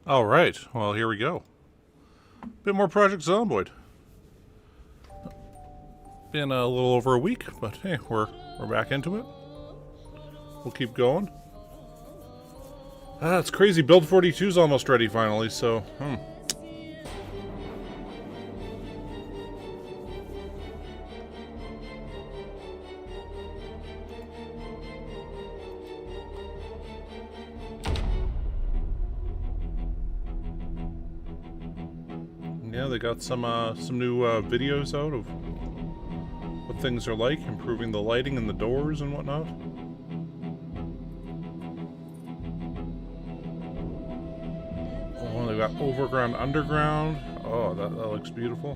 All right, well, here we go. Bit more Project Zomboid. Been a little over a week, but hey, we're back into it. We'll keep going. It's crazy. Build 42 is almost ready finally, so yeah, they got some new videos out of what things are like, improving the lighting and the doors and whatnot. Oh, they got overground, underground. Oh, that looks beautiful.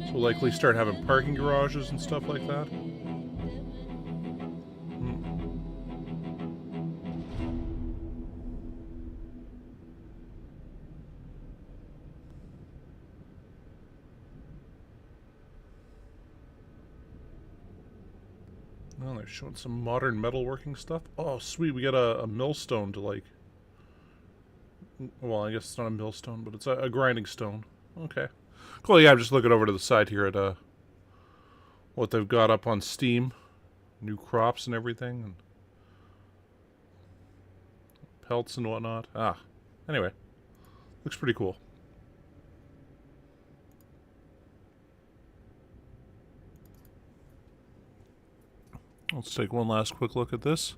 So we'll likely start having parking garages and stuff like that. Oh, they're showing some modern metalworking stuff. Oh, sweet, we got a millstone to, like... Well, I guess it's not a millstone, but it's a grinding stone. Okay. Cool, yeah, I'm just looking over to the side here at what they've got up on Steam. New crops and everything. And pelts and whatnot. Anyway. Looks pretty cool. Let's take one last quick look at this.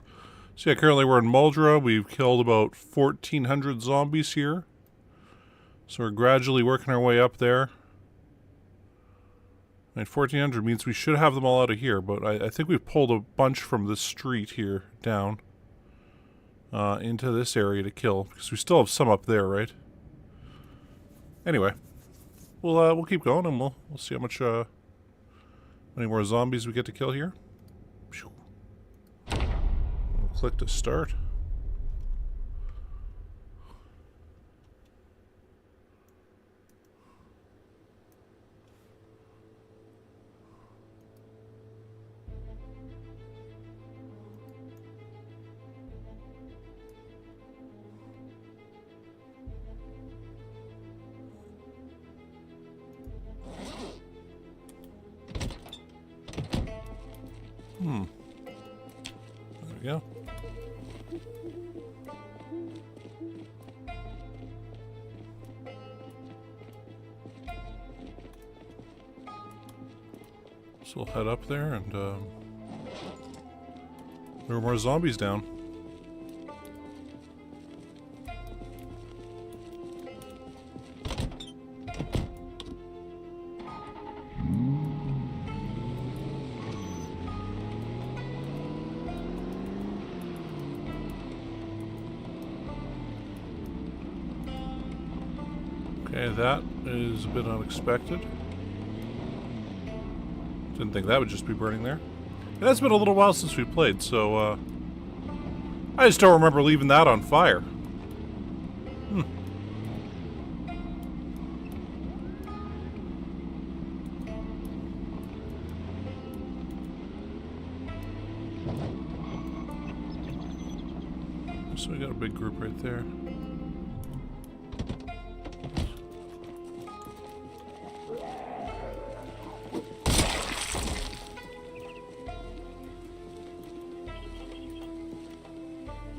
So yeah, currently we're in Muldraugh. We've killed about 1,400 zombies here. So we're gradually working our way up there. I mean, 1,400 means we should have them all out of here, but I think we've pulled a bunch from this street here down into this area to kill, because we still have some up there, right? Anyway, we'll keep going, and we'll see how much many more zombies we get to kill here. We'll click to start. There we go. So we'll head up there and there are more zombies down. Okay, that is a bit unexpected. Didn't think that would just be burning there. It has been a little while since we played, so I just don't remember leaving that on fire. So we got a big group right there.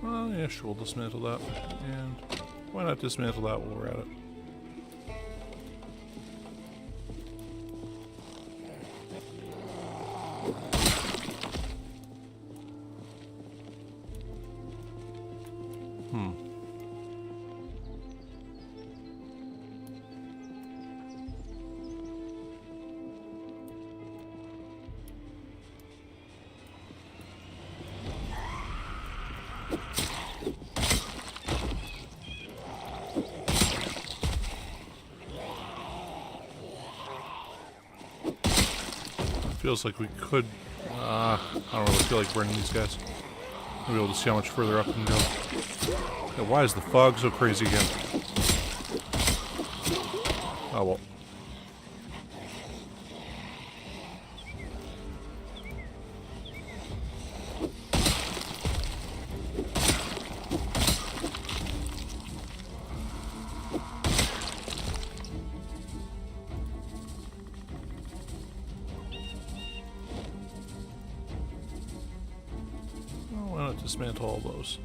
Well, yeah, sure, we'll dismantle that. And why not dismantle that while we're at it? Feels like we could, I don't really feel like burning these guys. I'll be able to see how much further up we can go. Yeah, why is the fog so crazy again? Oh well. dismantle all those.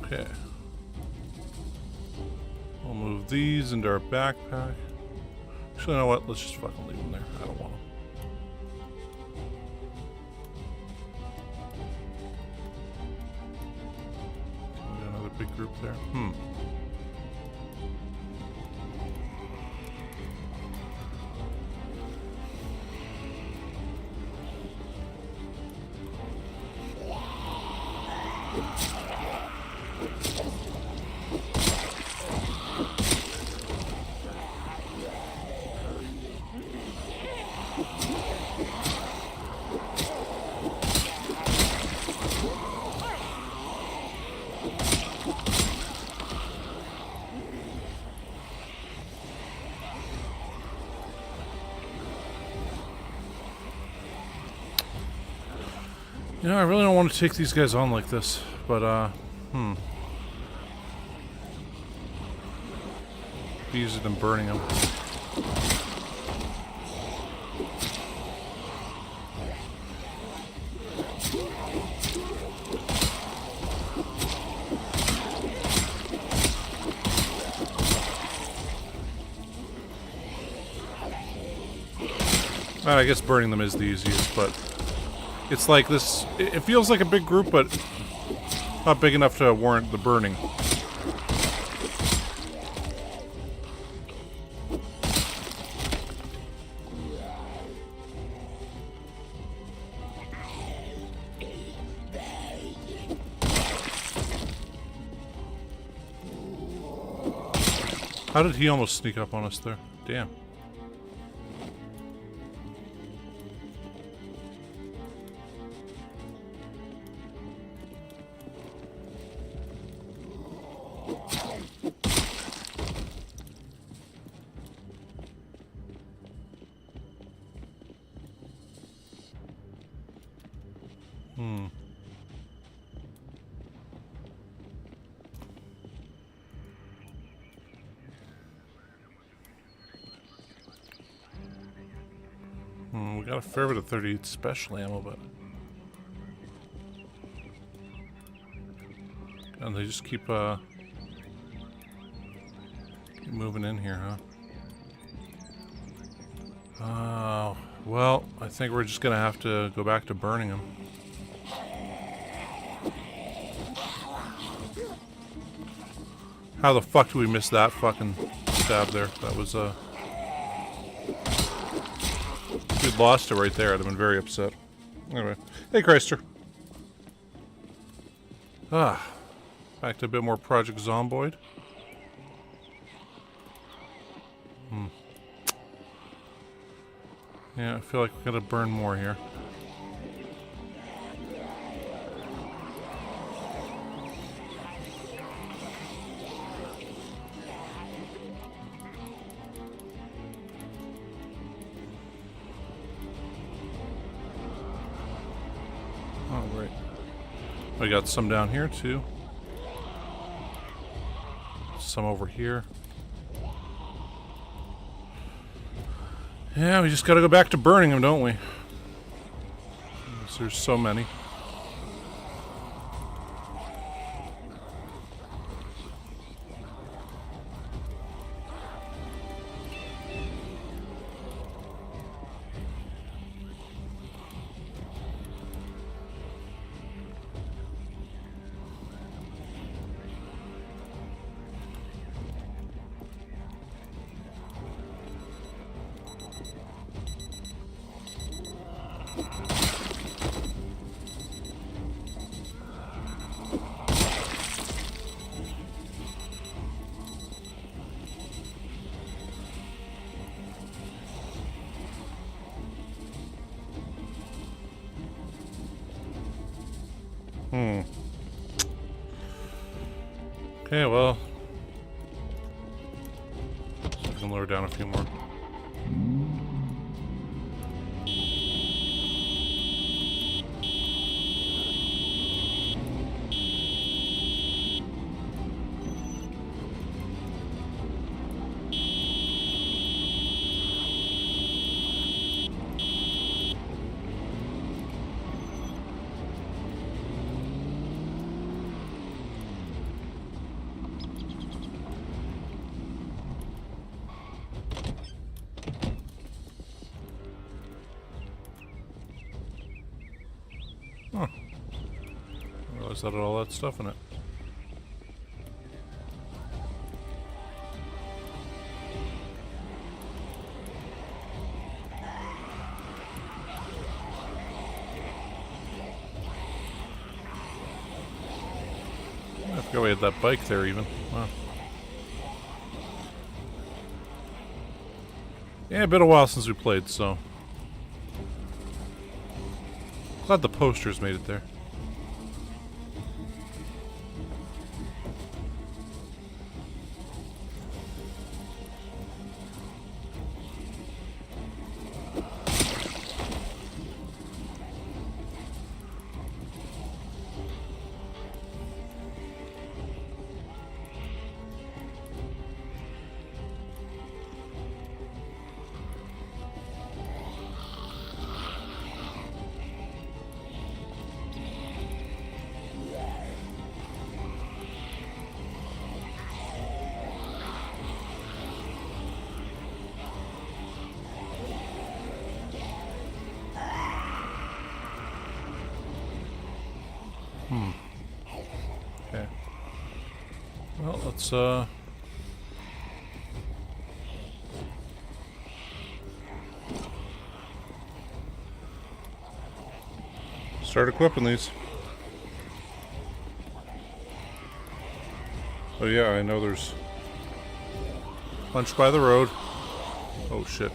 Okay. We'll move these into our backpack. Actually, you know what? Let's just fucking leave them there. I don't want them. Another big group there. You know, I really don't want to take these guys on like this, but, be easier than burning them. I guess burning them is the easiest, but it's like this, it feels like a big group, but not big enough to warrant the burning. How did he almost sneak up on us there? Damn. We got a fair bit of 38 special ammo, but... And they just keep moving in here, huh? Well, I think we're just gonna have to go back to burning them. How the fuck did we miss that fucking stab there? That was, we'd lost it right there, I'd have been very upset. Anyway. Hey, Chrysler. Back to a bit more Project Zomboid. Yeah, I feel like we gotta burn more here. Oh, great. We got some down here, too. Some over here. Yeah, we just gotta go back to burning them, don't we? There's so many. Okay, well, so we can lower down a few more. realize that had all that stuff in it. I forgot we had that bike there even. Wow. Yeah, been a while since we played, so... Glad the posters made it there. Okay. Well, let's, start equipping these. Oh yeah, I know there's a bunch by the road. Oh shit.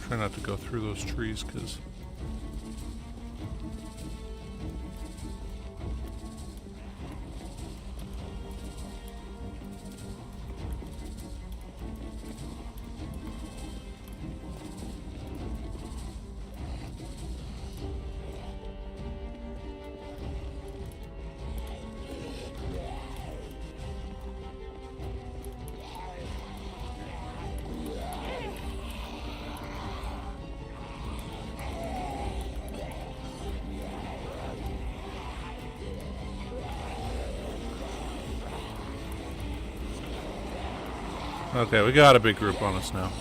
Try not to go through those trees, because... Okay, we got a big group on us now.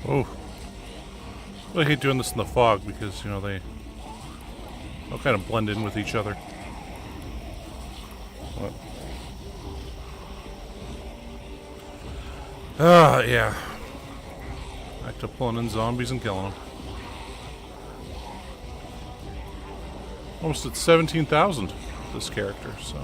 Oh. I hate doing this in the fog because, you know, they all kind of blend in with each other. What? Yeah. Back to pulling in zombies and killing them. Almost at 17,000, this character, so...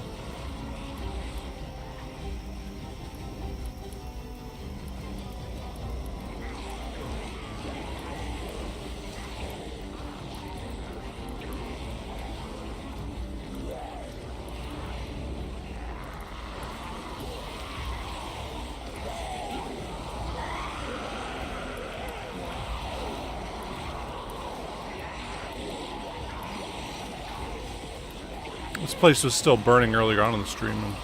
This place was still burning earlier on in the stream, and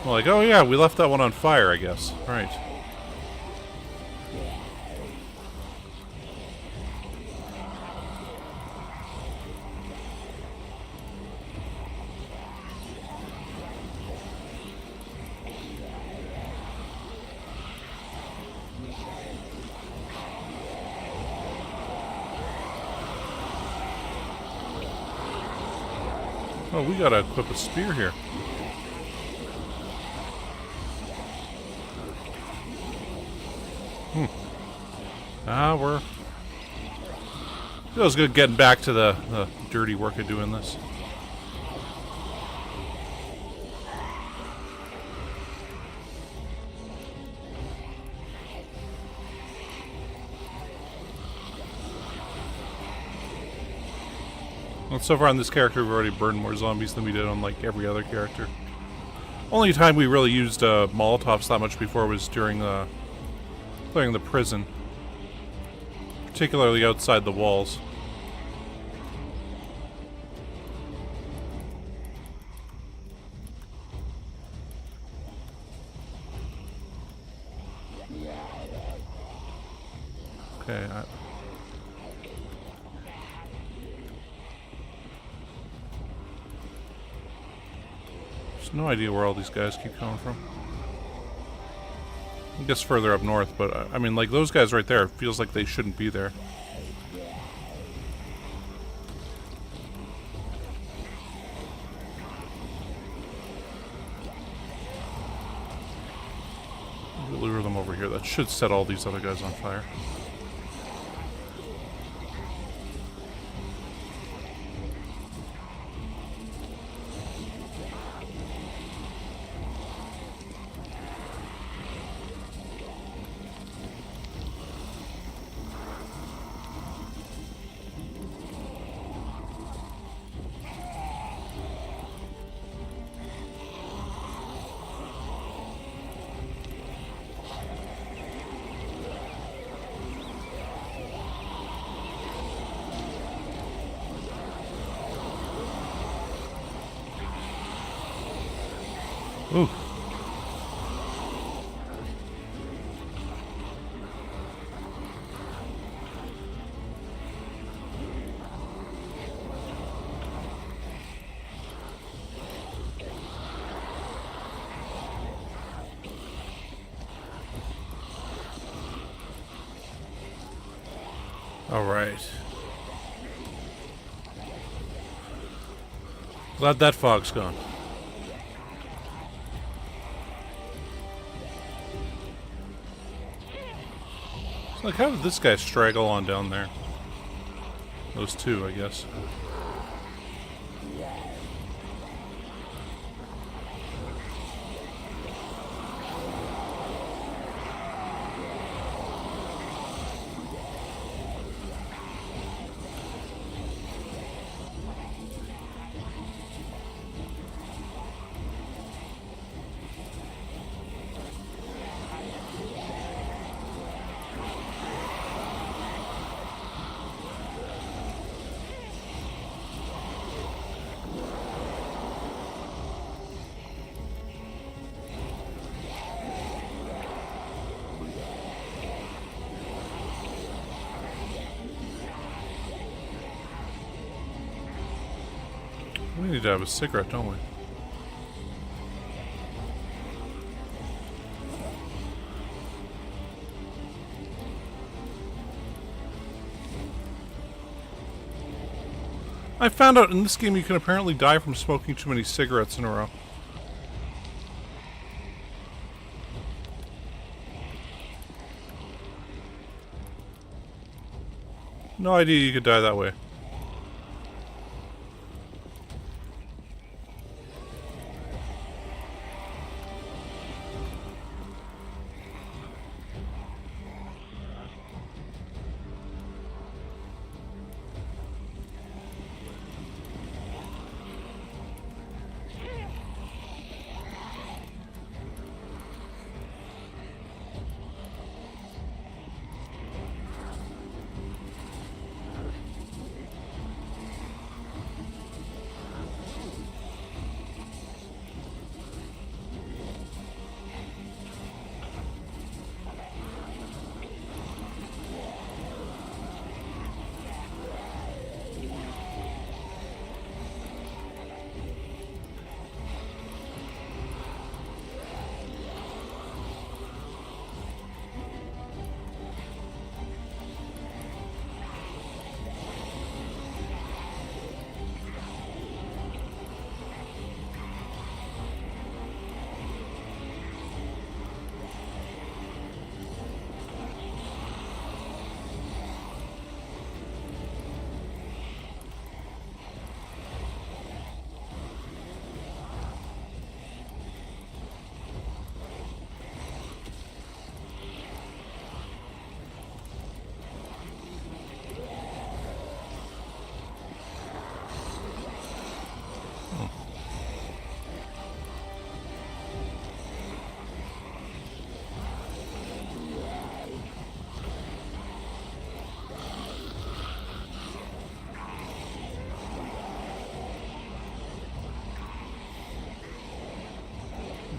I'm like, oh yeah, we left that one on fire, I guess. Right. Oh, we gotta equip a spear here. We're... Feels good getting back to the dirty work of doing this. Well, so far on this character, we've already burned more zombies than we did on, like, every other character. Only time we really used Molotovs that much before was during clearing the prison. Particularly outside the walls. Okay, there's no idea where all these guys keep coming from. I guess further up north, but I mean, like, those guys right there, it feels like they shouldn't be there. Lure them over here. That should set all these other guys on fire. Ooh. All right. Glad that fog's gone. Like, how did this guy straggle on down there? Those two, I guess. We need to have a cigarette, don't we? I found out in this game you can apparently die from smoking too many cigarettes in a row. No idea you could die that way.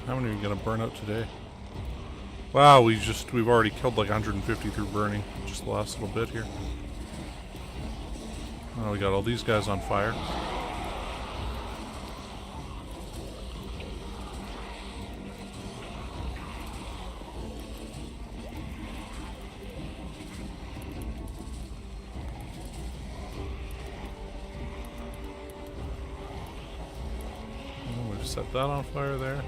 How many are we gonna burn out today? Wow, we've already killed like 150 through burning. Just the last little bit here. Oh, we got all these guys on fire. Oh, we've set that on fire there.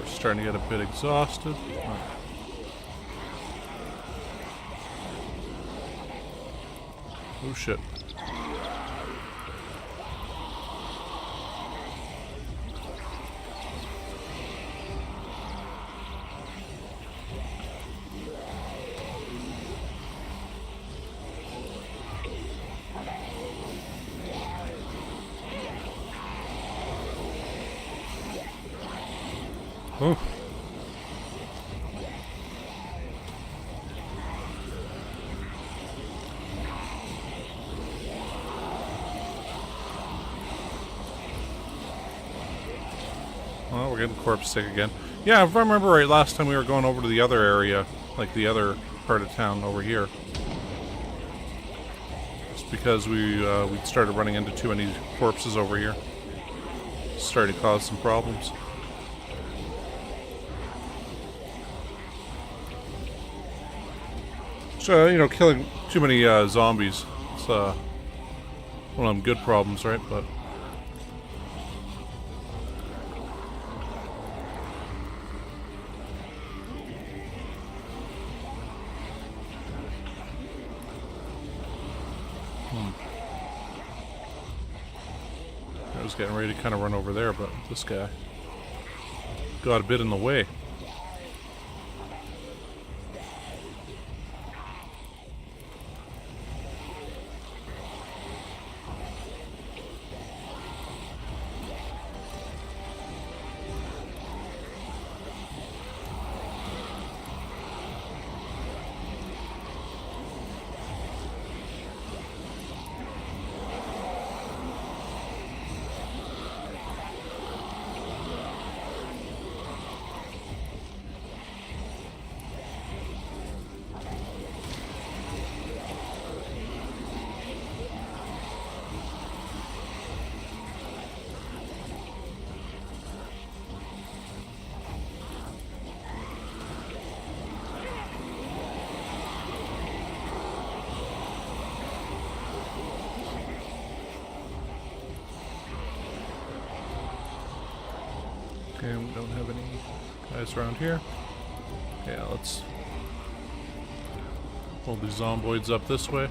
Starting to get a bit exhausted. Oh shit. Oh. Well, we're getting corpse sick again. Yeah, if I remember right, last time we were going over to the other area, like the other part of town over here. It's because we started running into too many corpses over here. Started to cause some problems. So, you know, killing too many zombies. It's one of them good problems, right? But I was getting ready to kind of run over there, but this guy got a bit in the way. Okay, we don't have any guys around here. Okay, let's pull these zomboids up this way.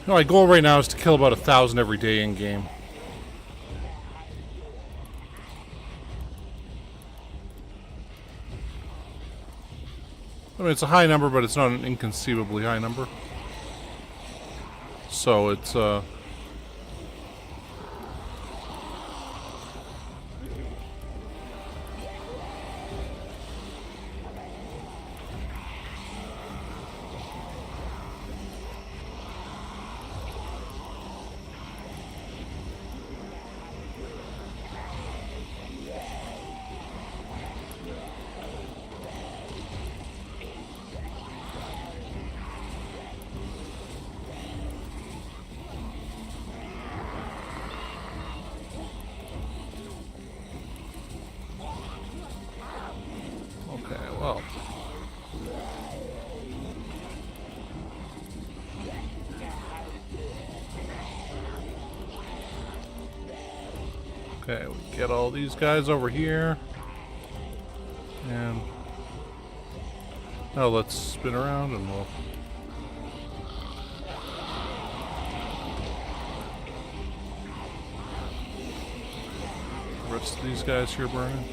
My goal right now is to kill about 1,000 every day in game. I mean, it's a high number, but it's not an inconceivably high number. So it's, well. Okay, we get all these guys over here. And Now let's spin around and we'll... The rest of these guys here burning.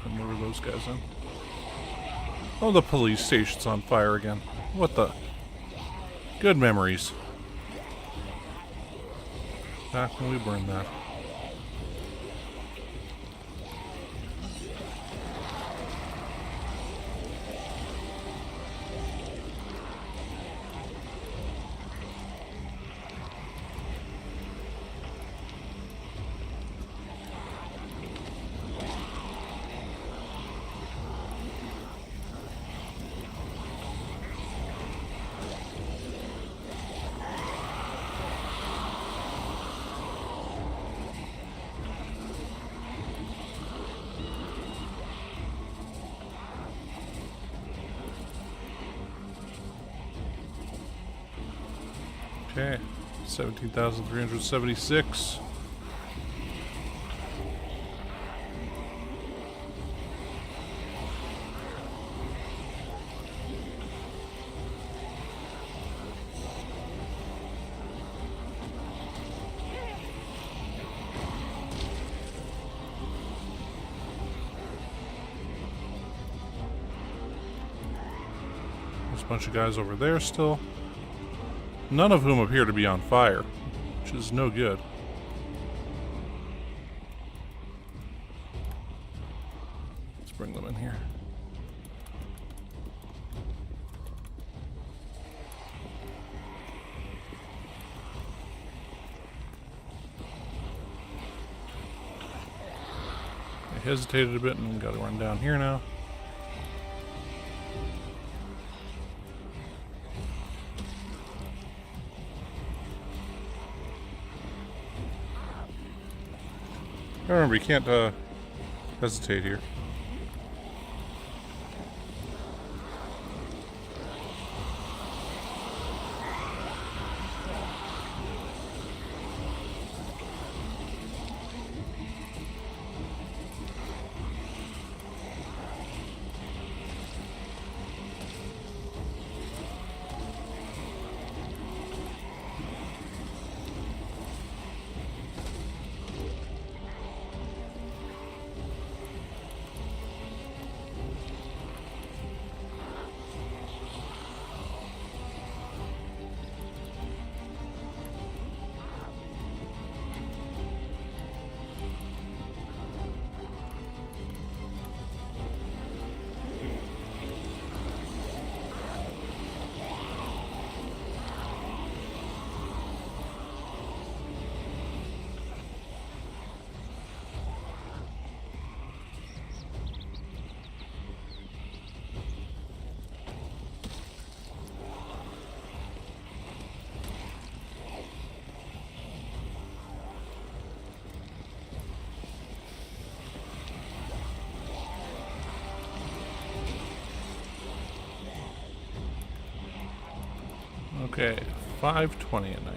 And where were those guys in? Oh, the police station's on fire again. What the... Good memories. Back when we burned that. Okay, 17,376. There's a bunch of guys over there still. None of whom appear to be on fire, which is no good. Let's bring them in here. I hesitated a bit and got to run down here now. Remember, you can't hesitate here. Okay, 5:20 at night.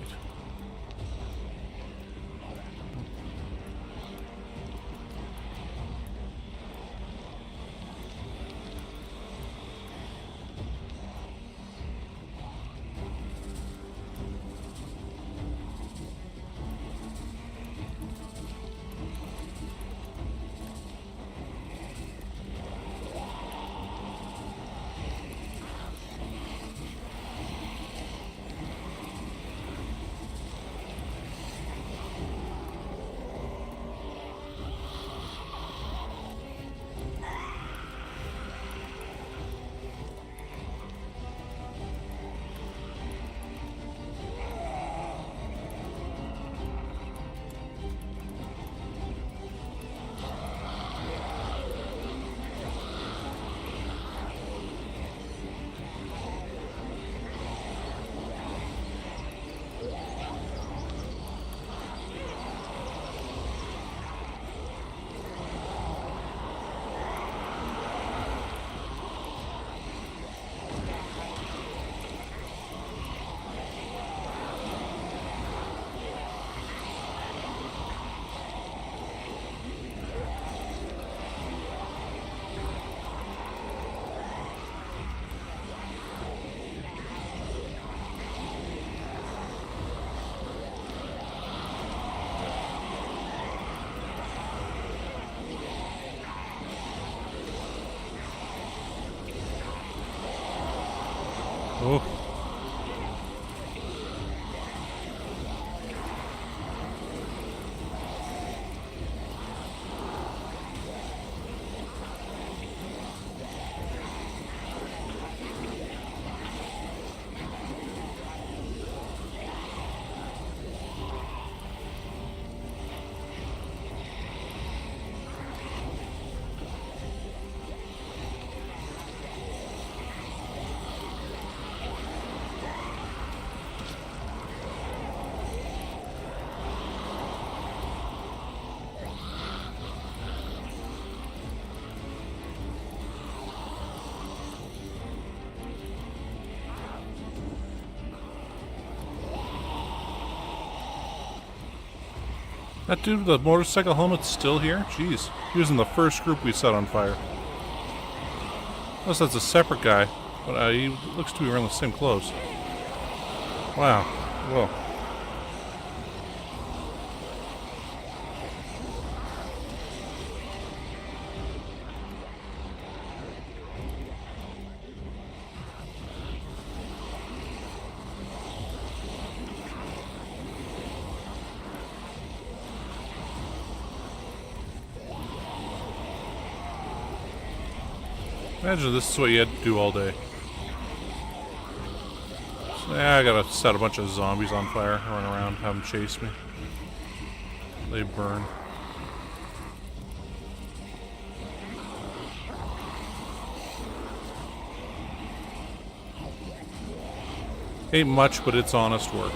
Oh. That dude with the motorcycle helmet's still here? Jeez. He was in the first group we set on fire. Unless that's a separate guy. But he looks to be wearing the same clothes. Wow. Whoa. Imagine this is what you had to do all day. So, yeah, I gotta set a bunch of zombies on fire, run around, have them chase me. They burn. Ain't much, but it's honest work.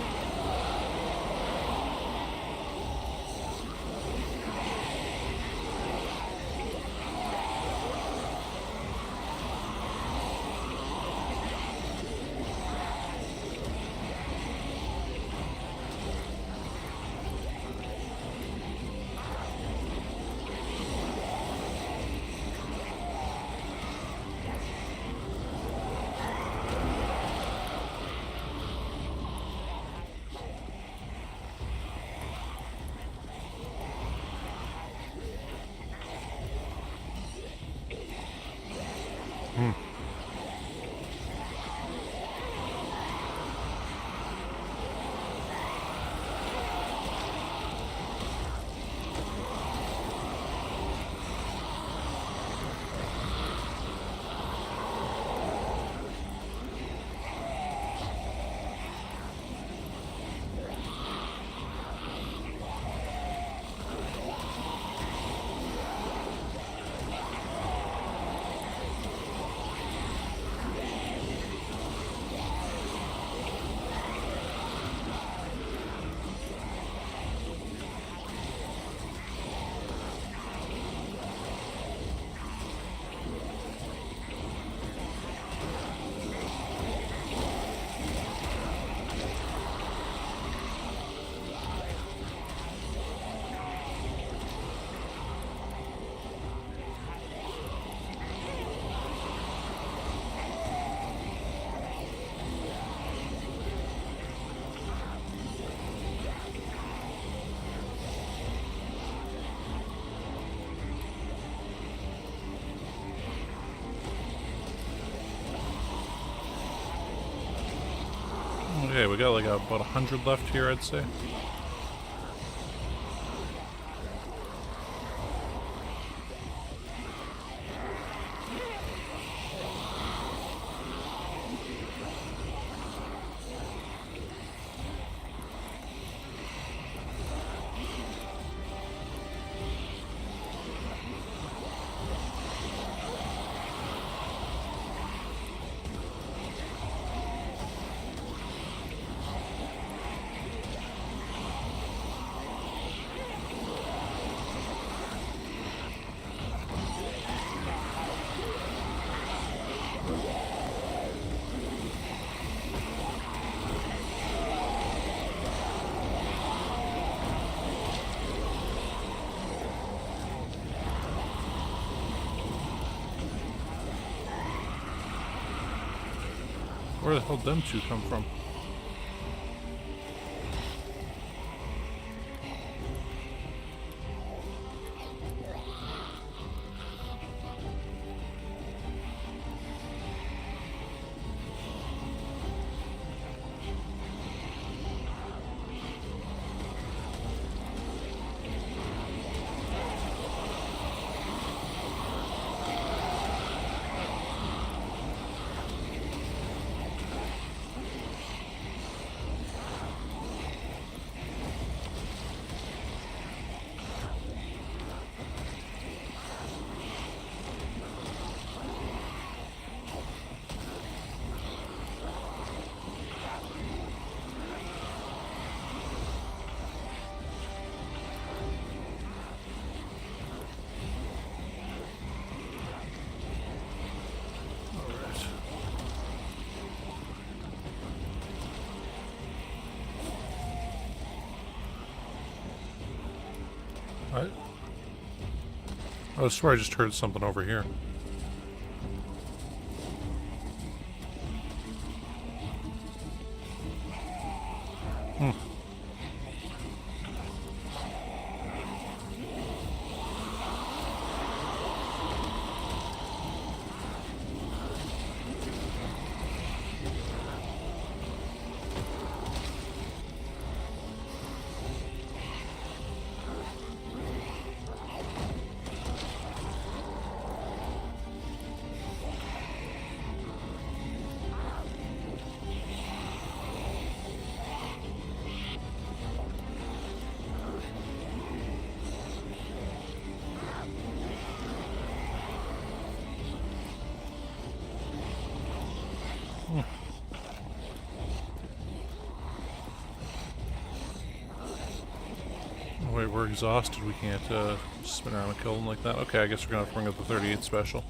Okay, we got like about 100 left here, I'd say. Where the hell did them two come from? I swear I just heard something over here. Wait, we're exhausted. We can't spin around and kill them like that. Okay, I guess we're gonna have to bring up the 38 special.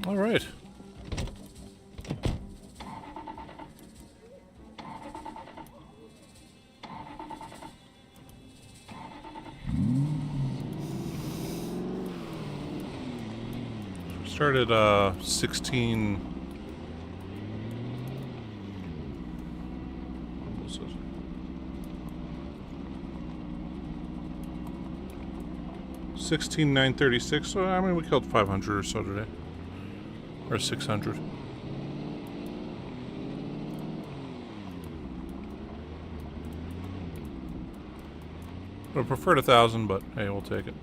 All right. Started 16. What was it? 16,936. So I mean, we killed 500 or so today. Or 600. I preferred 1,000, but hey, we'll take it.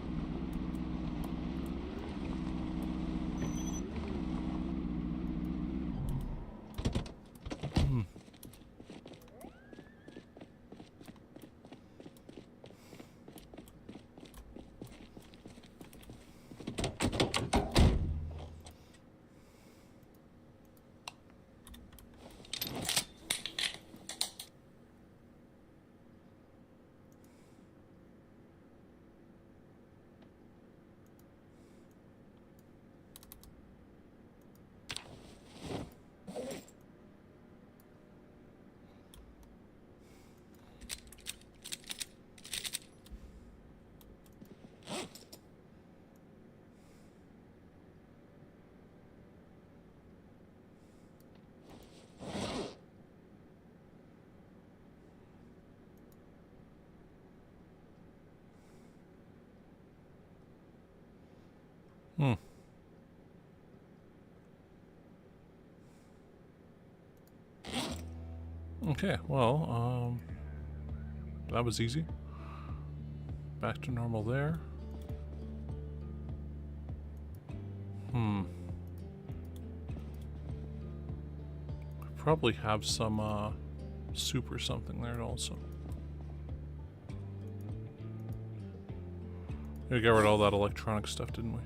Okay, well, that was easy. Back to normal there. Probably have some soup or something there also. We got rid of all that electronic stuff, didn't we?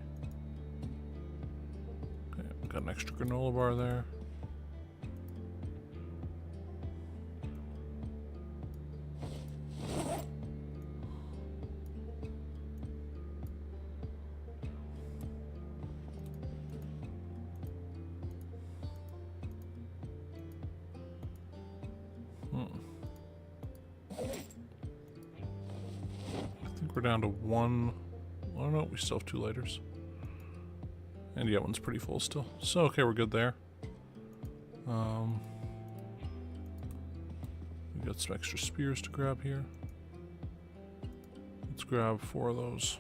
Okay, got an extra granola bar there. We're down to one. Oh no, we still have 2 lighters. And yeah, one's pretty full still. So okay, we're good there. We got some extra spears to grab here. Let's grab 4 of those.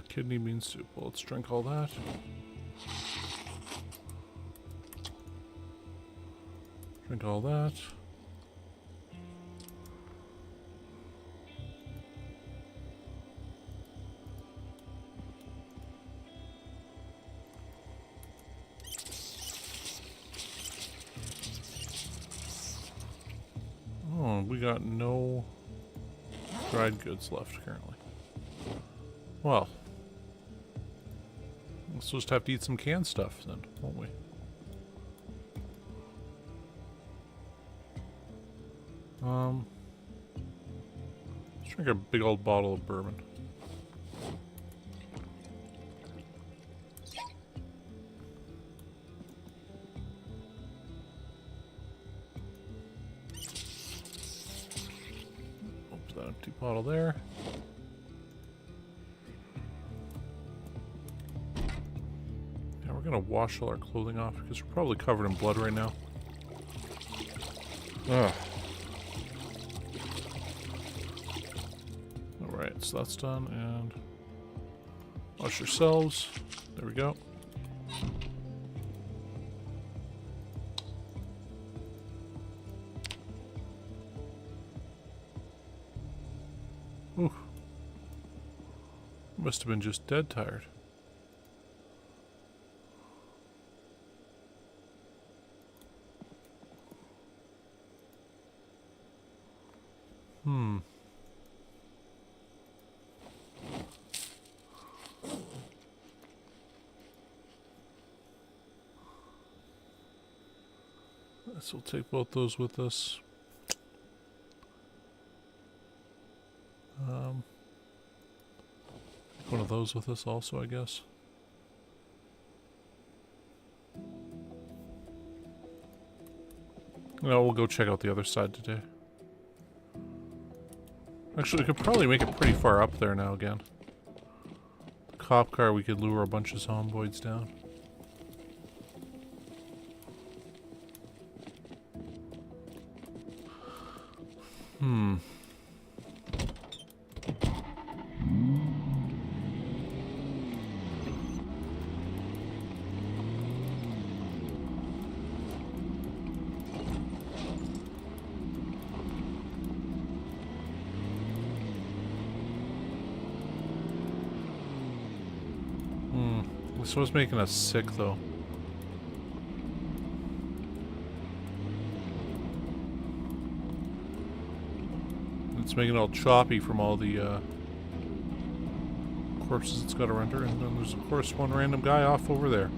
Kidney bean soup. Well, let's drink all that. Drink all that. Oh, we got no dried goods left currently. Well, we'll just have to eat some canned stuff then, won't we? Let's drink a big old bottle of bourbon. Open that empty bottle there. Yeah, we're gonna wash all our clothing off because we're probably covered in blood right now. Ugh. Alright, so that's done, and wash yourselves. There we go. Ooh. Must have been just dead tired. So we'll take both those with us. One of those with us also, I guess. No, we'll go check out the other side today. Actually, we could probably make it pretty far up there now again. The cop car, we could lure a bunch of zomboids down. This was making us sick, though. It's making it all choppy from all the corpses it's got to render, and then there's of course one random guy off over there.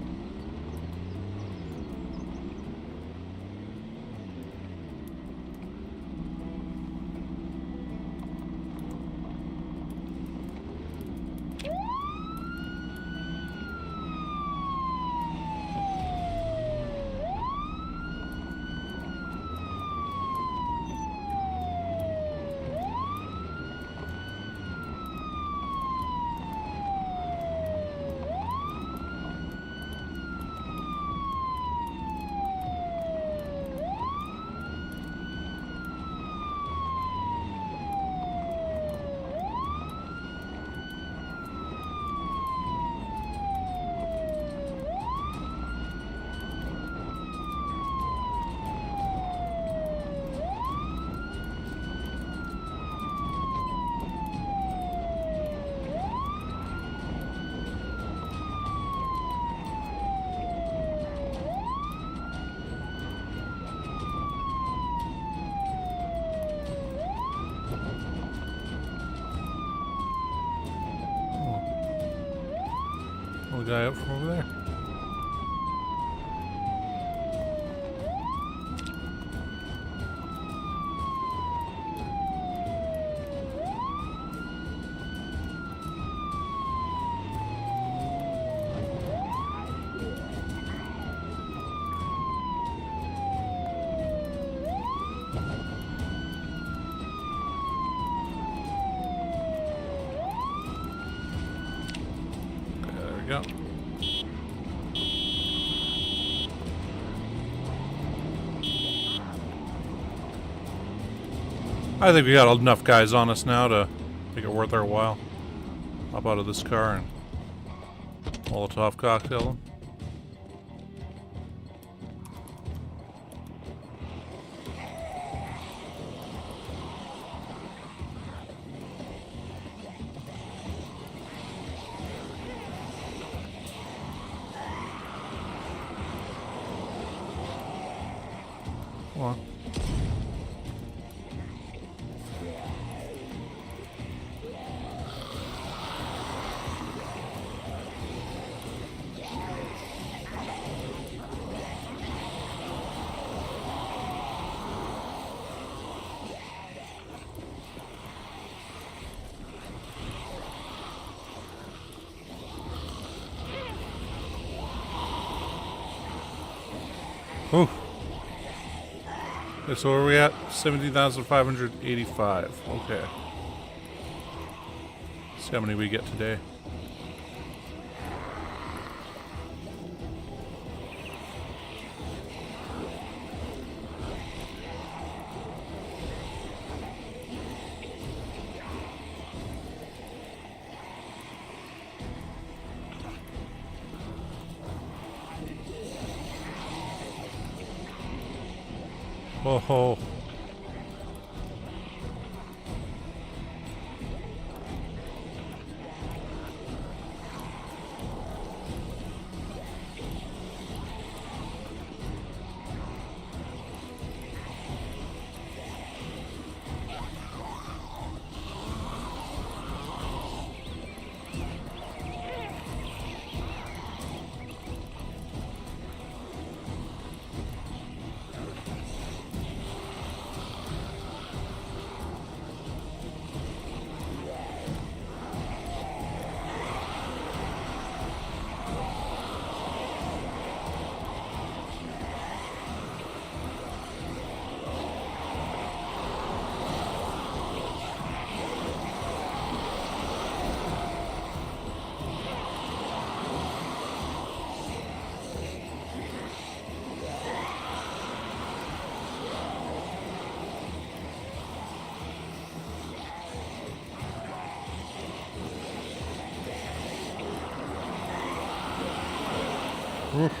Guy up from over there. Go. I think we got enough guys on us now to make it worth our while. Hop out of this car and Molotov cocktail them. Come on. Ooh. Okay, so where are we at? 17,585. Okay. See how many we get today. Oh ho. Oof.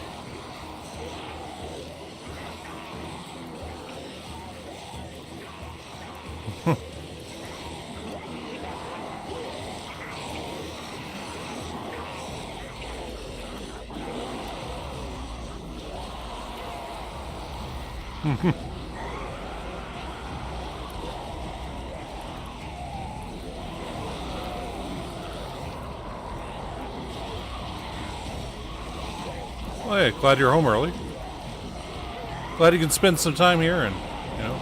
Well, hey, glad you're home early. Glad you can spend some time here and, you know,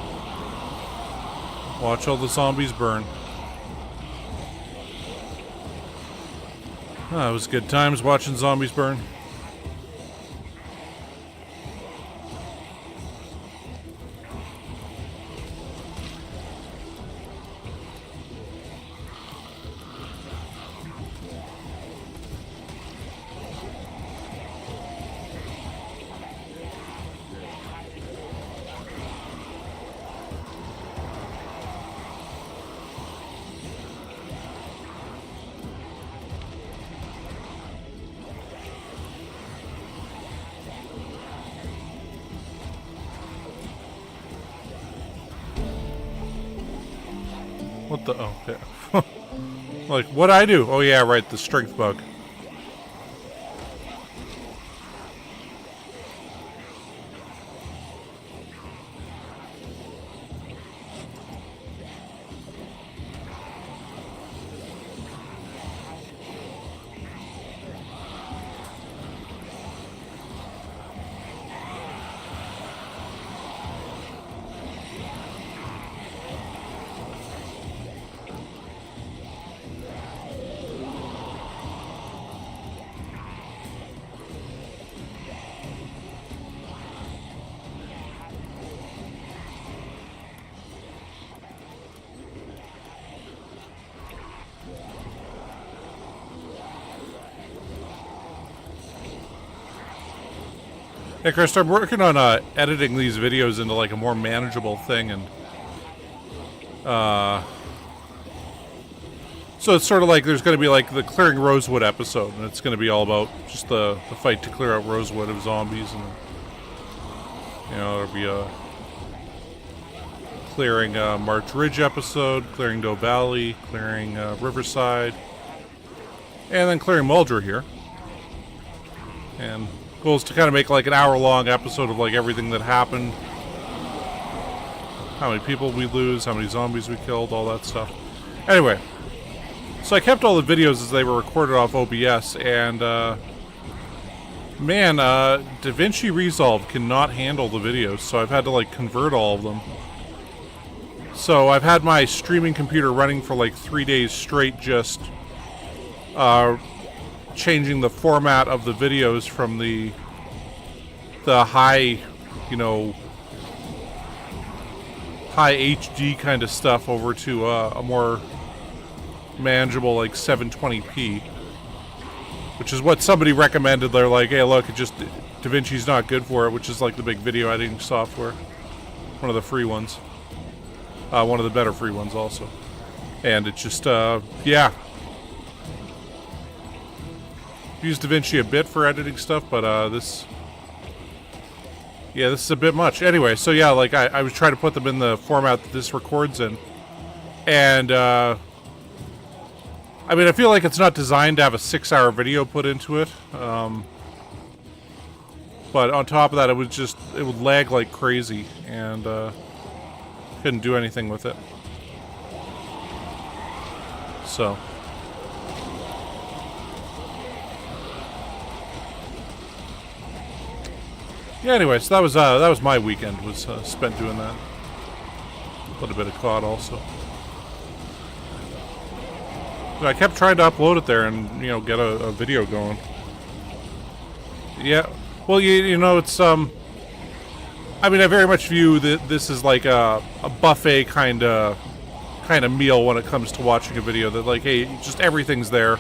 watch all the zombies burn. Ah, it was good times watching zombies burn. What the? Oh, yeah. Like, what'd I do? Oh, yeah, right, the strength bug. Hey, Chris, I'm working on editing these videos into like a more manageable thing, and So it's sort of like there's going to be like the clearing Rosewood episode, and it's going to be all about just the fight to clear out Rosewood of zombies, and you know, there'll be a clearing March Ridge episode, clearing Doe Valley, clearing Riverside, and then clearing Muldraugh here. And goal is to kind of make like an hour-long episode of like everything that happened, how many people we lose, how many zombies we killed, all that stuff. Anyway, so I kept all the videos as they were recorded off OBS, and man, DaVinci Resolve cannot handle the videos, so I've had to like convert all of them. So I've had my streaming computer running for like 3 days straight, just changing the format of the videos from the high, you know, high HD kind of stuff over to a more manageable like 720p, which is what somebody recommended. They're like, hey, look, it just DaVinci's not good for it, which is like the big video editing software, one of the free ones, one of the better free ones also. And it just yeah, use DaVinci a bit for editing stuff, but this is a bit much. Anyway, so yeah, like I was trying to put them in the format that this records in, and I mean, I feel like it's not designed to have a 6-hour video put into it, but on top of that, it would lag like crazy, and couldn't do anything with it. So yeah, anyway, so that was my weekend, was spent doing that. A little bit of COD also. I kept trying to upload it there and, you know, get a video going. Yeah, well, you know, it's I mean, I very much view that this is like a buffet kind of meal when it comes to watching a video. That like, hey, just everything's there.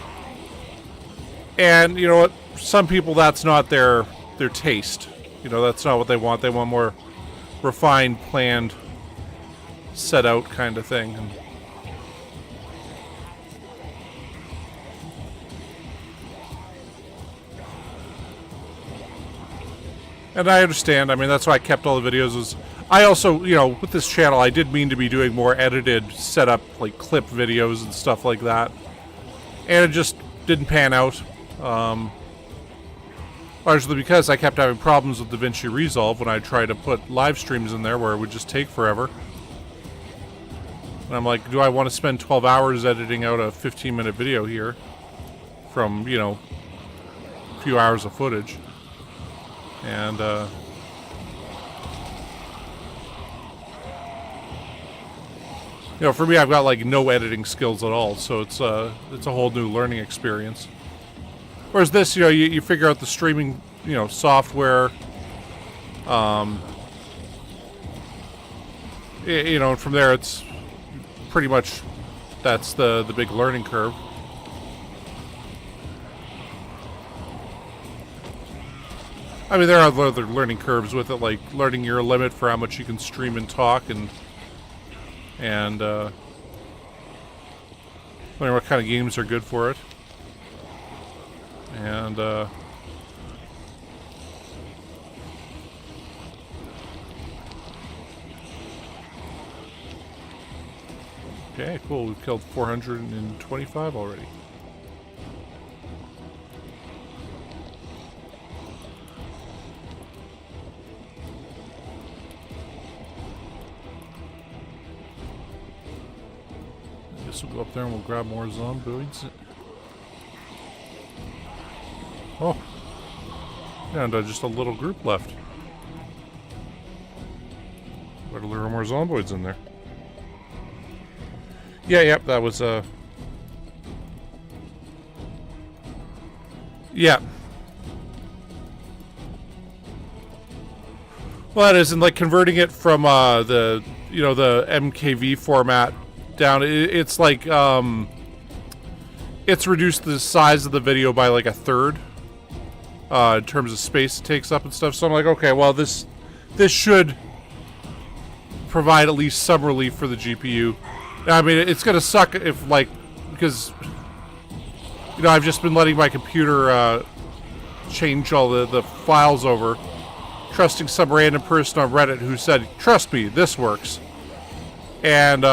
And you know what? Some people, that's not their taste. You know, that's not what they want. They want more refined, planned, set out kind of thing. And I understand. I mean, that's why I kept all the videos. I also, you know, with this channel, I did mean to be doing more edited, set up, like, clip videos and stuff like that. And it just didn't pan out. Largely because I kept having problems with DaVinci Resolve when I tried to put live streams in there where it would just take forever. And I'm like, do I want to spend 12 hours editing out a 15-minute video here from, you know, a few hours of footage? And, you know, for me, I've got, like, no editing skills at all, so it's a whole new learning experience. Whereas this, you know, you figure out the streaming, you know, software, you know, and from there it's pretty much, that's the big learning curve. I mean, there are other learning curves with it, like learning your limit for how much you can stream and talk, and learning what kind of games are good for it. And okay, cool. We've killed 425 already. I guess we'll go up there and we'll grab more Zomboids. Oh, and just a little group left. Better lure more Zomboids in there. Yeah, yep, that was yeah. Well, that is, and like converting it from the, you know, the MKV format down, it's like it's reduced the size of the video by like a third. In terms of space it takes up and stuff, so I'm like, okay, well, this should provide at least some relief for the GPU. I mean, it's gonna suck if like because, you know, I've just been letting my computer change all the files over, trusting some random person on Reddit who said, trust me, this works. And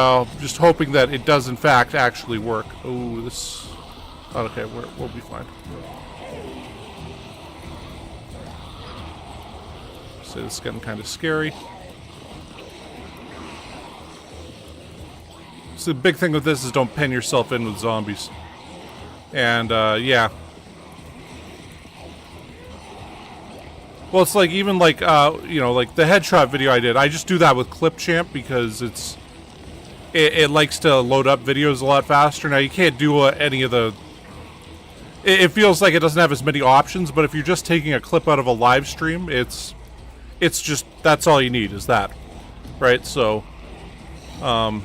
just hoping that it does in fact actually work. Oh, this... Okay, we'll be fine. So this is getting kind of scary. So the big thing with this is don't pen yourself in with zombies. And, yeah. Well, it's like, even like, you know, like the headshot video I did, I just do that with Clipchamp because it likes to load up videos a lot faster. Now, you can't do any of the... It feels like it doesn't have as many options, but if you're just taking a clip out of a live stream, it's just, that's all you need, is that. Right? So, in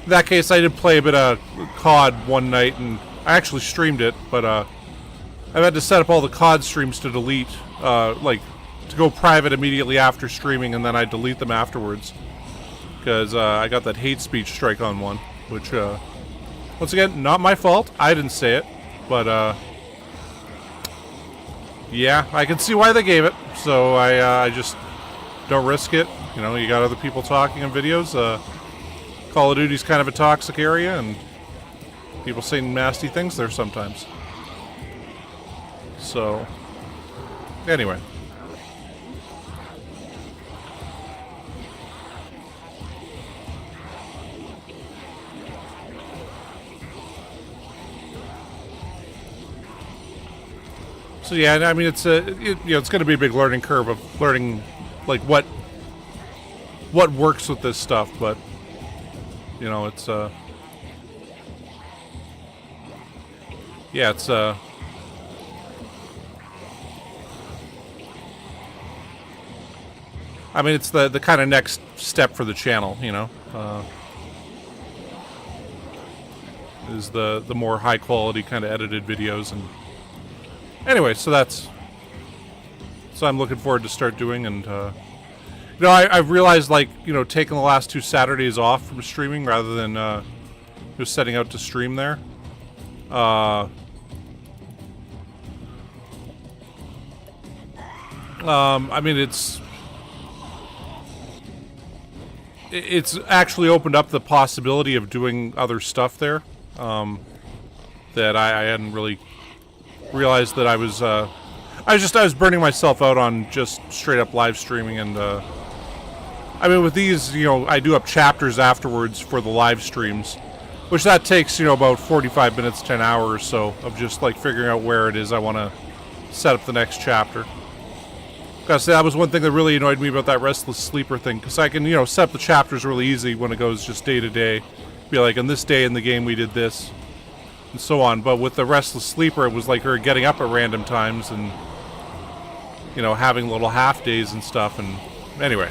that case, I did play a bit of COD one night, and I actually streamed it, but, I've had to set up all the COD streams to delete, like, to go private immediately after streaming, and then I delete them afterwards. Because, I got that hate speech strike on one, which, once again, not my fault. I didn't say it. But, yeah, I can see why they gave it, so I just don't risk it. You know, you got other people talking in videos. Call of Duty's kind of a toxic area, and people saying nasty things there sometimes. So, anyway. So yeah, I mean, it's you know, it's going to be a big learning curve of learning, like, what works with this stuff. But you know, it's yeah, it's I mean, it's the kind of next step for the channel. You know, is the more high quality kind of edited videos. And anyway, so I'm looking forward to start doing. And you know, I've realized, like, you know, taking the last 2 Saturdays off from streaming rather than just setting out to stream there. I mean, it's actually opened up the possibility of doing other stuff there that I hadn't really realized that I was burning myself out on just straight up live streaming. And I mean, with these, you know, I do up chapters afterwards for the live streams, which that takes, you know, about 45 minutes to an hour or so of just like figuring out where it is I want to set up the next chapter. Gotta say, that was one thing that really annoyed me about that Restless Sleeper thing, because I can, you know, set up the chapters really easy when it goes just day to day. Be like, on this day in the game we did this, and so on. But with the Restless Sleeper, it was like her getting up at random times and, you know, having little half days and stuff. And anyway,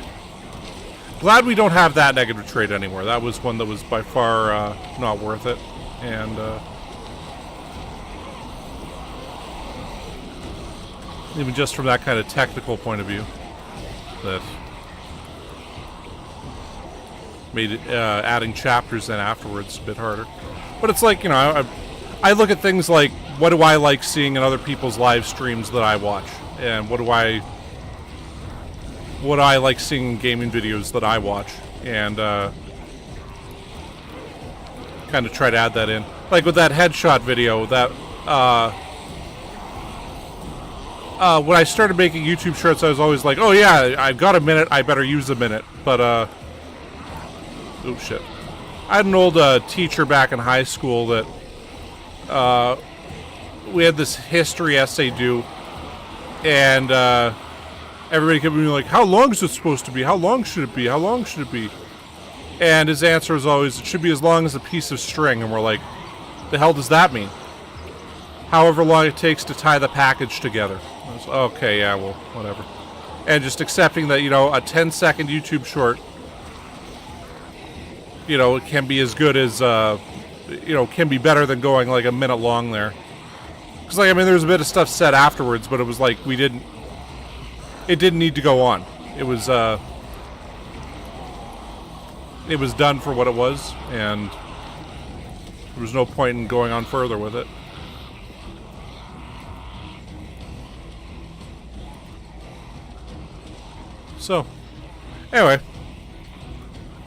glad we don't have that negative trait anymore. That was one that was by far not worth it. And even just from that kind of technical point of view, that made it, adding chapters then afterwards a bit harder. But it's like, you know, I look at things like, what do I like seeing in other people's live streams that I watch? And what do I like seeing in gaming videos that I watch? And kind of try to add that in. Like with that headshot video, that when I started making YouTube shorts, I was always like, oh yeah, I've got a minute, I better use a minute. But oh shit. I had an old teacher back in high school that we had this history essay due, and everybody kept being like, how long is it supposed to be? How long should it be? How long should it be? And his answer was always, it should be as long as a piece of string. And we're like, the hell does that mean? However long it takes to tie the package together. I was, okay, yeah, well, whatever. And just accepting that, you know, a 10-second YouTube short, you know, it can be as good as, you know, can be better than going like a minute long there. Because, like, I mean, there was a bit of stuff said afterwards, but it was like it didn't need to go on. It was done for what it was, and There was no point in going on further with it. So, anyway,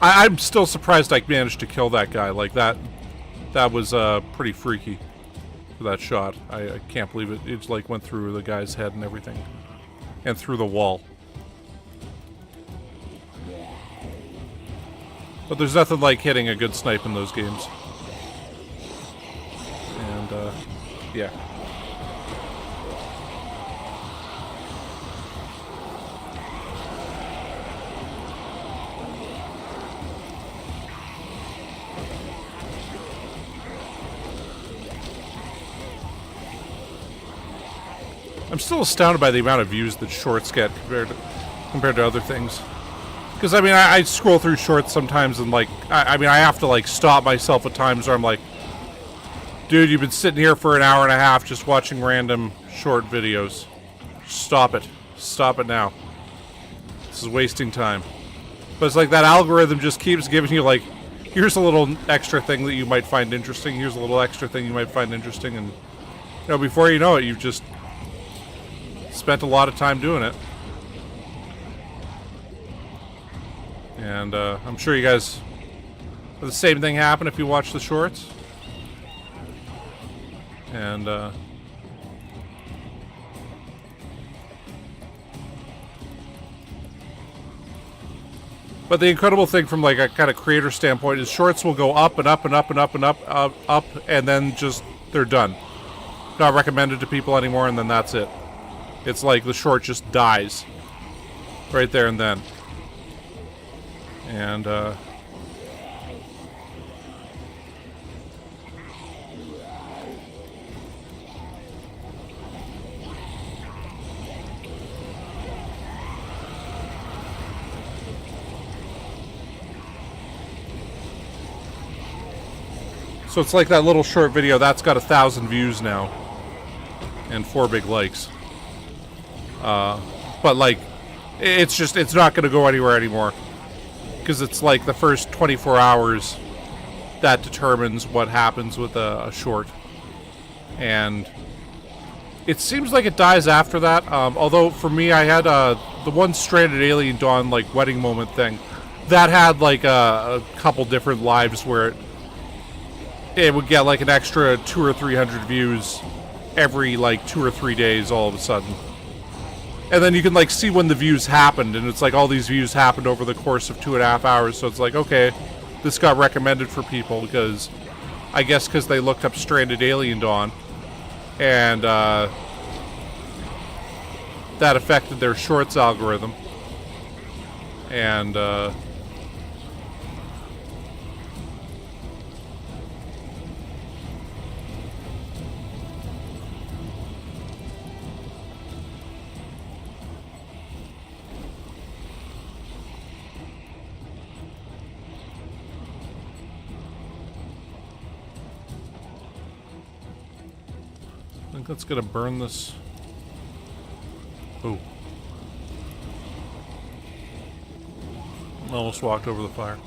I'm still surprised I managed to kill that guy. Like, that was pretty freaky for that shot. I can't believe it. It like went through the guy's head and everything, and through the wall. But there's nothing like hitting a good snipe in those games. And yeah. I'm still astounded by the amount of views that shorts get compared to other things. Because, I mean, I scroll through shorts sometimes and, like, I mean, I have to, like, stop myself at times where I'm like, dude, you've been sitting here for an hour and a half just watching random short videos. Stop it. Stop it now. This is wasting time. But it's like that algorithm just keeps giving you, like, here's a little extra thing that you might find interesting, here's a little extra thing you might find interesting, and, you know, before you know it, you've just spent a lot of time doing it. And I'm sure you guys the same thing happen if you watch the shorts. And but the incredible thing from like a kind of creator standpoint is shorts will go up and up and up and up and up, and then just they're done. Not recommended to people anymore, and then that's it. It's like the short just dies right there and then. And so it's like that little short video that's got 1,000 views now and 4 big likes. But like, it's not going to go anywhere anymore. Because it's like the first 24 hours that determines what happens with a short. And it seems like it dies after that. Although for me, I had the one Stranded Alien Dawn like wedding moment thing. That had like a couple different lives where it would get like an extra 200 or 300 views every like 2 or 3 days all of a sudden. And then you can, like, see when the views happened, and it's like all these views happened over the course of 2.5 hours, so it's like, okay, this got recommended for people, because, I guess because they looked up Stranded Alien Dawn, and, that affected their shorts algorithm, and, I think that's gonna burn this. Oh. Almost walked over the fire.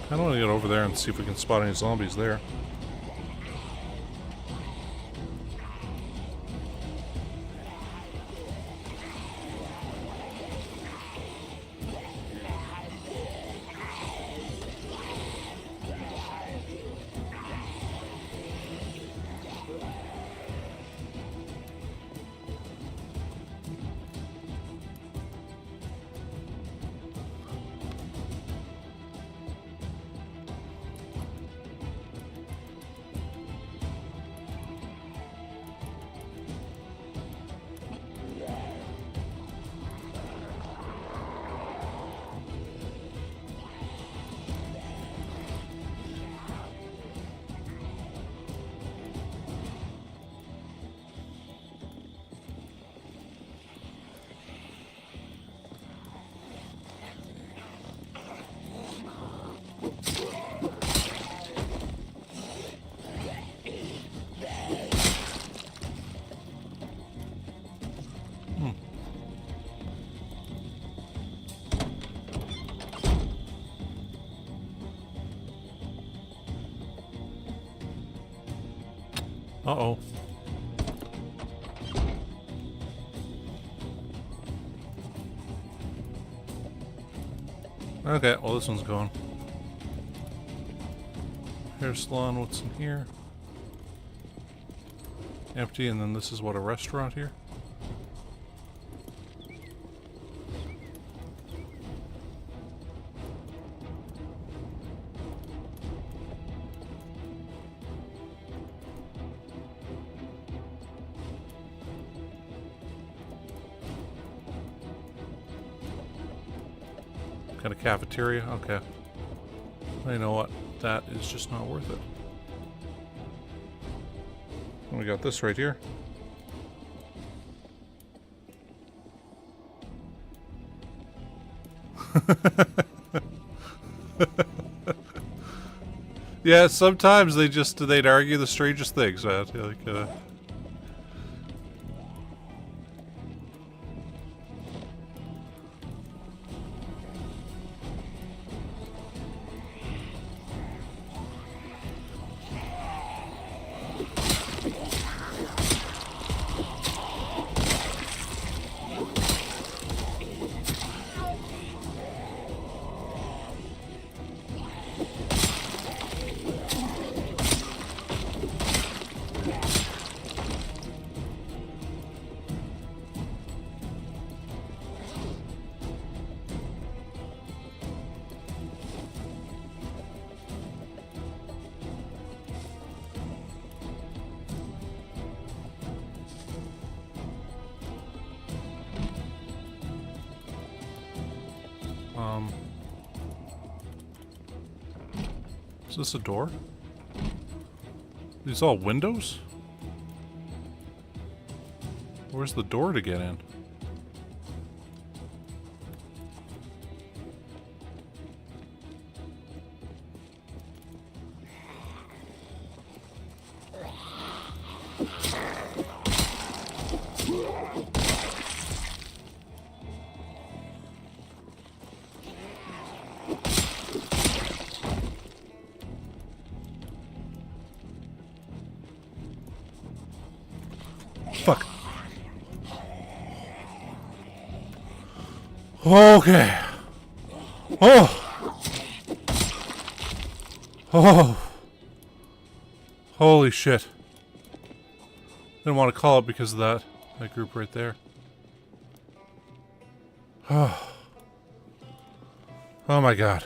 I don't want to get over there and see if we can spot any zombies there. Uh-oh. Okay, well this one's going. Hair salon, what's in here? Empty, and then this is what, a restaurant here? Got a cafeteria? Okay. Well, you know what? That is just not worth it. And we got this right here. Yeah, sometimes they'd argue the strangest things, man. Like, is this a door? These all windows? Where's the door to get in? Fuck. Okay. Oh. Oh. Holy shit. Didn't want to call it because of that group right there. Oh. Oh my god.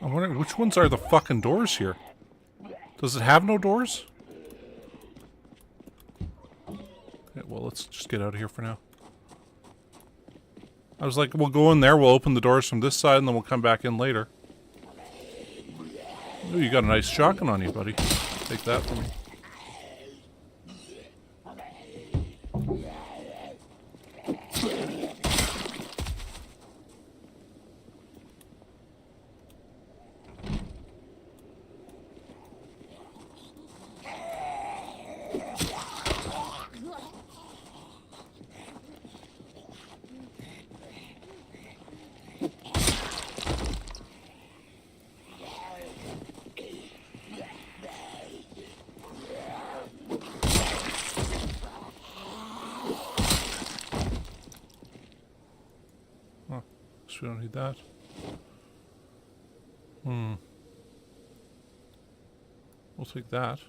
I'm wondering which ones are the fucking doors here? Does it have no doors? Okay, well, let's just get out of here for now. I was like, we'll go in there, we'll open the doors from this side, and then we'll come back in later. Ooh, you got a nice shotgun on you, buddy. Take that from me. We don't need that. We'll take that.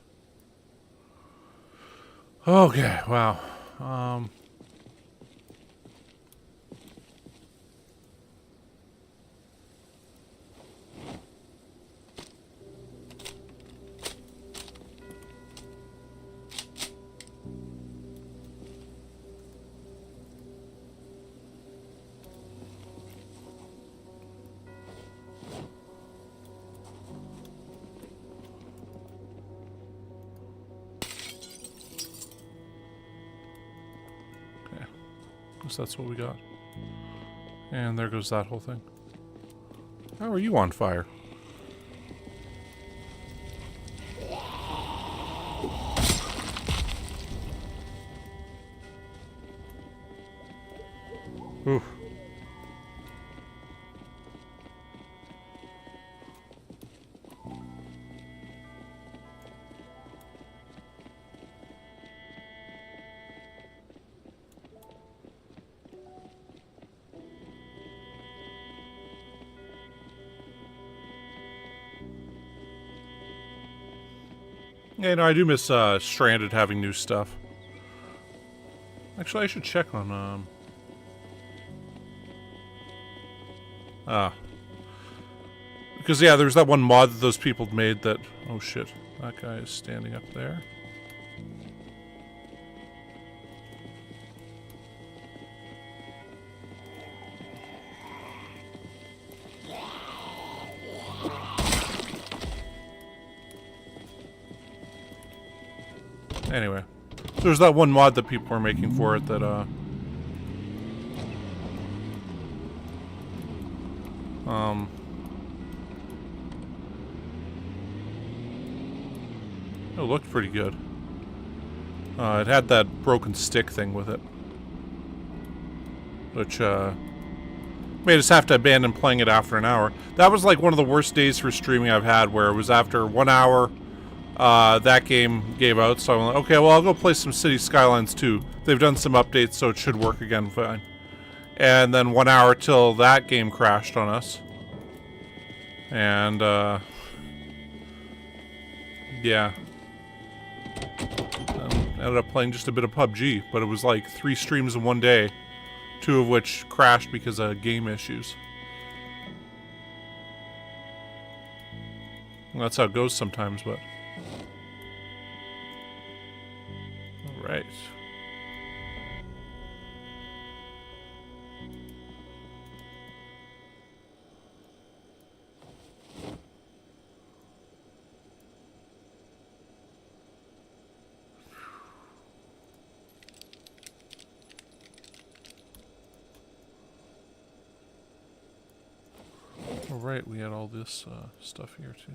Okay, wow. That's what we got. And there goes that whole thing. How are you on fire? Oof. Yeah, no, I do miss Stranded having new stuff. Actually, I should check on because yeah, there's that one mod that those people made that. Oh shit, that guy is standing up there. Anyway, so there's that one mod that people were making for it that, it looked pretty good. It had that broken stick thing with it, which, made us have to abandon playing it after an hour. That was like one of the worst days for streaming I've had, where it was after 1 hour, that game gave out, so I'm like, okay, well, I'll go play some City Skylines 2. They've done some updates, so it should work again fine. And then 1 hour till that game crashed on us. And, yeah. Ended up playing just a bit of PUBG, but it was like 3 streams in one day, 2 of which crashed because of game issues. Well, that's how it goes sometimes, but... Alright. Alright, we had all this stuff here too.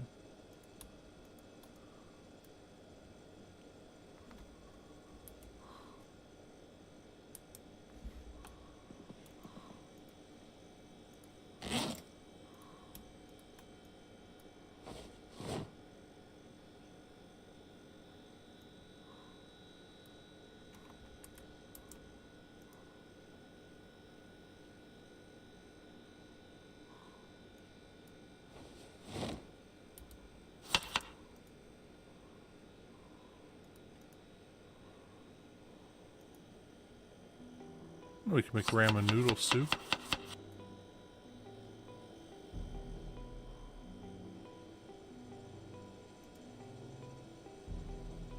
We can make ramen noodle soup.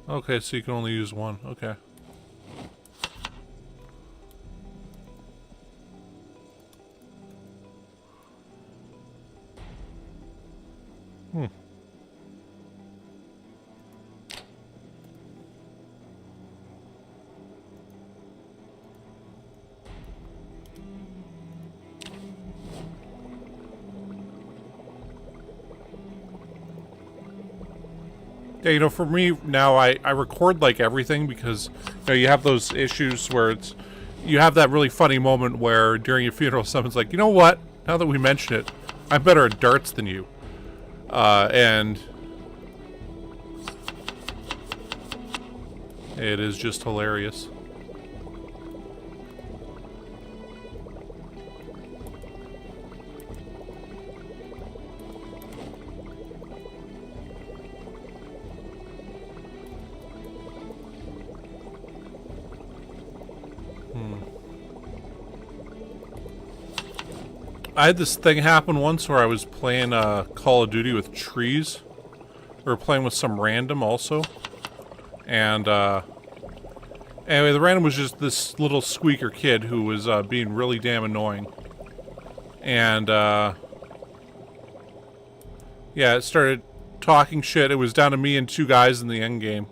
Okay, so you can only use one. Okay. Yeah, you know, for me now, I record like everything because, you know, you have those issues where it's, you have that really funny moment where during a funeral someone's like, you know what, now that we mention it, I'm better at darts than you. And it is just hilarious. I had this thing happen once where I was playing Call of Duty with trees. We were playing with some random also. And, anyway, the random was just this little squeaker kid who was being really damn annoying. And, yeah, it started talking shit. It was down to me and two guys in the end game.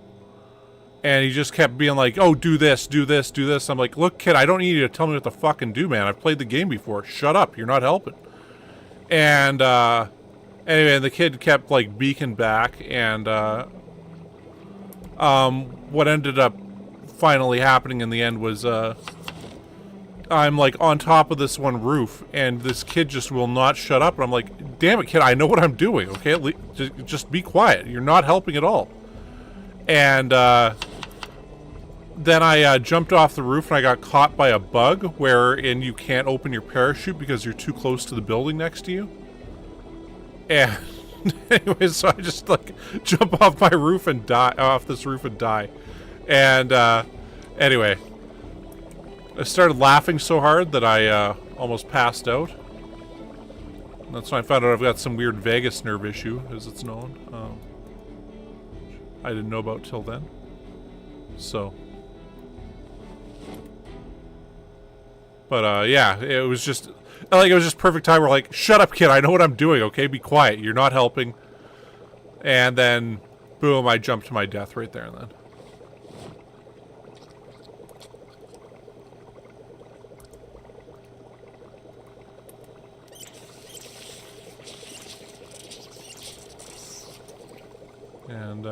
And he just kept being like, oh, do this, do this, do this. I'm like, look, kid, I don't need you to tell me what to fucking do, man. I've played the game before. Shut up. You're not helping. And, anyway, the kid kept, like, beaking back. And, what ended up finally happening in the end was, I'm, like, on top of this one roof. And this kid just will not shut up. And I'm like, damn it, kid, I know what I'm doing, okay? Just be quiet. You're not helping at all. And, then I jumped off the roof and I got caught by a bug wherein you can't open your parachute because you're too close to the building next to you. And anyway, so I just like jump off my roof and die, off this roof and die. And anyway, I started laughing so hard that I almost passed out. And that's when I found out I've got some weird vagus nerve issue, as it's known. I didn't know about till then. So. But, yeah, it was just perfect time. We're like, shut up, kid, I know what I'm doing, okay? Be quiet, you're not helping. And then, boom, I jumped to my death right there and then. And,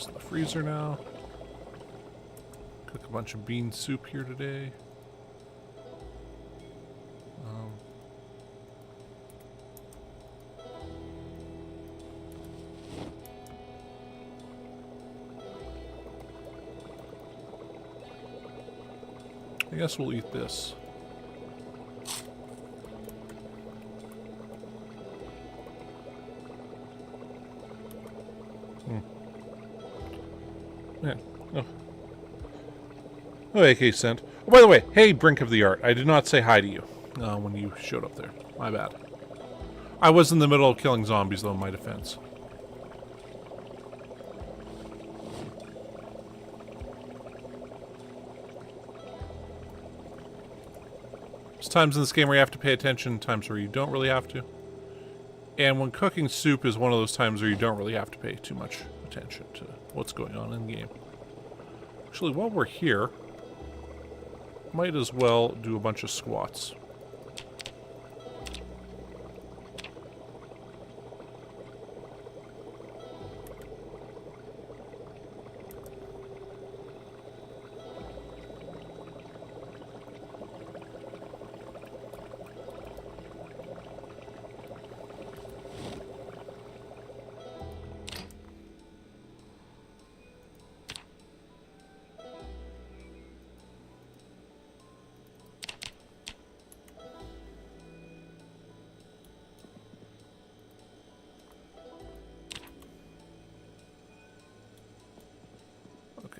in the freezer now. Cook a bunch of bean soup here today. I guess we'll eat this. Yeah. Oh, AK sent. Oh, by the way, hey, Brink of the Art. I did not say hi to you when you showed up there. My bad. I was in the middle of killing zombies, though, in my defense. There's times in this game where you have to pay attention, times where you don't really have to. And when cooking soup is one of those times where you don't really have to pay too much attention to what's going on in the game. Actually, while we're here, might as well do a bunch of squats.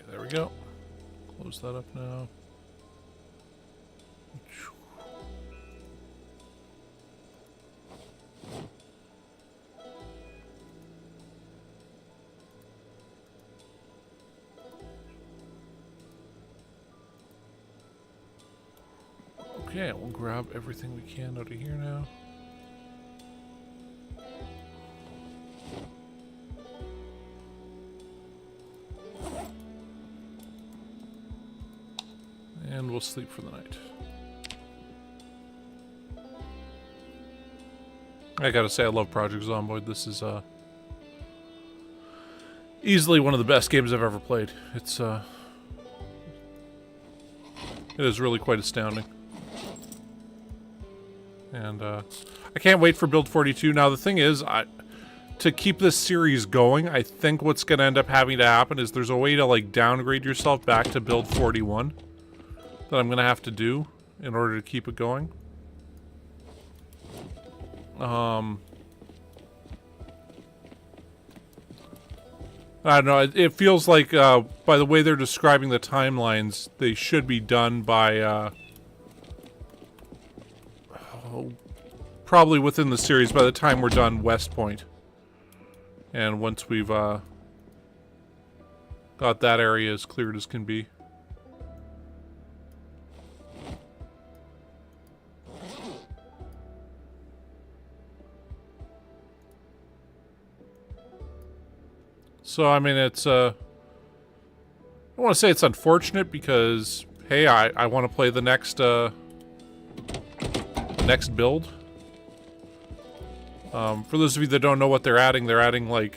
There we go. Close that up now. Okay, we'll grab everything we can out of here now. And we'll sleep for the night. I gotta say, I love Project Zomboid. This is easily one of the best games I've ever played. It is really quite astounding. And I can't wait for Build 42. Now the thing is, to keep this series going, I think what's gonna end up having to happen is there's a way to like downgrade yourself back to Build 41 that I'm gonna have to do. in order to keep it going. I don't know, it feels like, by the way they're describing the timelines, they should be done by, probably within the series by the time we're done West Point. And once we've, got that area as cleared as can be. So, I mean, it's, I don't want to say it's unfortunate because, hey, I want to play the next build. For those of you that don't know what they're adding, like,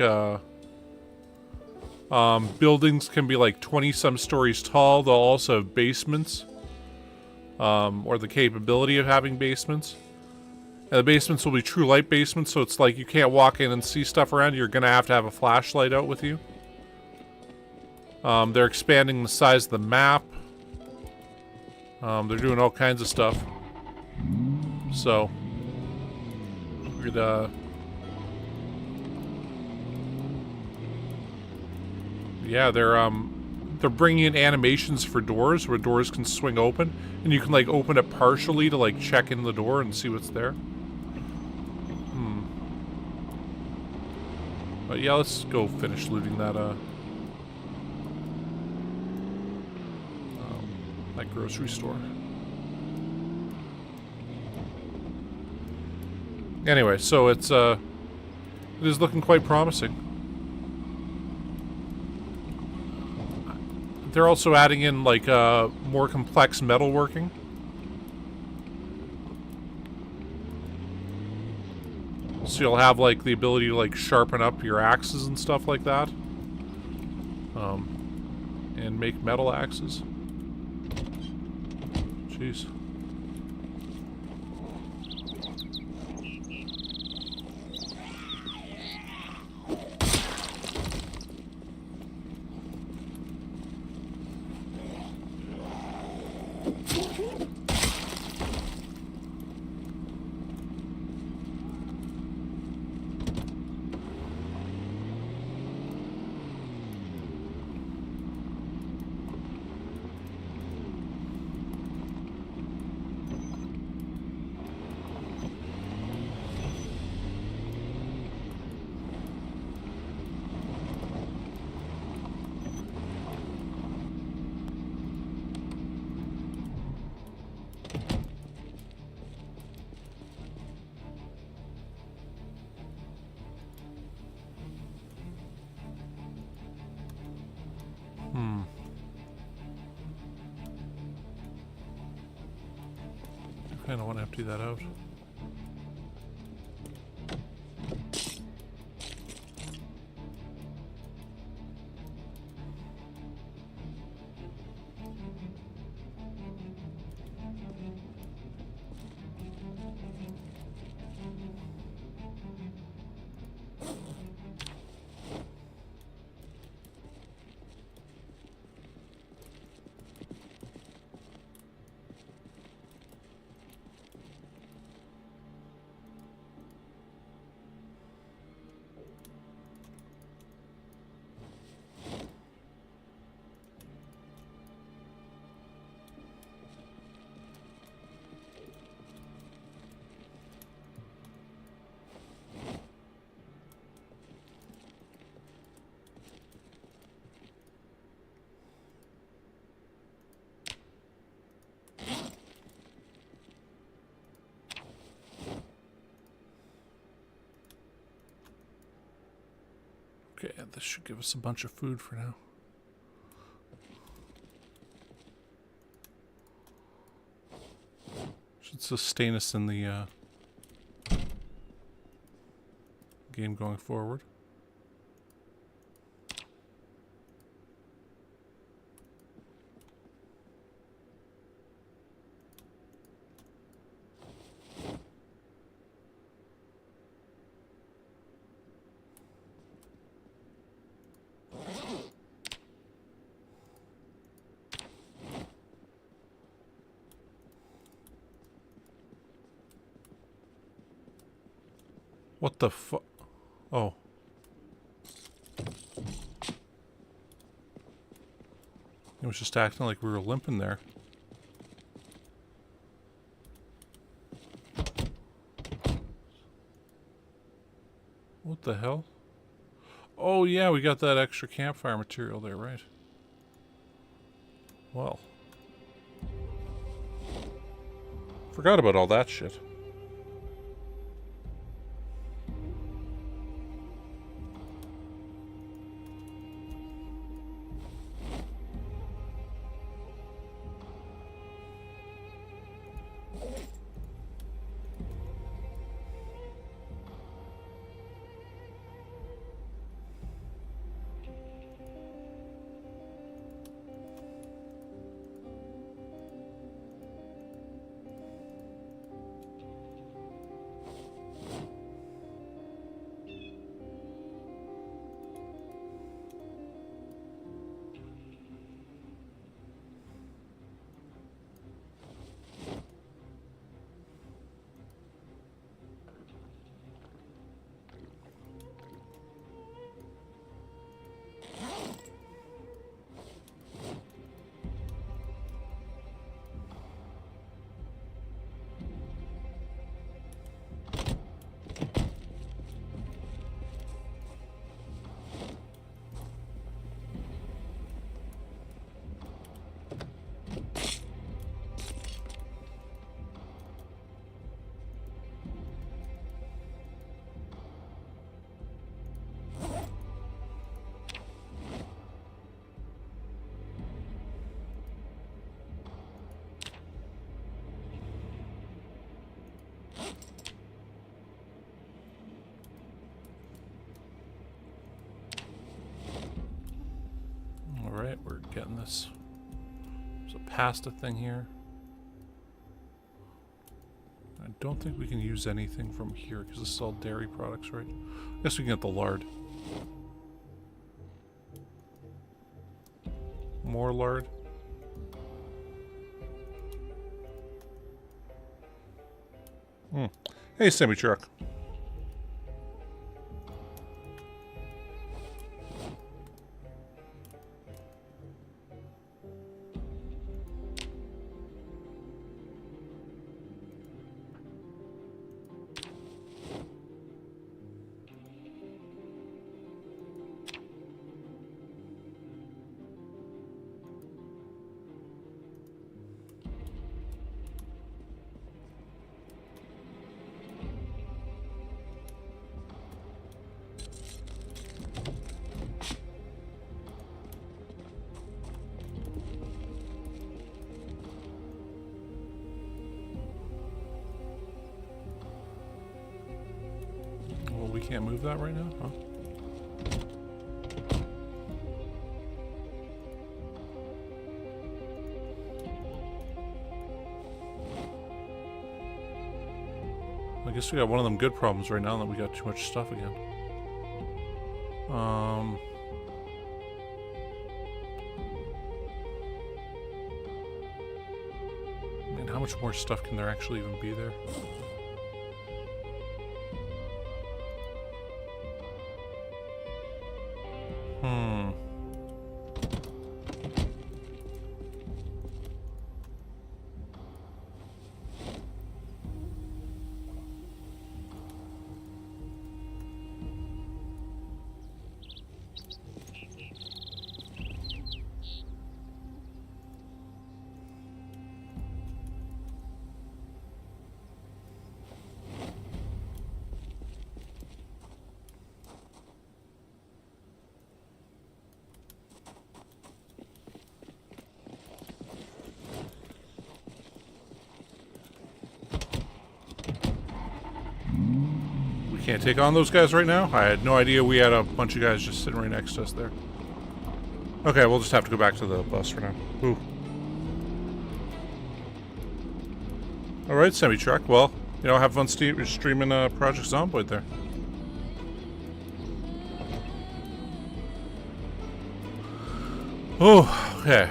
buildings can be like 20-some stories tall. They'll also have basements, or the capability of having basements. And the basements will be true light basements, so it's like you can't walk in and see stuff around. You're going to have a flashlight out with you. They're expanding the size of the map. They're doing all kinds of stuff. So, we're gonna... yeah, they're bringing in animations for doors where doors can swing open, and you can like open it partially to like check in the door and see what's there. But yeah, let's go finish looting that that grocery store. Anyway, so it is looking quite promising. They're also adding in like more complex metalworking. So you'll have like the ability to like sharpen up your axes and stuff like that. And make metal axes. Jeez. I kind of want to empty that out. Okay, this should give us a bunch of food for now. Should sustain us in the game going forward. What the fu- Oh. It was just acting like we were limping there. What the hell? Oh yeah, we got that extra campfire material there, right? Well. Forgot about all that shit. Alright, we're getting this. There's a pasta thing here. I don't think we can use anything from here because this is all dairy products, right? I guess we can get the lard. More lard. Hey, semi-truck. We can't move that right now, huh? I guess we got one of them good problems right now that we got too much stuff again. I mean, how much more stuff can there actually even be there? Can't take on those guys right now? I had no idea we had a bunch of guys just sitting right next to us there. Okay, we'll just have to go back to the bus for now. Ooh. Alright, semi-truck. Well, you know, have fun streaming Project Zomboid there. Oh, okay.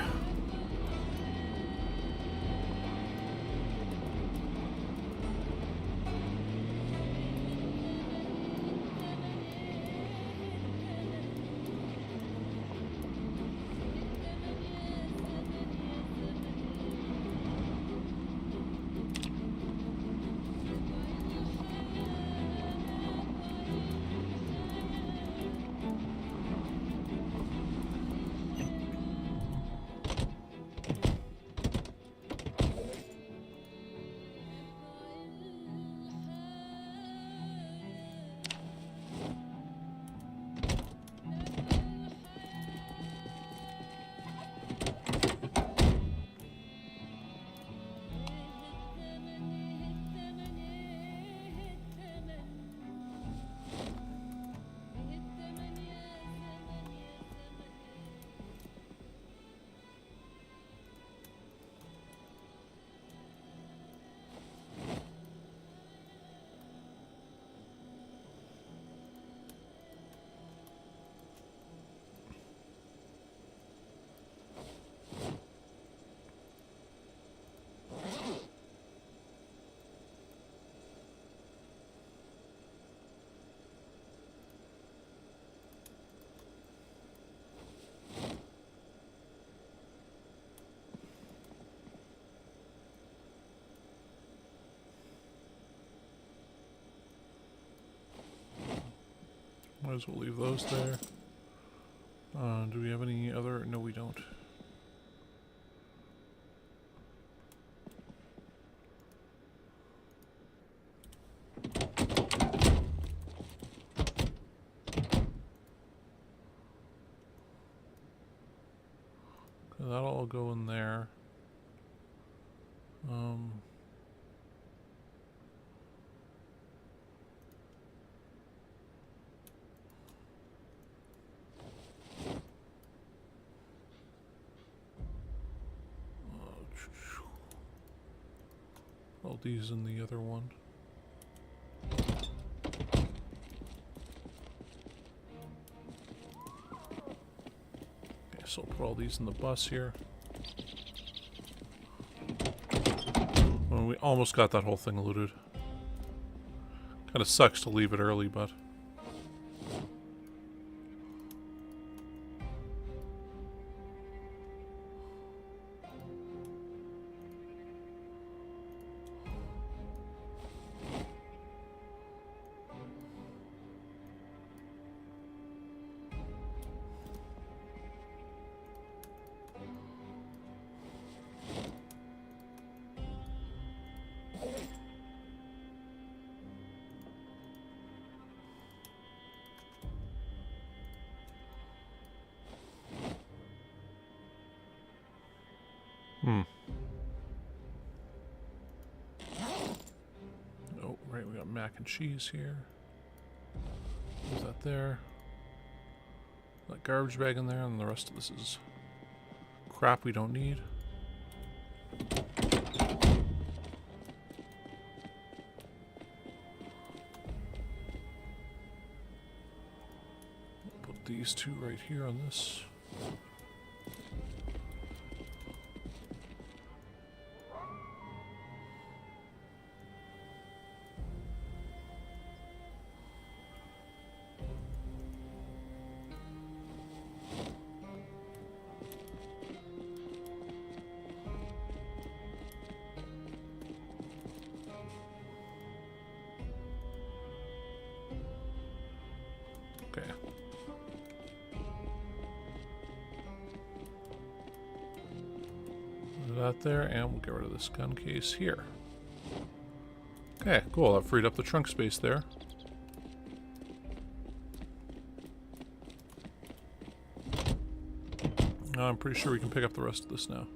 as well leave those there. Do we have any other? No, we don't. That'll all go in there. All these in the other one. Okay, so I'll put all these in the bus here. Well, we almost got that whole thing looted. Kind of sucks to leave it early, but... Oh, right, we got mac and cheese here. Put that there. That garbage bag in there, and the rest of this is crap we don't need. Put these two right here on this. That there, and we'll get rid of this gun case here. Okay, cool. That freed up the trunk space there. Now I'm pretty sure we can pick up the rest of this now.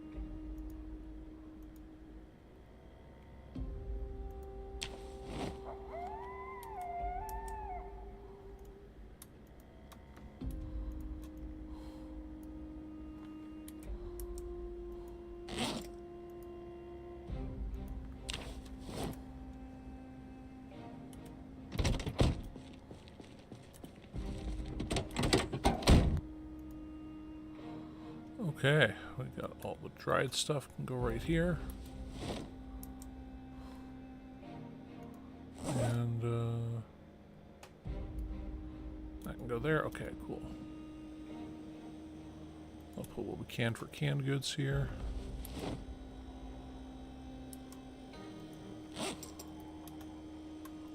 Okay, we got all the dried stuff can go right here. And that can go there. Okay, cool. I'll put what we can for canned goods here.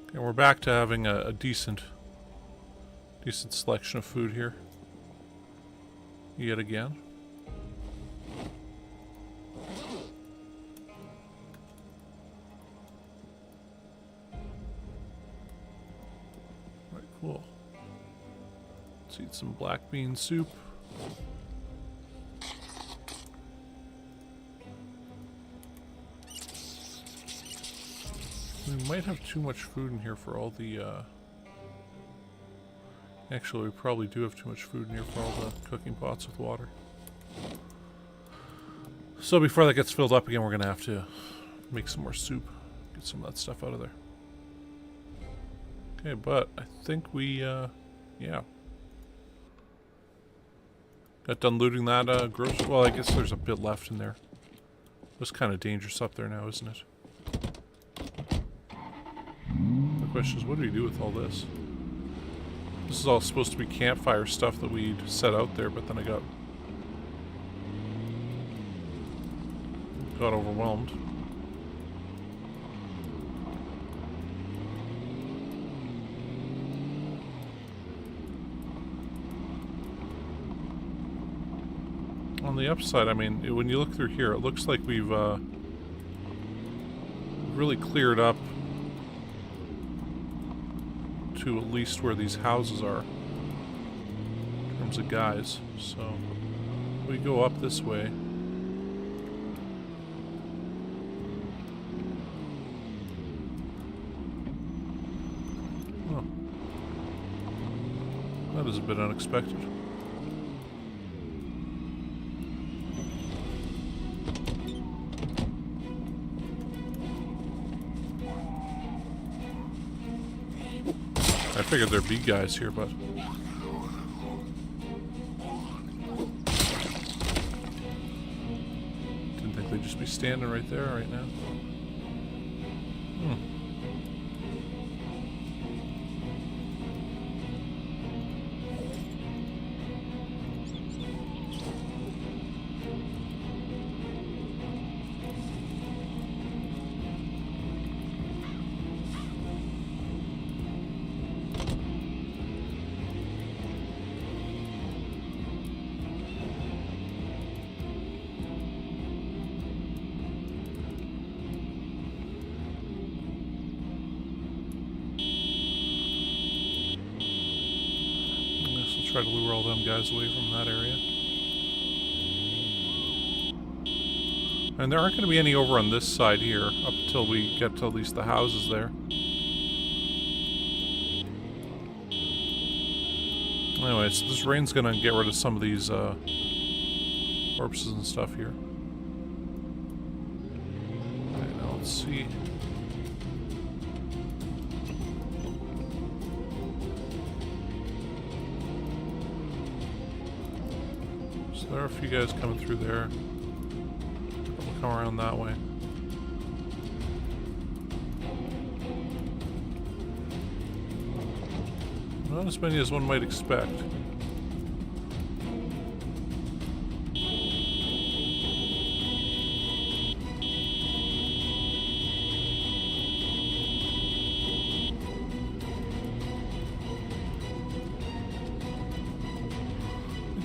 Okay, we're back to having a decent selection of food here. Yet again. Cool. Let's eat some black bean soup. We might have too much food in here for all the, Actually, we probably do have too much food in here for all the cooking pots with water. So before that gets filled up again, we're going to have to make some more soup. Get some of that stuff out of there. Okay, but I think we, yeah. Got done looting that, grocery. Well, I guess there's a bit left in there. It's kind of dangerous up there now, isn't it? The question is, what do we do with all this? This is all supposed to be campfire stuff that we'd set out there, but then I got overwhelmed. On the upside, I mean, when you look through here, it looks like we've really cleared up to at least where these houses are in terms of guys. So we go up this way. Oh, that is a bit unexpected. I figured there'd be guys here, but didn't think they'd just be standing right there right now. Try to lure all them guys away from that area. And there aren't going to be any over on this side here up until we get to at least the houses there. Anyways, this rain's going to get rid of some of these corpses and stuff here. Alright, now let's see. There are a few guys coming through there. We'll come around that way. Not as many as one might expect.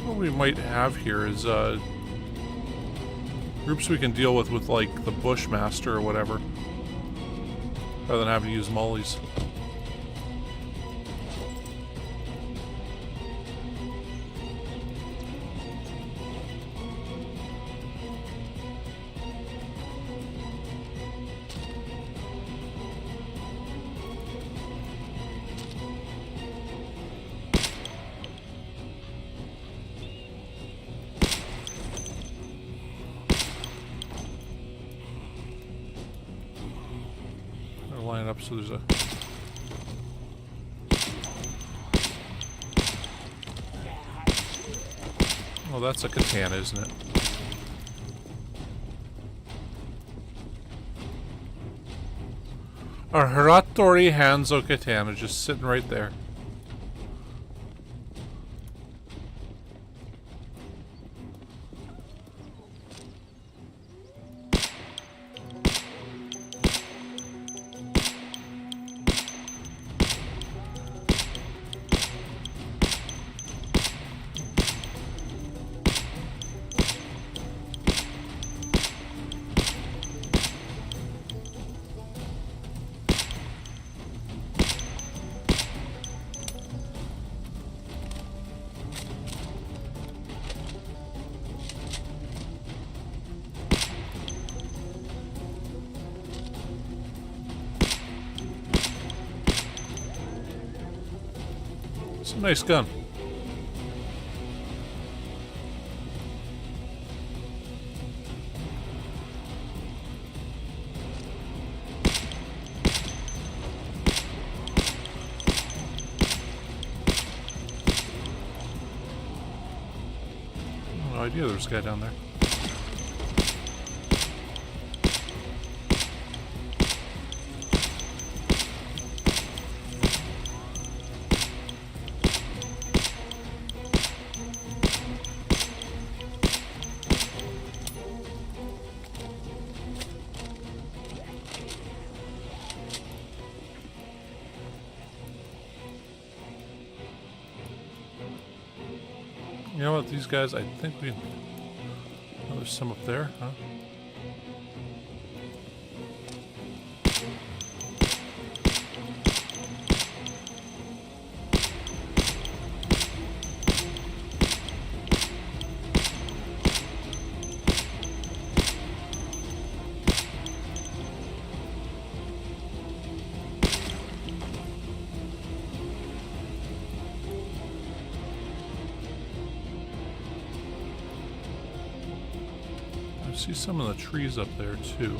What we might have here is groups we can deal with like the Bushmaster or whatever, rather than having to use mollies. Line up so there's a oh, that's a katana, isn't it? A Hiratori Hanzo katana just sitting right there. It's a nice gun. No idea there was a guy down there. You know what, these guys, I think we there's some up there, huh? I see some of the trees up there too.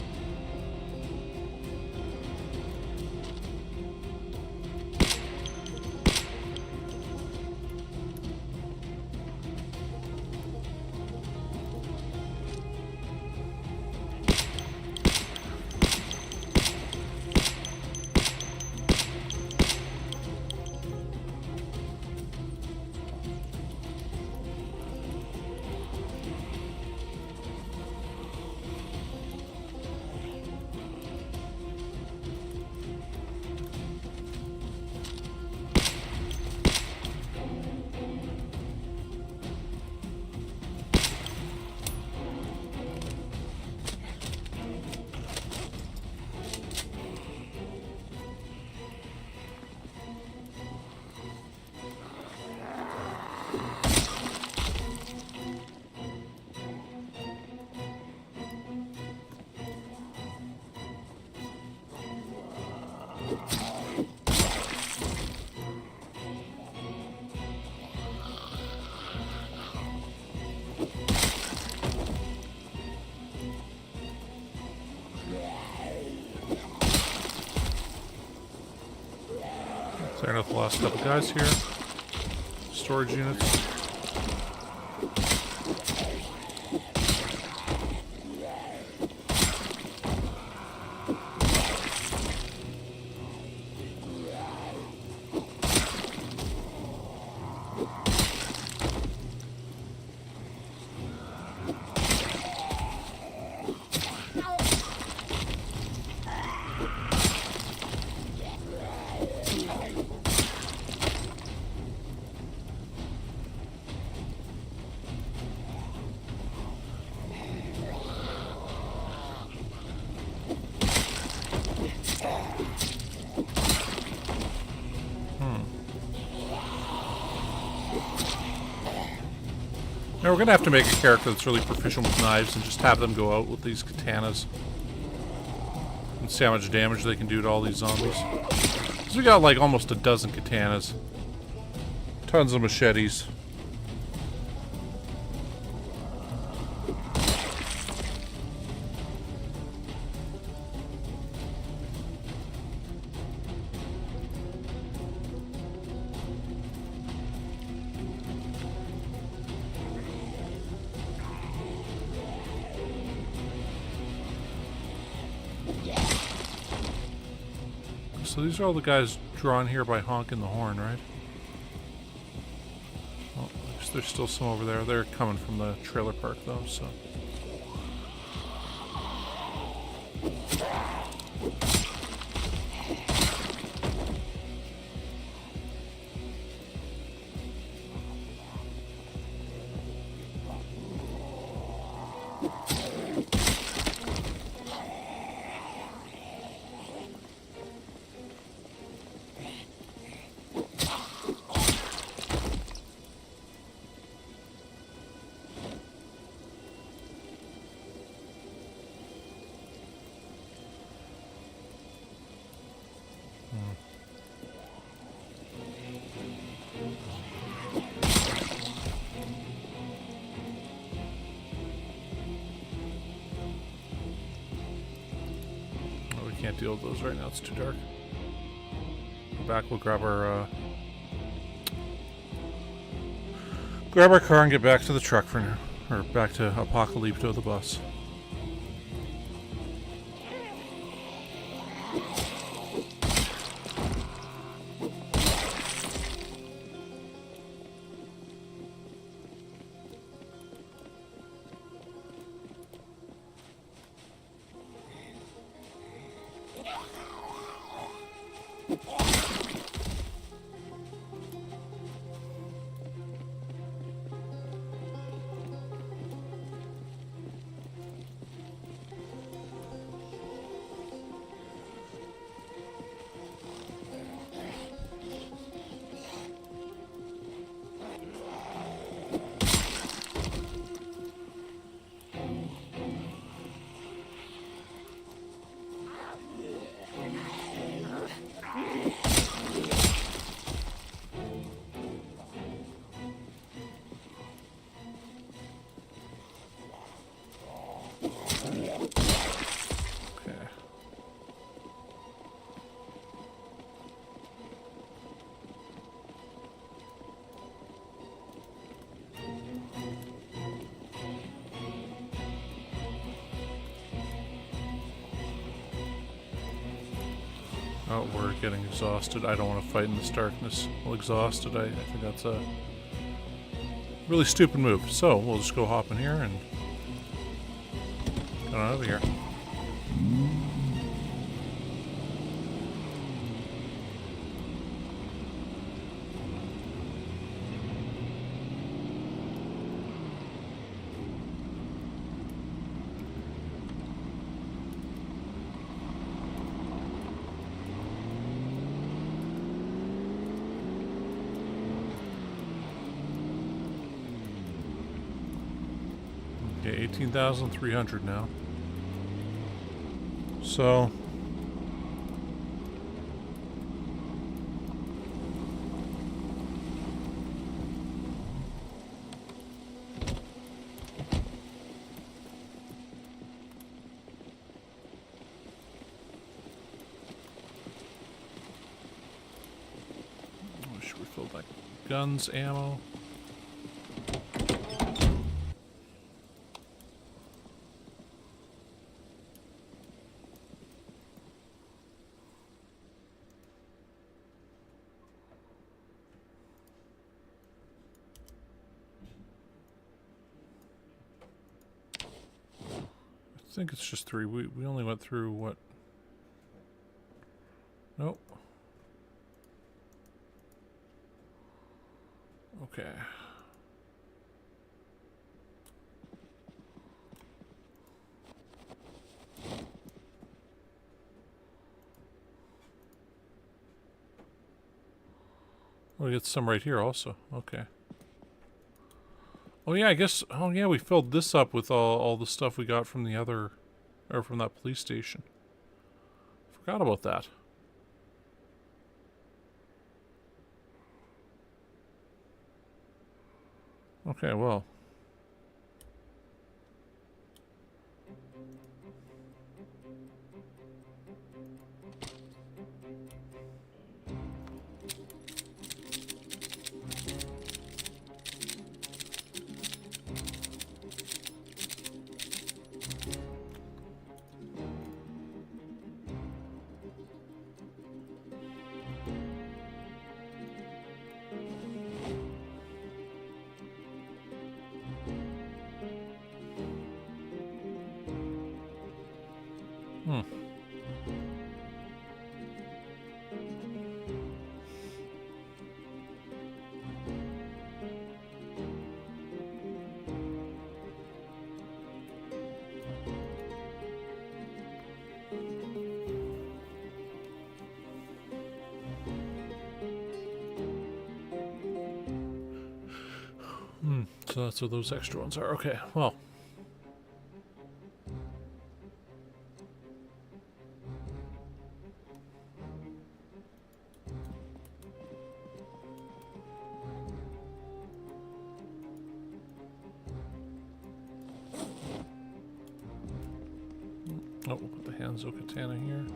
Clearing out the last couple guys here. Storage units. Now we're gonna have to make a character that's really proficient with knives and just have them go out with these katanas and see how much damage they can do to all these zombies. Because we got like almost a dozen katanas, tons of machetes. So these are all the guys drawn here by honking the horn, right? Well, there's still some over there. They're coming from the trailer park, though, so... Can't deal with those right now, it's too dark. Go back, we'll grab our car and get back to the truck for now. Or back to Apocalypto, the bus. Oh, we're getting exhausted. I don't want to fight in this darkness. Well, exhausted, I think that's a really stupid move. So, we'll just go hop in here and get on out of here. Okay, 18,300 now. So should we fill that guns, ammo? I think it's just 3. We only went through what? Nope. Okay. We get some right here also. Okay. Oh yeah, I guess. Oh yeah, we filled this up with all the stuff we got from the other, or from that police station. Forgot about that. Okay, well. So that's what those extra ones are. Okay, well. Oh, we'll put the Hanzo Katana here.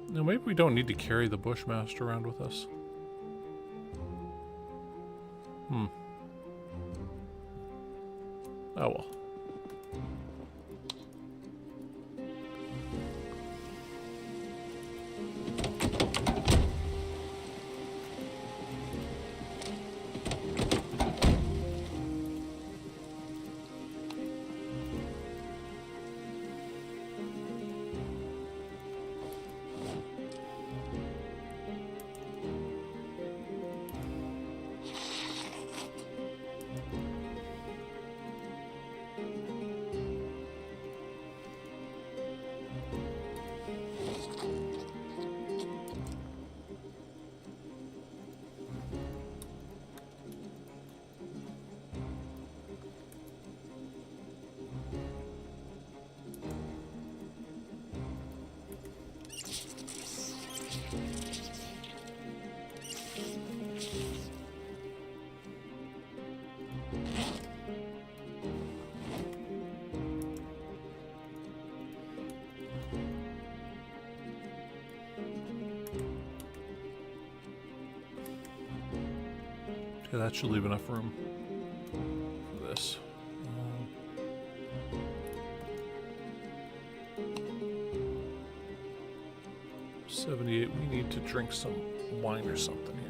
Now maybe we don't need to carry the Bushmaster around with us. Oh well. Okay, that should leave enough room for this. 78. We need to drink some wine or something here.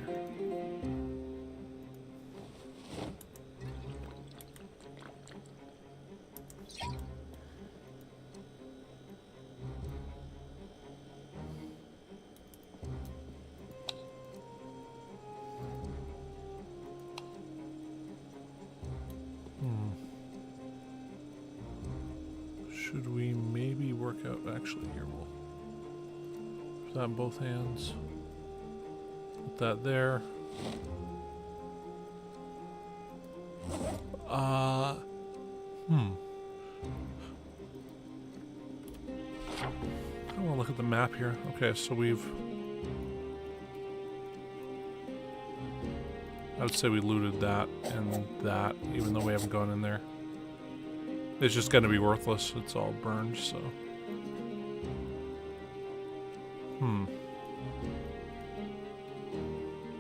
Should we maybe work out? Actually, here we'll put that in both hands. Put that there. I want to look at the map here. Okay, so we've. I would say we looted that and that, even though we haven't gone in there. It's just going to be worthless. It's all burned, so.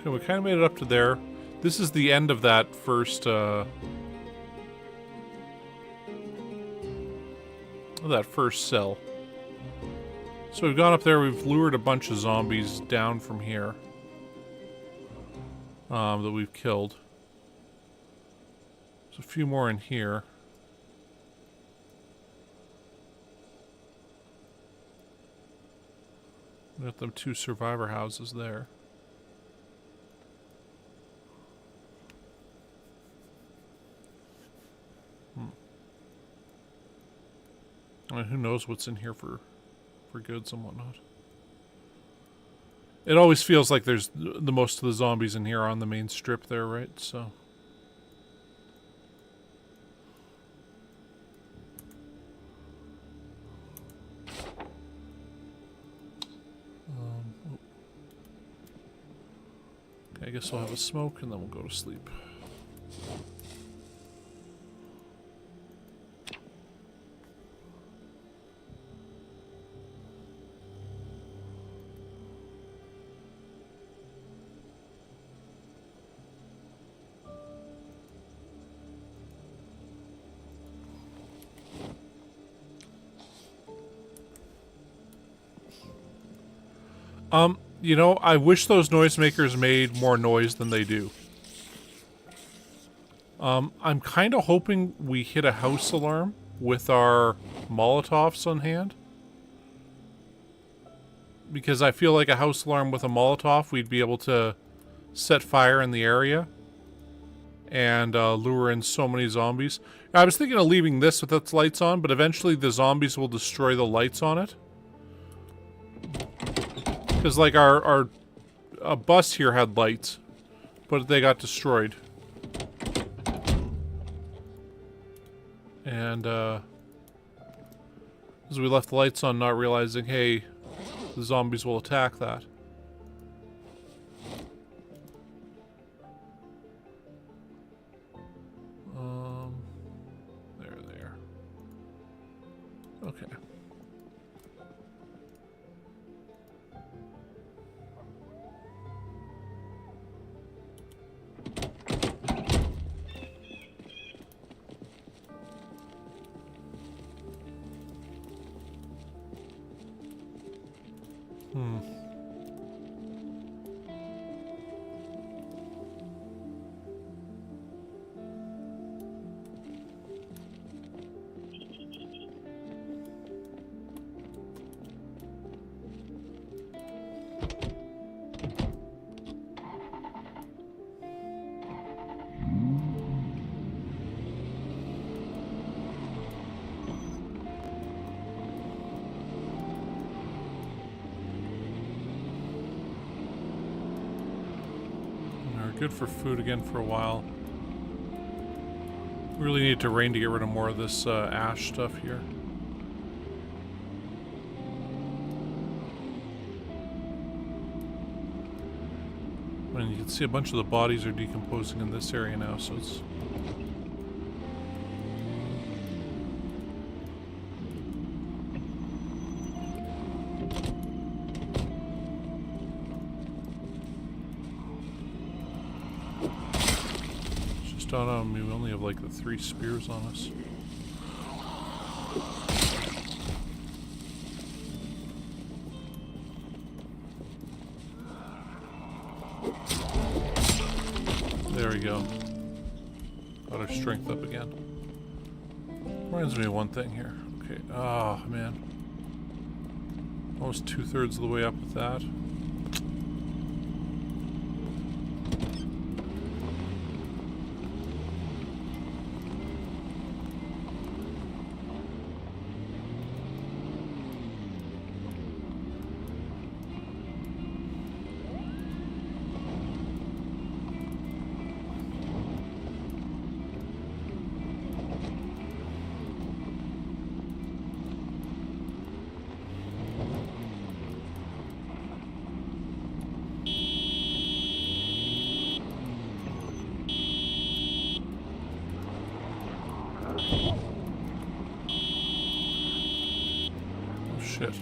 Okay, we kind of made it up to there. This is the end of that first, cell. So we've gone up there, we've lured a bunch of zombies down from here. That we've killed. There's a few more in here. We got them 2 survivor houses there. I mean, who knows what's in here for goods and whatnot. It always feels like there's the most of the zombies in here on the main strip there, right? So. Okay, I guess we'll have a smoke and then we'll go to sleep. You know, I wish those noisemakers made more noise than they do. I'm kind of hoping we hit a house alarm with our Molotovs on hand. Because I feel like a house alarm with a Molotov, we'd be able to set fire in the area and lure in so many zombies. I was thinking of leaving this with its lights on, but eventually the zombies will destroy the lights on it. Because, like, our bus here had lights, but they got destroyed. And, as we left the lights on, not realizing, hey, the zombies will attack that. There. Okay. Good for food again for a while. We really need to rain to get rid of more of this ash stuff here. And you can see a bunch of the bodies are decomposing in this area now, so it's... I mean, we only have like the 3 spears on us. There we go. Got our strength up again. Reminds me of one thing here. Okay. Oh, man. Almost 2/3 of the way up with that. Shit.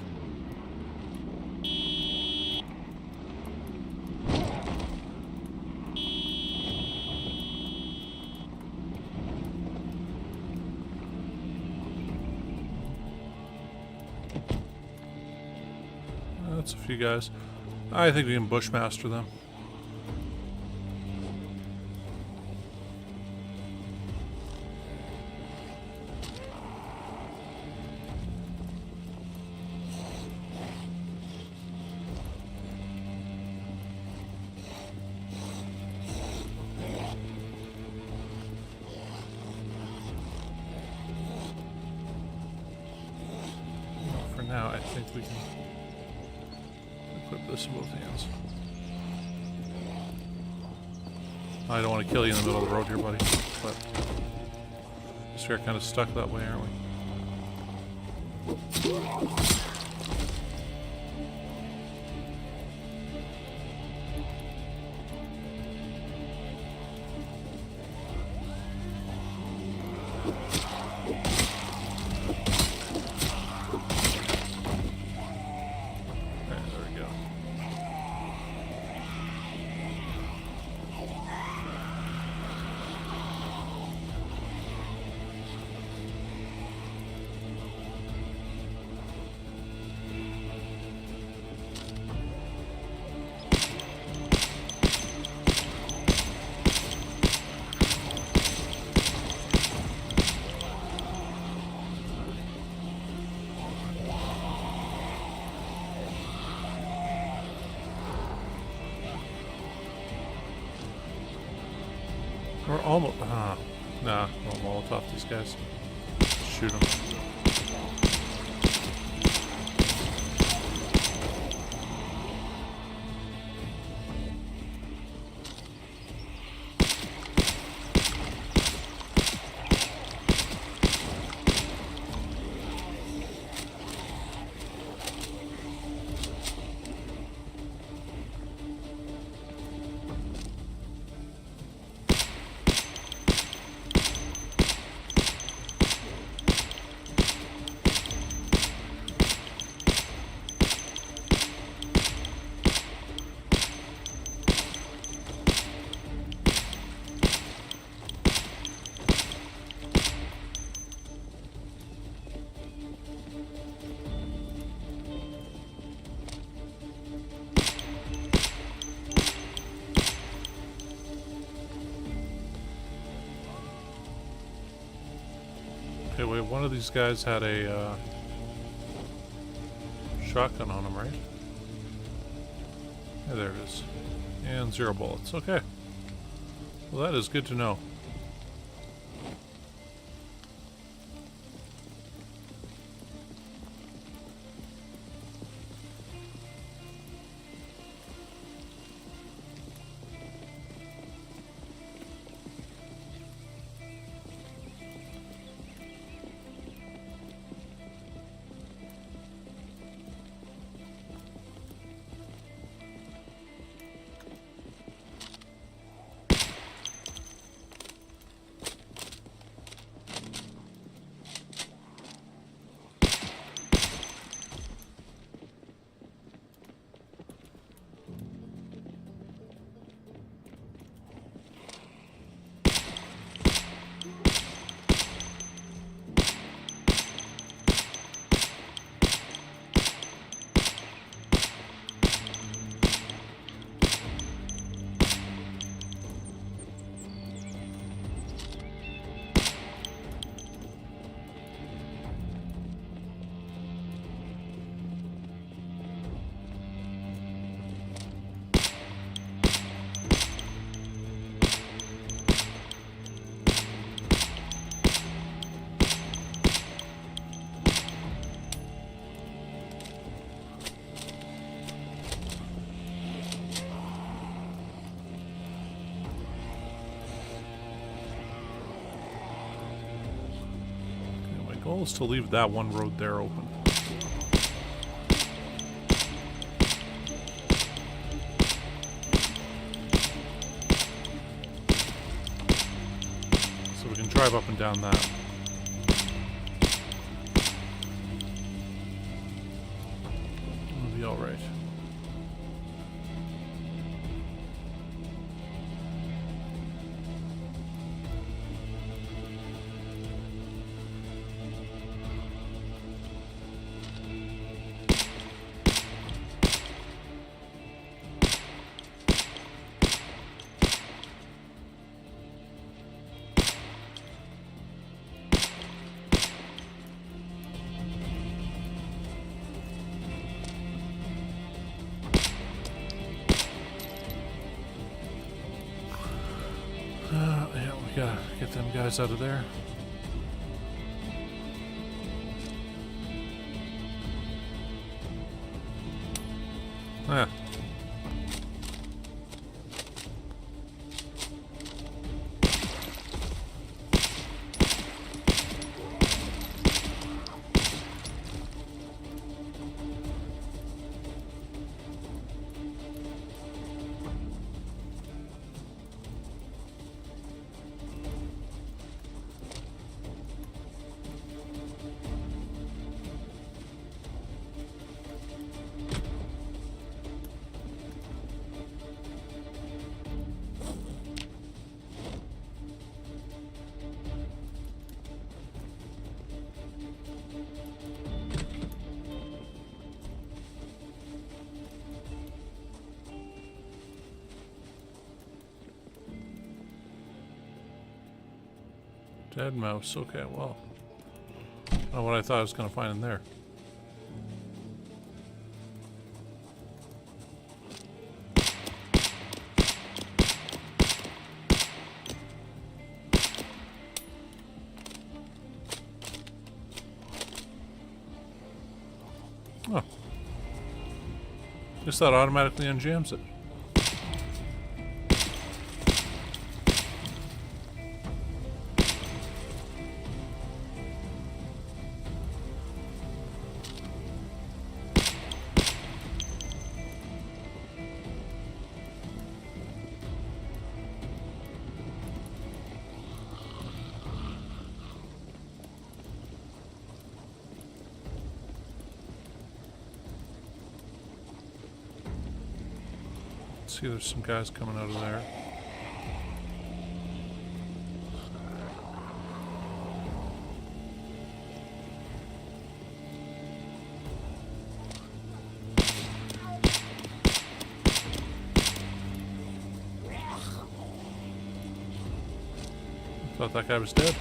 That's a few guys. I think we can bushmaster them. Now I think we can equip this in both hands. I don't want to kill you in the middle of the road here, buddy, but I guess we're kind of stuck that way, aren't we? We're almost... nah, we'll Molotov these guys. Shoot them. Okay, wait, one of these guys had a shotgun on him, right? Yeah, there it is. And 0 bullets. Okay. Well, that is good to know. Goal is to leave that one road there open. So we can drive up and down that. It'll be alright. Yeah, we gotta get them guys out of there. Ah. Dead mouse. Okay, well. I don't know what I thought I was going to find in there. Oh. Guess that automatically unjams it. See, there's some guys coming out of there. Thought that guy was dead.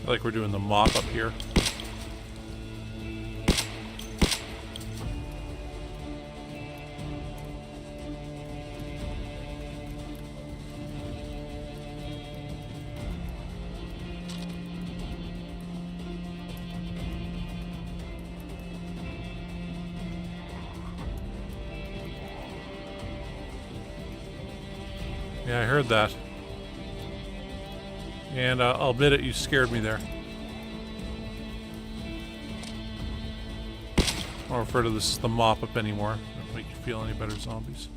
Like we're doing the mop up here. Yeah, I heard that. And I'll admit it, you scared me there. I don't refer to this as the mop-up anymore. Don't make you feel any better, zombies.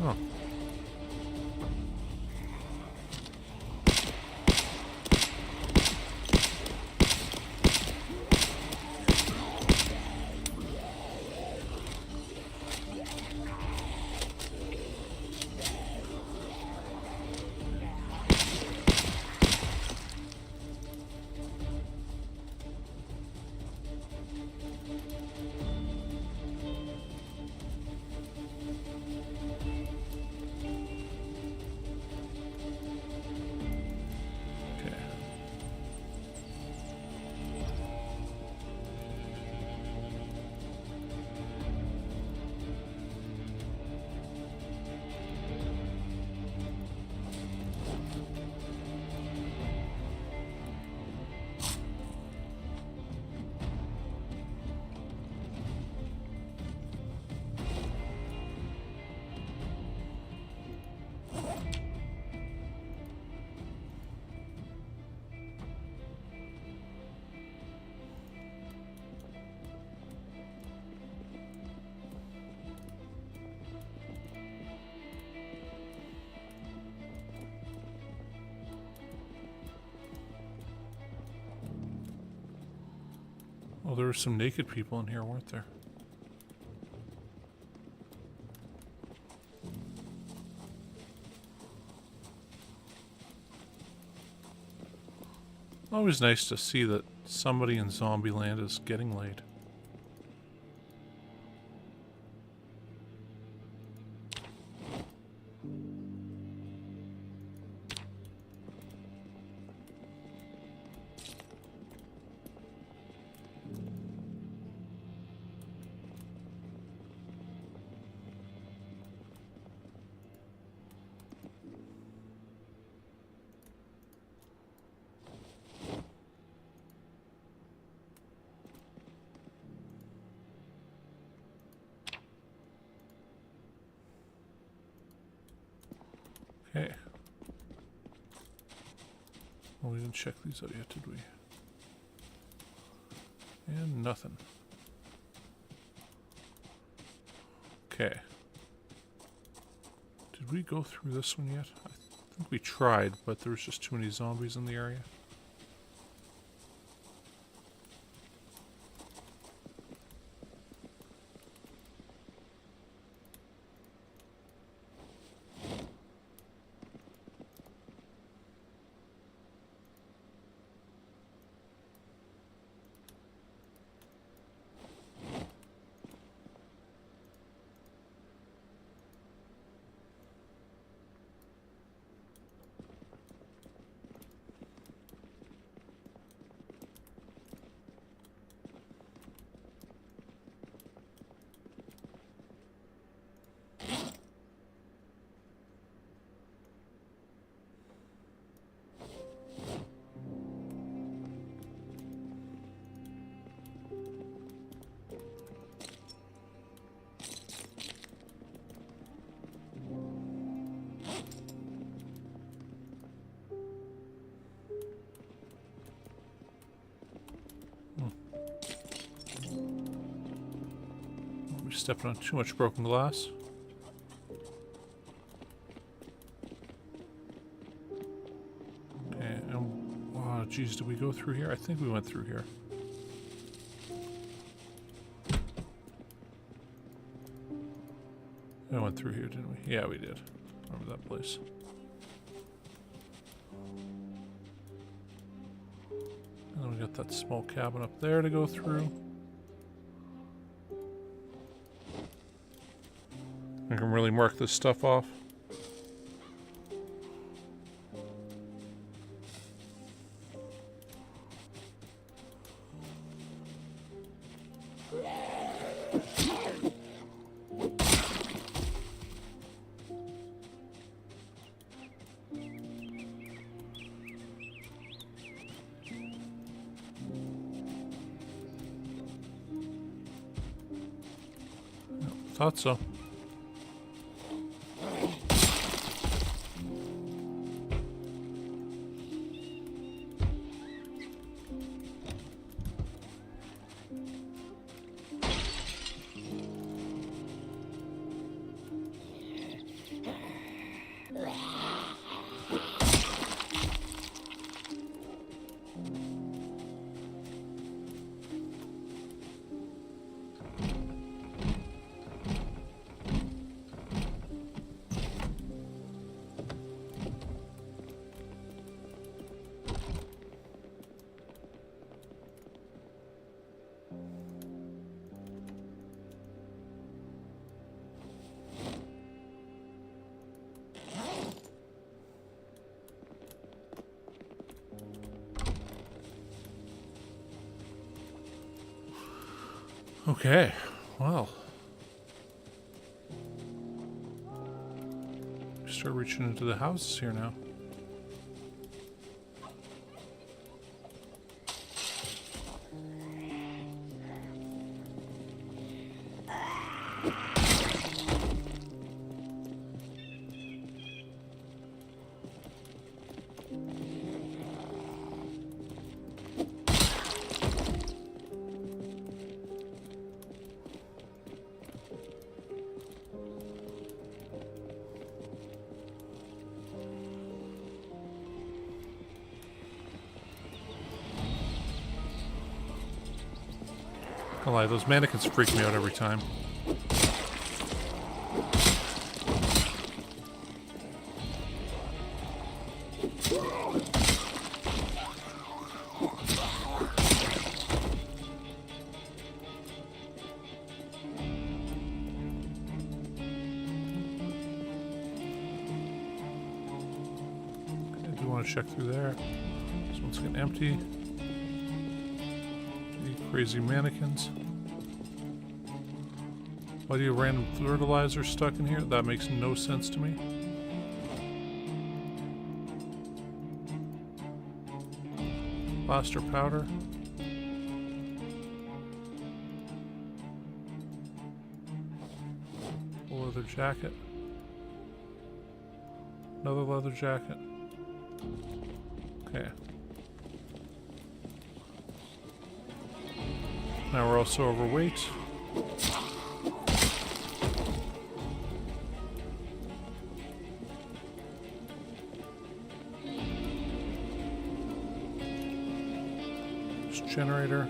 Oh. Oh, there were some naked people in here, weren't there? Always nice to see that somebody in Zombieland is getting laid. Okay. Well, we didn't check these out yet, did we? And nothing. Okay. Did we go through this one yet? I think we tried, but there was just too many zombies in the area. Stepping on too much broken glass. Okay, and oh geez, did we go through here? I think we went through here. We went through here, didn't we? Yeah, we did. Remember that place. And then we got that small cabin up there to go through. I can really mark this stuff off. Thought so. Okay, well. Start reaching into the houses here now. I'll lie, those mannequins freak me out every time. I do want to check through there. This one's getting empty. Crazy mannequins. Why do you have random fertilizer stuck in here? That makes no sense to me. Plaster powder. A leather jacket. Another leather jacket. Okay. Now we're also overweight. Just generator.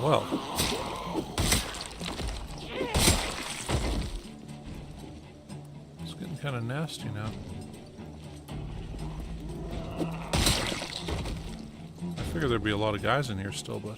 Well. It's getting kind of nasty now. I figured there'd be a lot of guys in here still, but...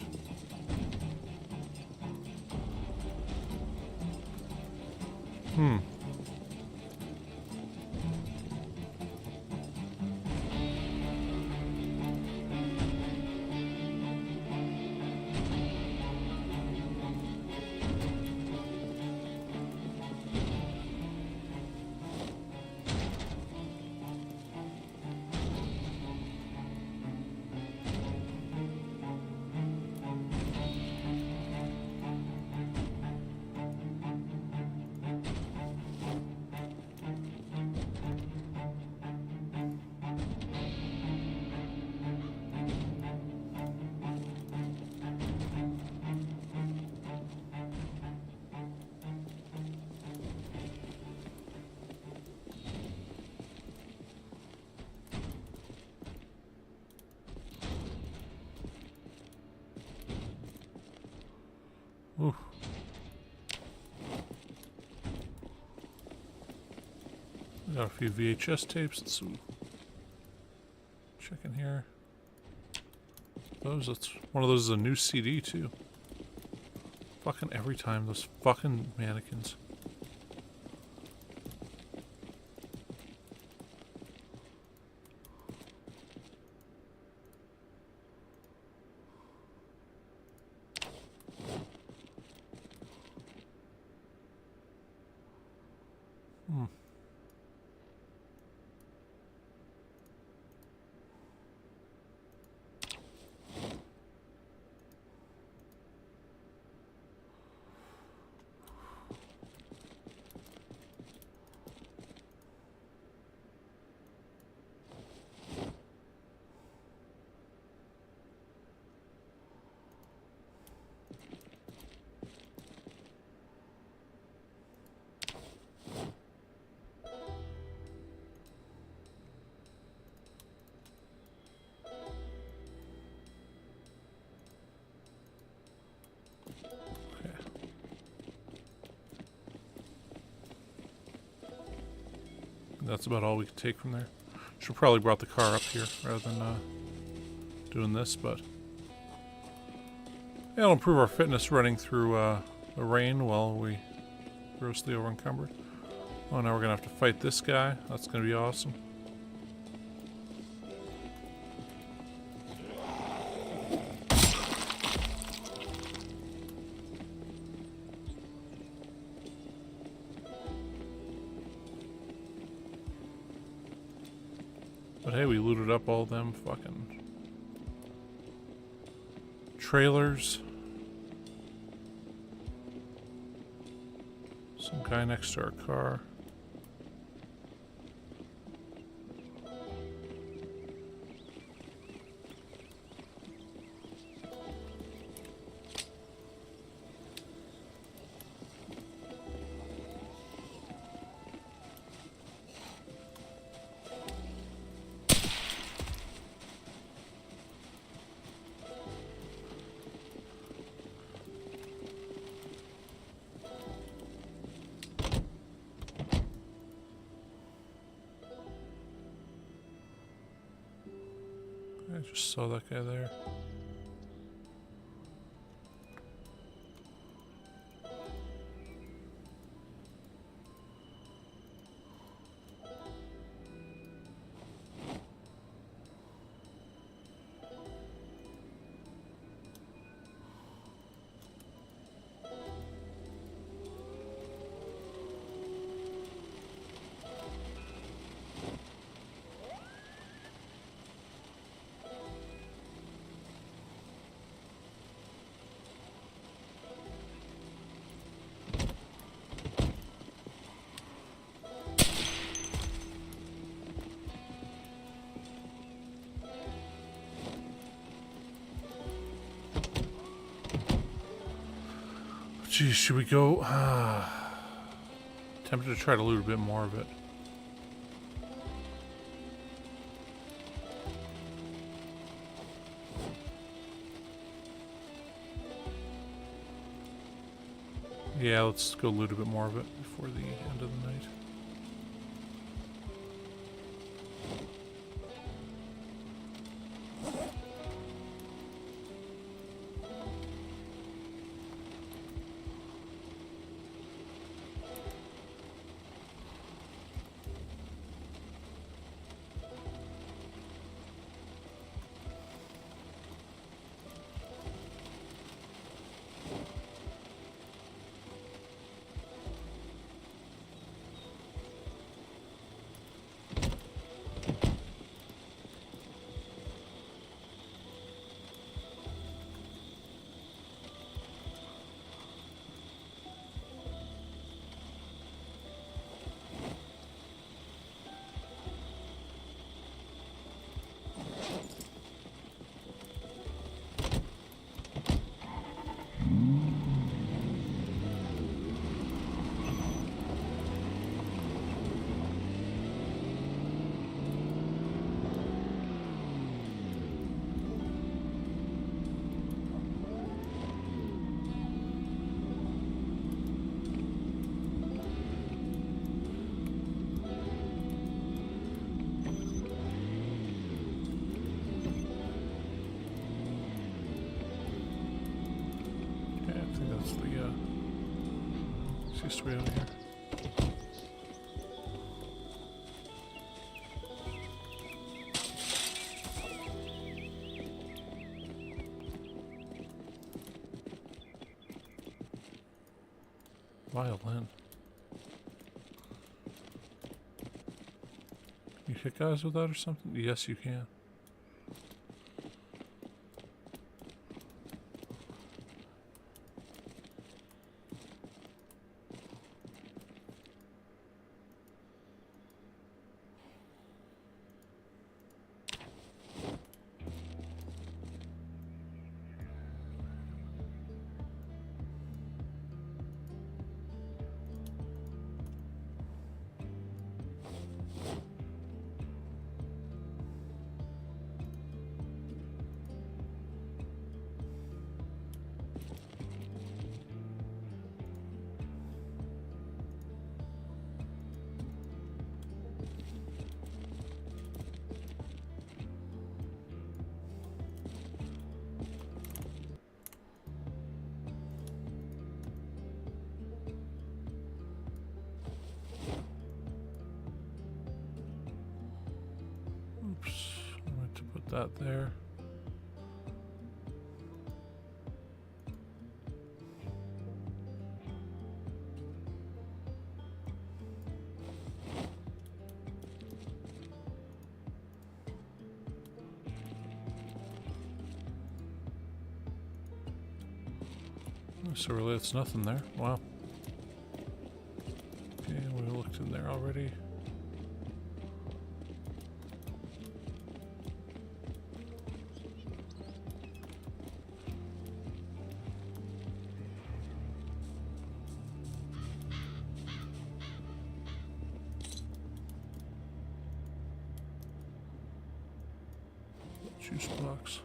Oof. Got a few VHS tapes. Let's see. Check in here. That's one of those is a new CD too. Fucking every time, those fucking mannequins. That's about all we could take from there. Should probably brought the car up here rather than doing this, but it'll improve our fitness running through the rain while we grossly over encumbered. Oh, now we're gonna have to fight this guy. That's gonna be awesome. But hey, we looted up all them fucking trailers. Some guy next to our car. I just saw that guy there. Geez, should we go? Tempted to try to loot a bit more of it. Yeah, let's go loot a bit more of it before the end of the night. Way over here. Violin. You hit guys with that or something? Yes, you can. that there. So really it's nothing there. Wow. Okay, we looked in there already. Juice box.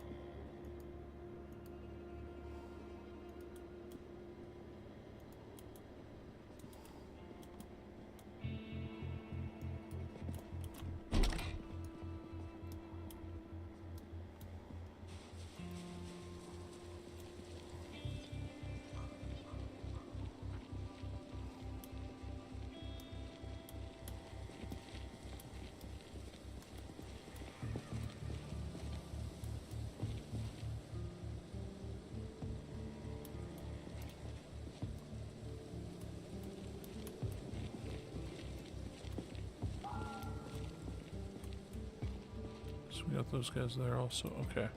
So we got those guys there also. Okay.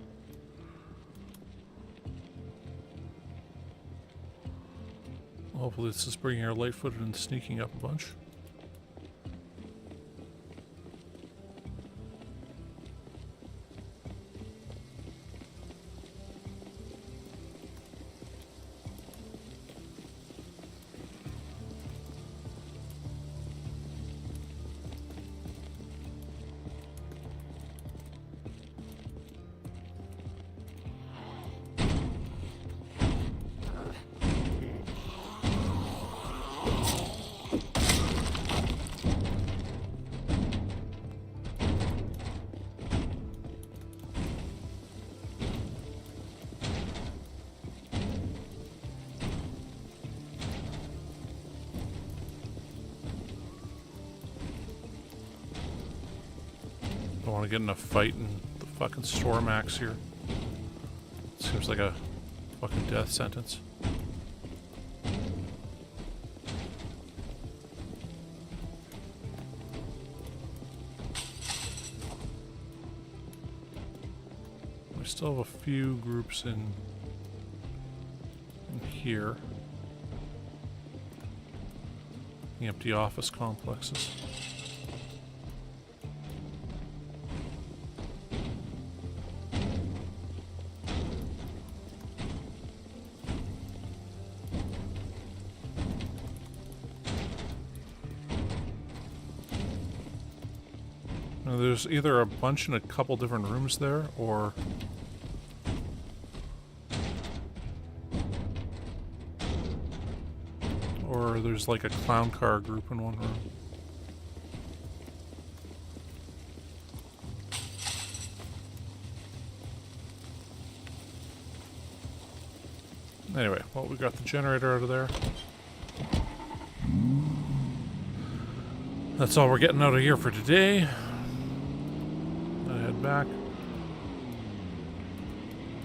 Hopefully this is bringing our light-footed and sneaking up a bunch. Don't want to get in a fight in the fucking storm axe here. Seems like a fucking death sentence. We still have a few groups in here. The empty office complexes. Now, there's either a bunch in a couple different rooms there, or there's like a clown car group in one room. Anyway, well, we got the generator out of there. That's all we're getting out of here for today. I head back.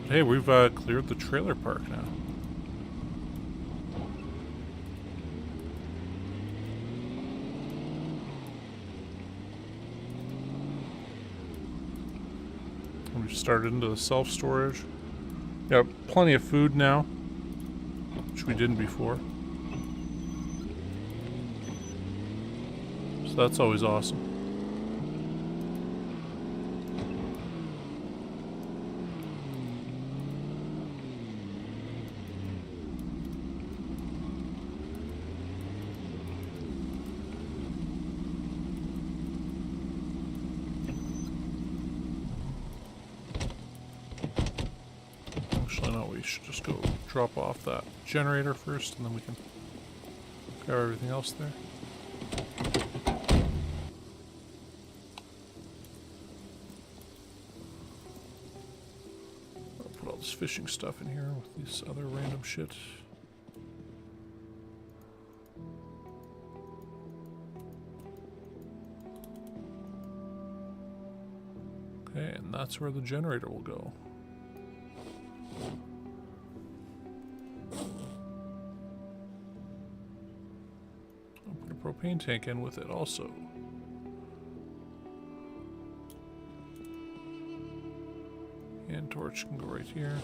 Hey, we've cleared the trailer park now. We've started into the self-storage. Got plenty of food now, which we didn't before. So that's always awesome. Actually, no, we should just go drop off that generator first, and then we can grab everything else there. I'll put all this fishing stuff in here with this other random shit. Okay, and that's where the generator will go. I'll put a propane tank in with it also. And torch can go right here.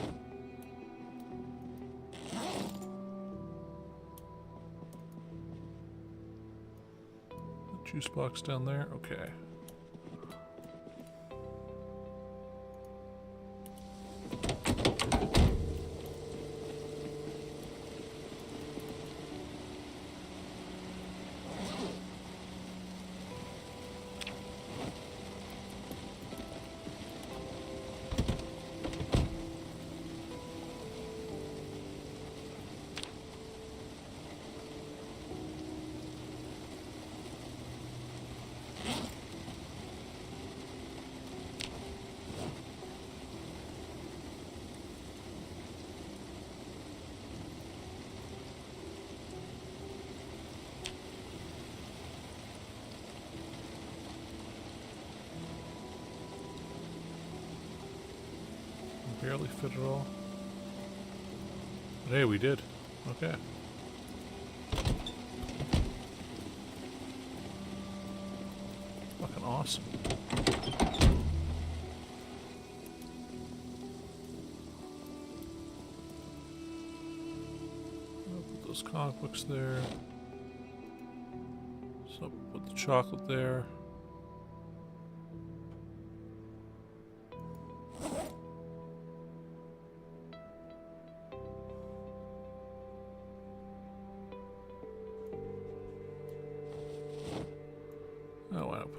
The juice box down there, okay. Barely fit it all. But hey, we did. Okay. Fucking awesome. I'll put those comic books there. So put the chocolate there.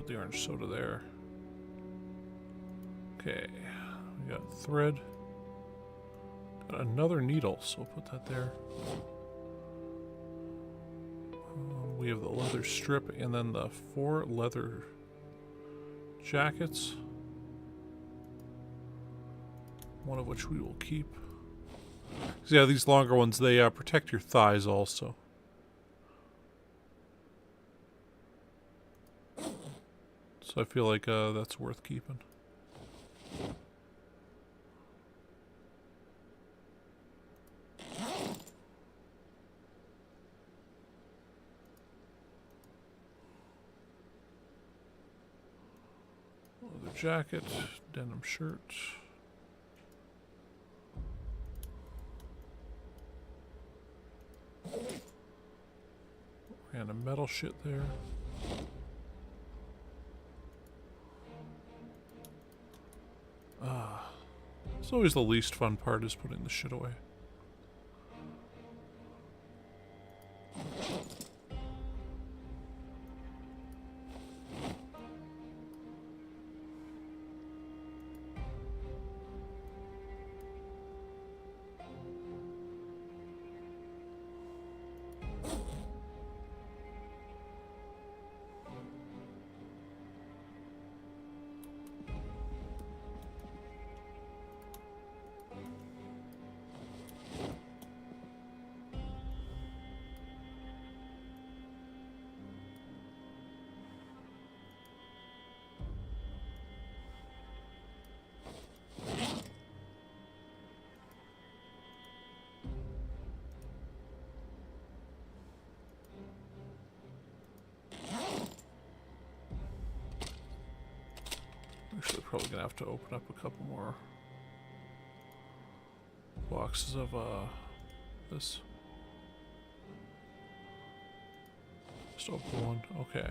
The orange soda there. Okay, we got thread. Got another needle, so we'll put that there. We have the leather strip and then the 4 leather jackets. One of which we will keep. So yeah, these longer ones, they protect your thighs also. So I feel like that's worth keeping. Leather jacket, denim shirt. Random metal shit there. It's always the least fun part is putting the shit away. Actually, probably gonna have to open up a couple more boxes of this. Just open one. Okay.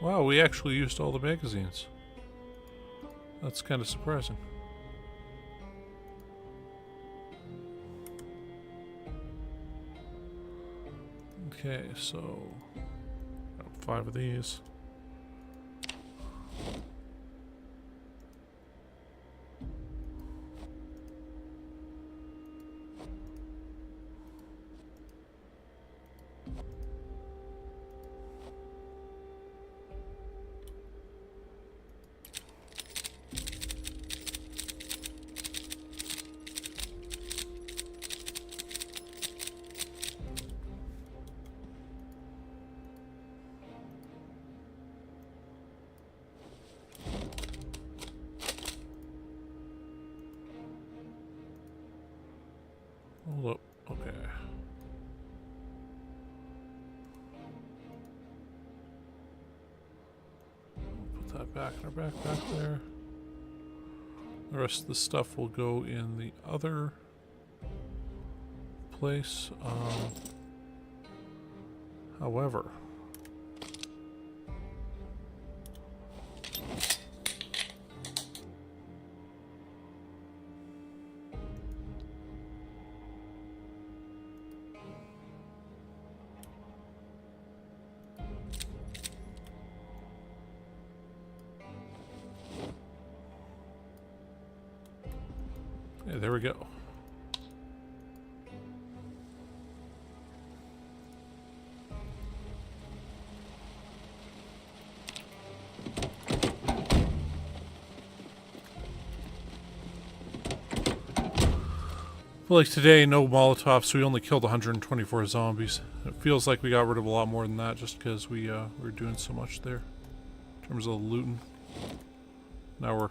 Wow, we actually used all the magazines. That's kind of surprising. Okay, so 5 of these. Hold up. Okay. Put that back in our backpack there. The rest of the stuff will go in the other place. However, yeah, there we go. Like today, no Molotovs, so we only killed 124 zombies. It feels like we got rid of a lot more than that just because we were doing so much there in terms of looting. Now we're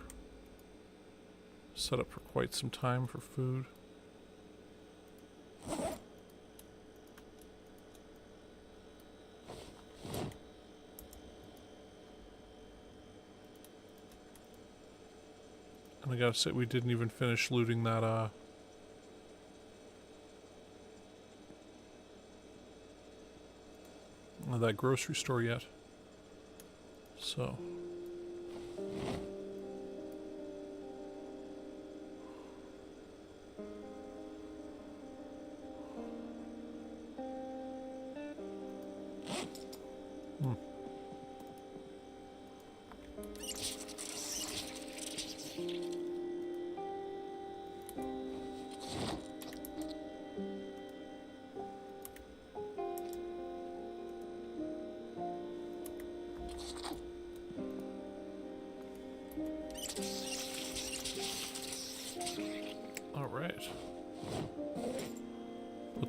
set up for quite some time for food. And I gotta say, we didn't even finish looting that that grocery store yet. So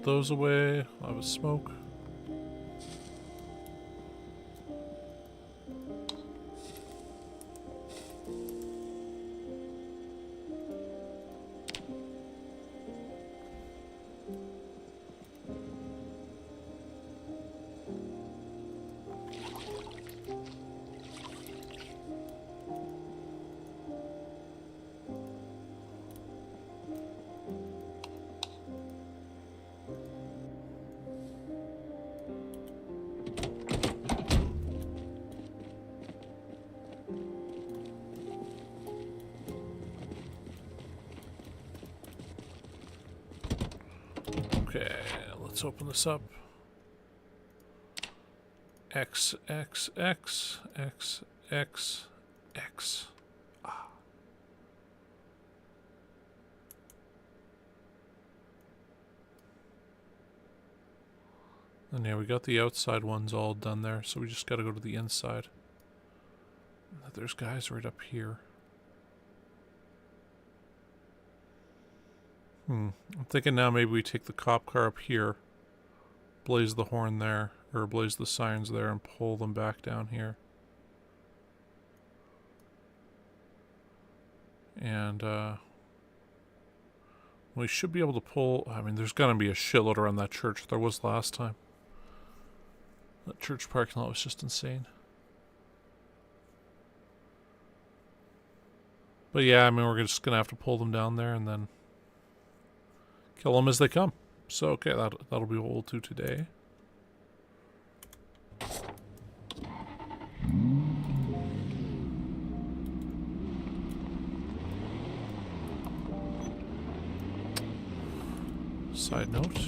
put those away. I'll have a smoke. Okay, let's open this up. X, X, X, X, X, X. Ah. And yeah, we got the outside ones all done there, so we just gotta go to the inside. There's guys right up here. I'm thinking now maybe we take the cop car up here, blaze the horn there, or blaze the signs there, and pull them back down here. And we should be able to pull, I mean, there's gonna be a shitload around that church. There was last time. That church parking lot was just insane. But yeah, I mean, we're just gonna have to pull them down there and then kill them as they come. So, okay, that'll be what we'll do today. Side note.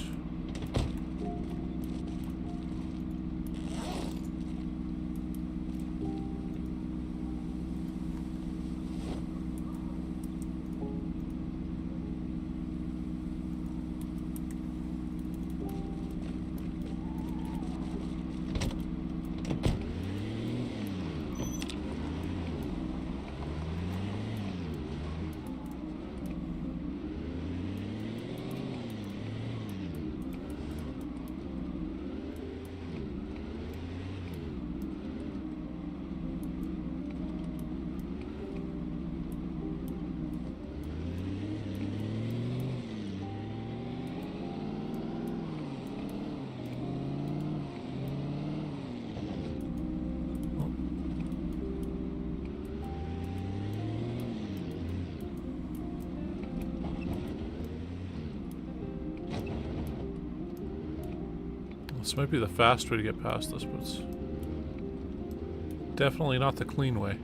This might be the fast way to get past this, but it's definitely not the clean way.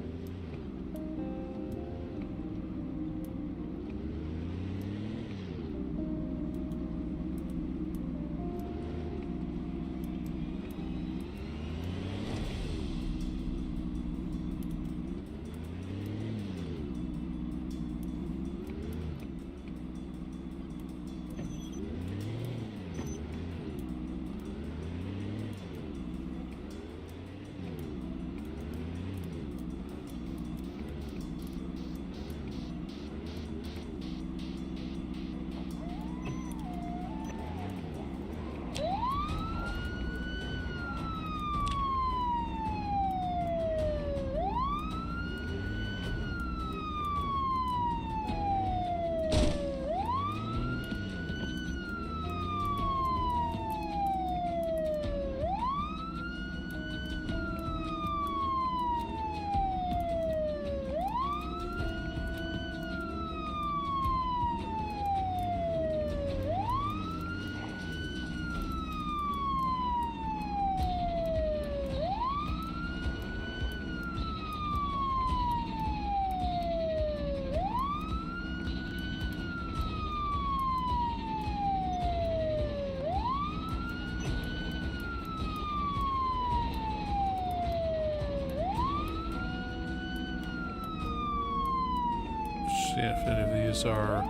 See if any of these are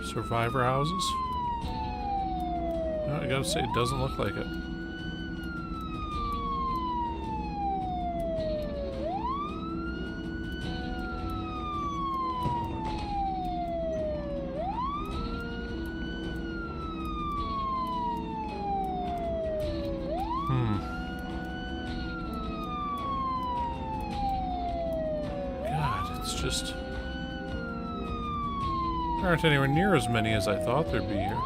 survivor houses. No, I gotta say, it doesn't look like it. Just there aren't anywhere near as many as I thought there'd be here.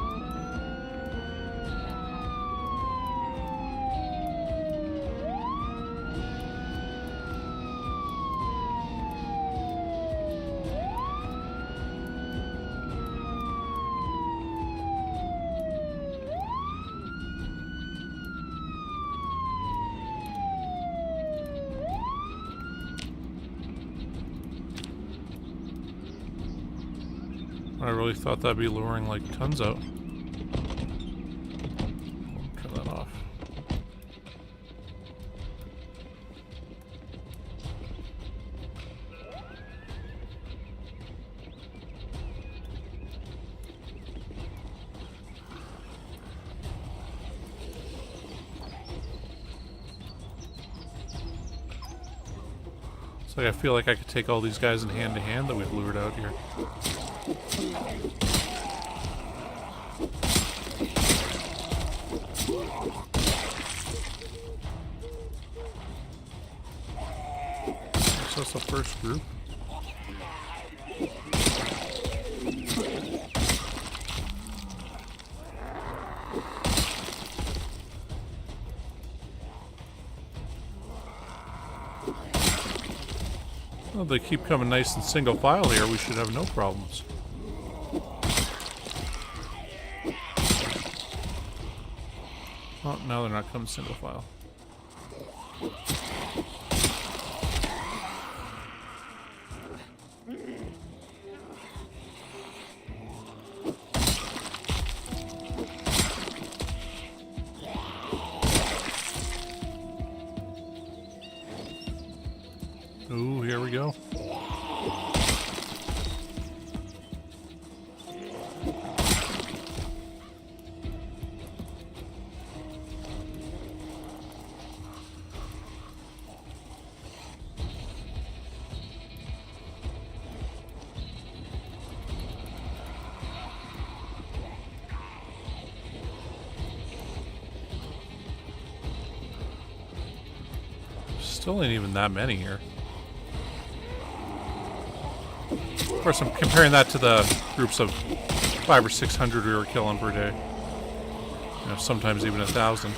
I really thought that'd be luring like tons out. Turn that off. It's like I feel like I could take all these guys in hand to hand that we've lured out here. So that's the first group. Well, they keep coming nice and single file here. We should have no problems. Oh, now they're not coming single file. Ooh, here we go. Still ain't even that many here. Of course, I'm comparing that to the groups of 500 or 600 we were killing per day. You know, sometimes even 1,000.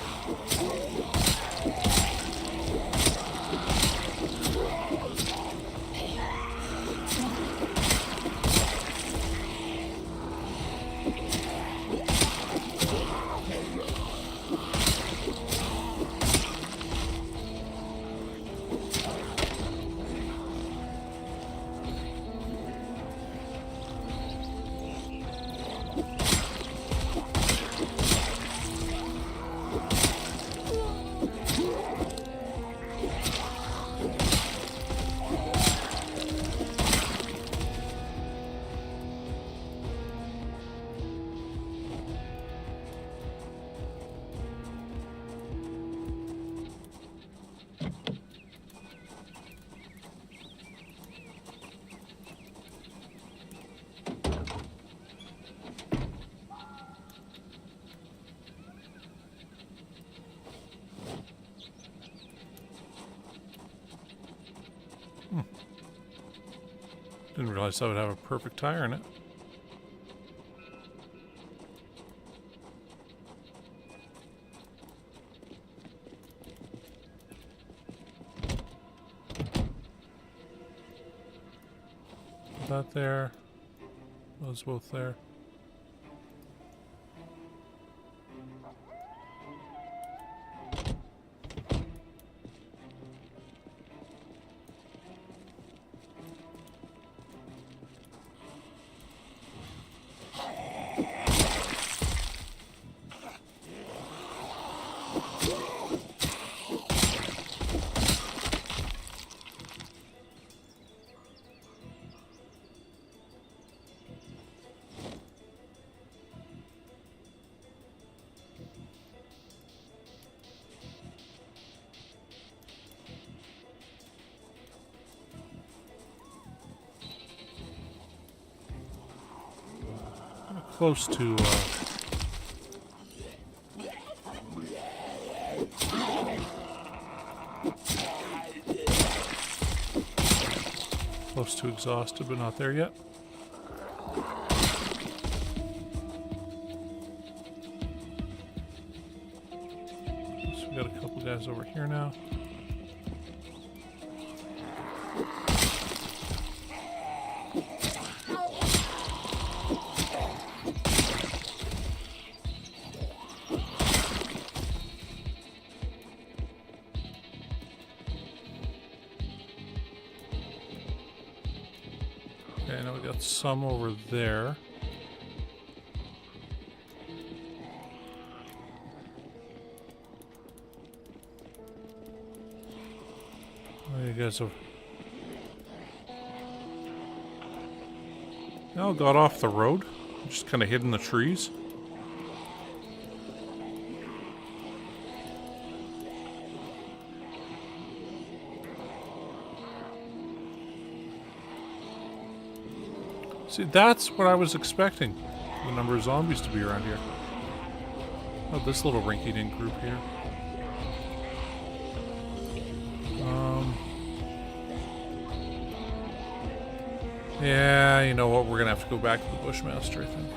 Didn't realize that would have a perfect tire in it. That there. Those both there. Close to close to exhausted, but not there yet. So we got a couple guys over here now. Okay, now we got some over there. Oh, you guys have now got off the road, just kind of hid in the trees. See, that's what I was expecting. The number of zombies to be around here. Oh, this little rinky-dink group here. Yeah, you know what? We're gonna have to go back to the Bushmaster, I think.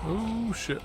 Oh, shit.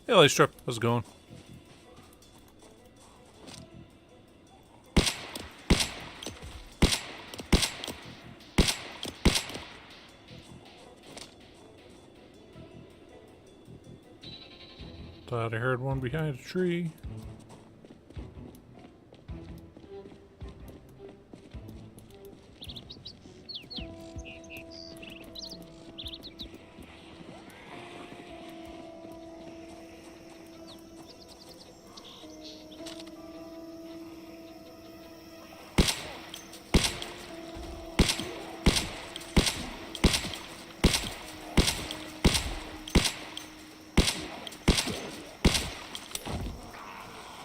Hey, Light Strip, how's it going? Thought I heard one behind a tree.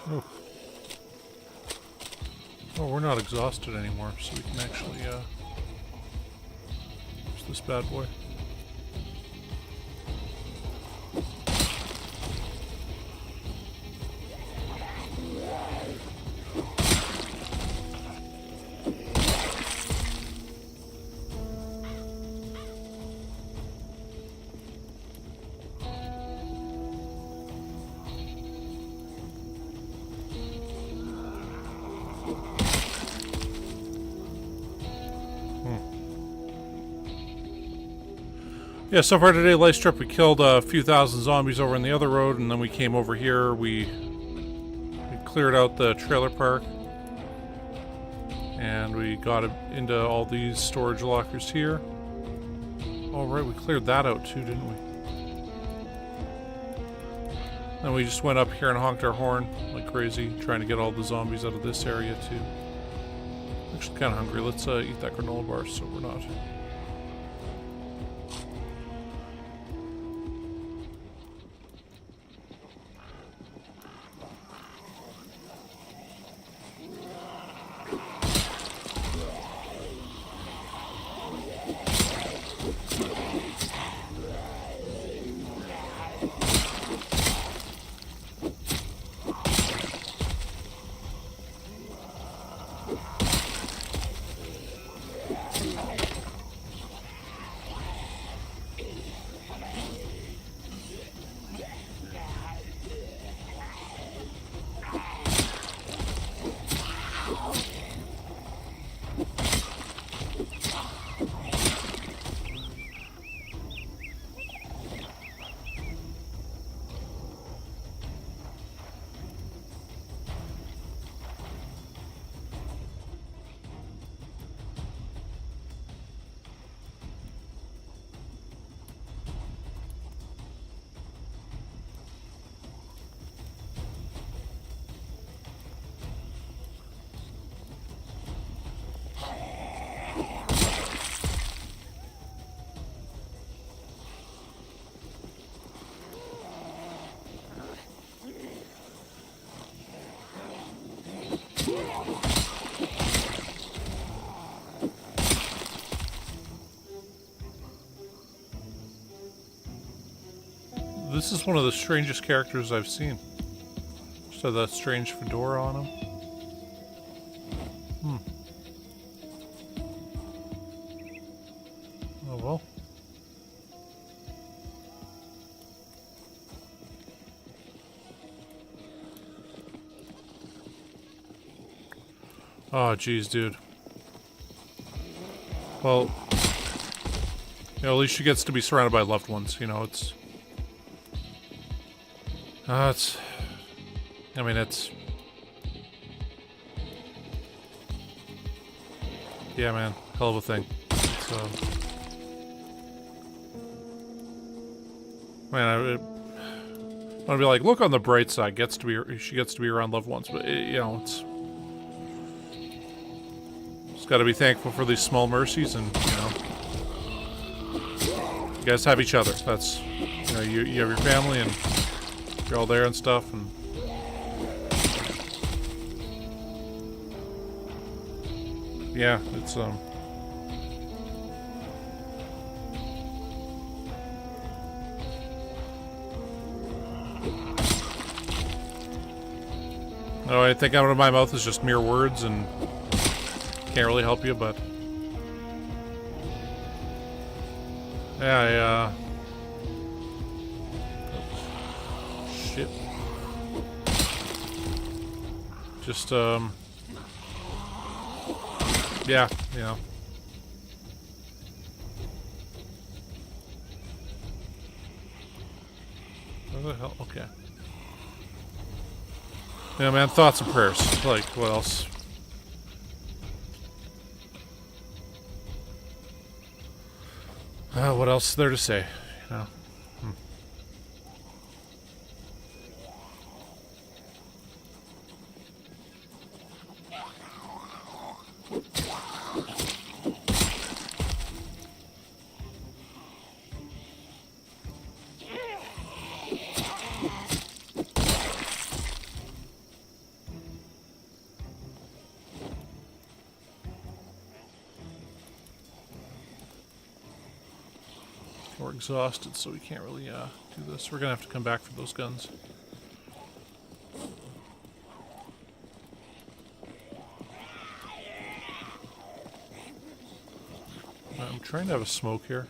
Oh. Oh, we're not exhausted anymore, so we can actually, use this bad boy. Yeah, so far today, Life Strip, we killed a few thousand zombies over in the other road, and then we came over here, we cleared out the trailer park, and we got into all these storage lockers here. Oh right, we cleared that out too, didn't we? Then we just went up here and honked our horn like crazy, trying to get all the zombies out of this area too. Actually kind of hungry, let's eat that granola bar so we're not... This is one of the strangest characters I've seen. Just had that strange fedora on him. Oh well. Oh geez, dude. Well, you know, at least she gets to be surrounded by loved ones, you know, it's... I mean, it's... Yeah, man. Hell of a thing. It's, man, I want to be like, look on the bright side. She gets to be around loved ones, but, you know, it's... Just gotta be thankful for these small mercies, and, you know... You guys have each other. That's... You know, you have your family, and... You're all there and stuff, and... Yeah, it's, No, I think out of my mouth is just mere words, and... Can't really help you, but... Yeah, shit. Just, yeah, you know. What the hell? Okay. Yeah, man, thoughts and prayers. Like, what else? What else is there to say? You know? We're exhausted, so we can't really do this. We're gonna have to come back for those guns. I'm trying to have a smoke here.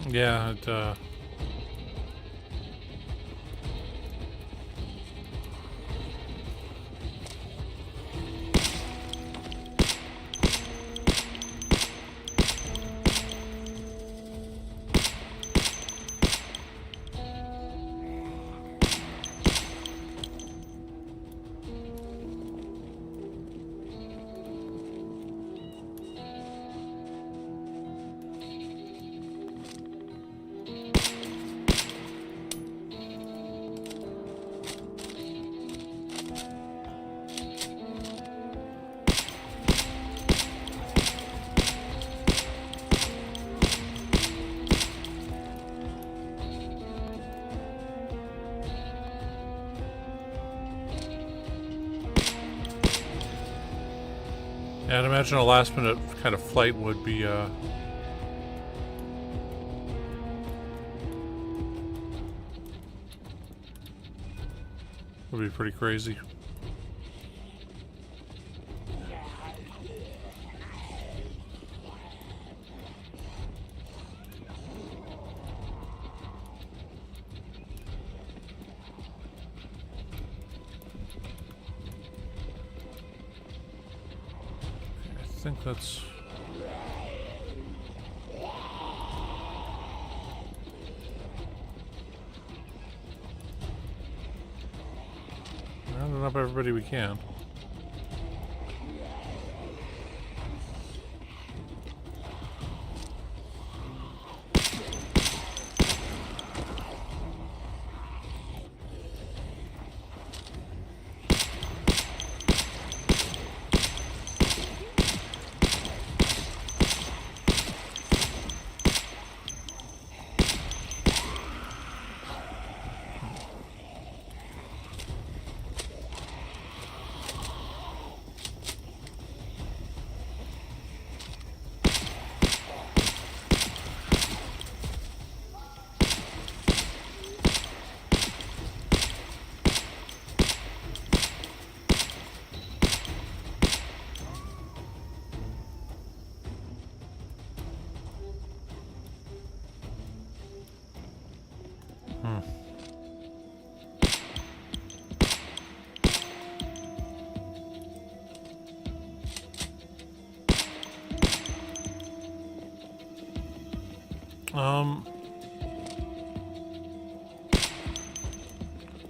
Yeah, yeah, I'd imagine a last-minute kind of flight would be, pretty crazy. I think that's... rounding up everybody we can.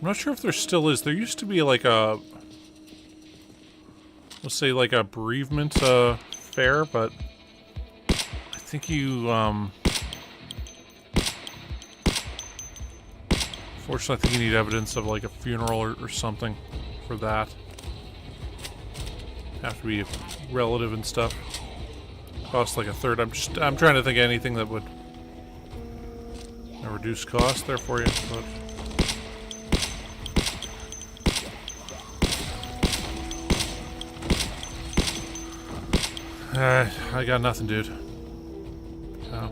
I'm not sure if there still is. There used to be like a, let's say like a bereavement fair, but I think you fortunately I think you need evidence of like a funeral or something for that. Have to be a relative and stuff. Cost like a third. I'm trying to think of anything that would reduce cost there for you, but I got nothing, dude. Oh.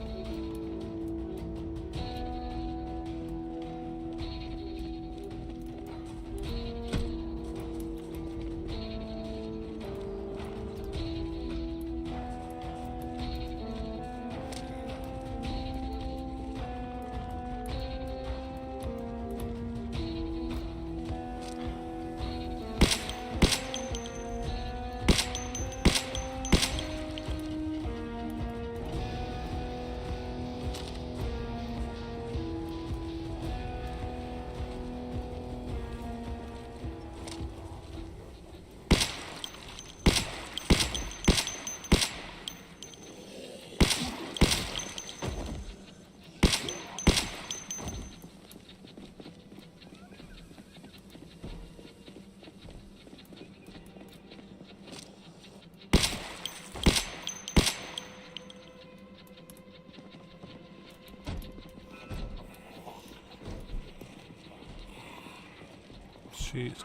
Jeez.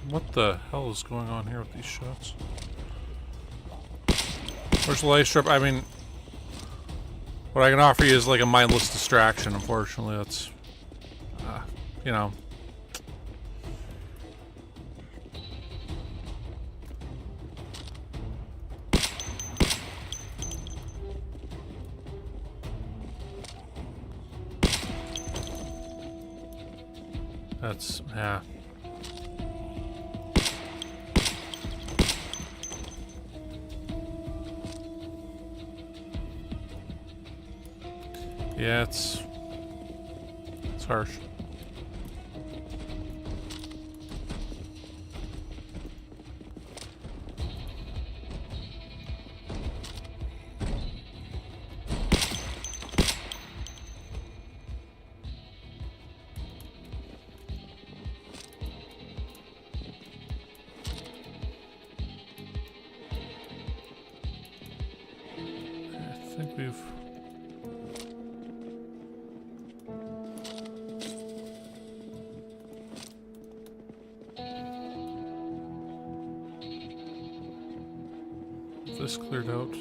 What the hell is going on here with these shots? Where's the light strip? I mean, what I can offer you is like a mindless distraction. Unfortunately, that's, you know. That's, yeah. Yeah, it's harsh. I think we've... this cleared out.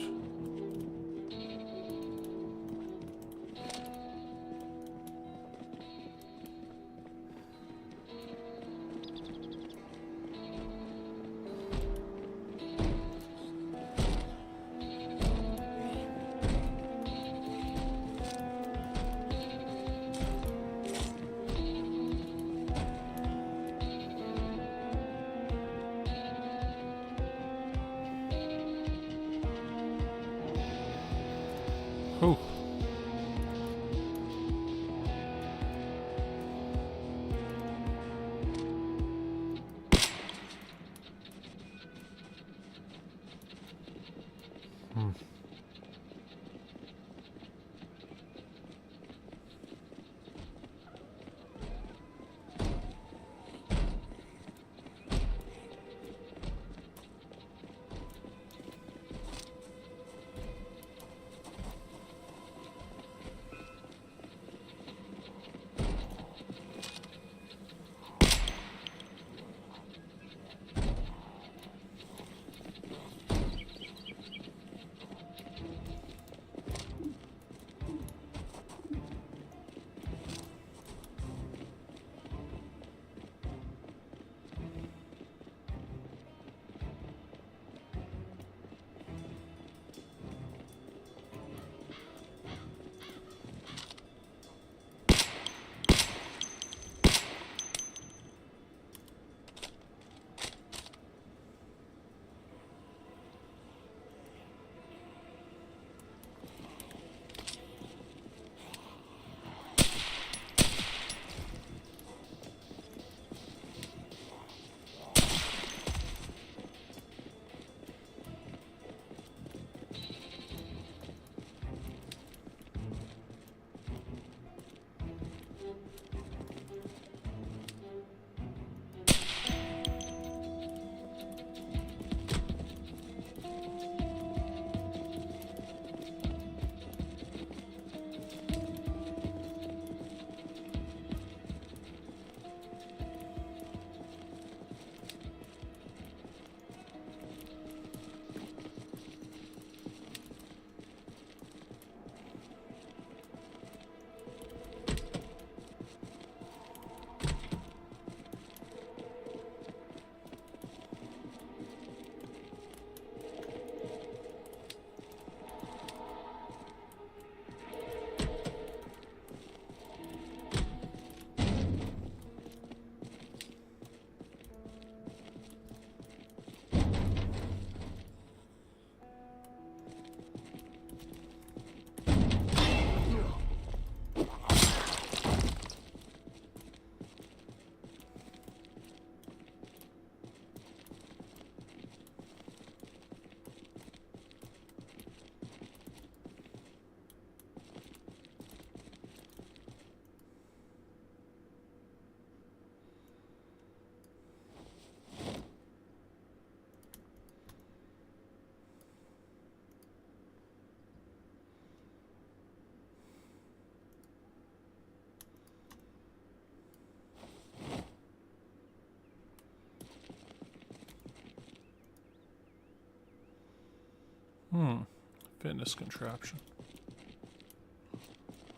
Fitness contraption.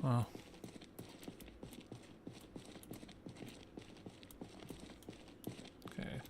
Oh. Okay.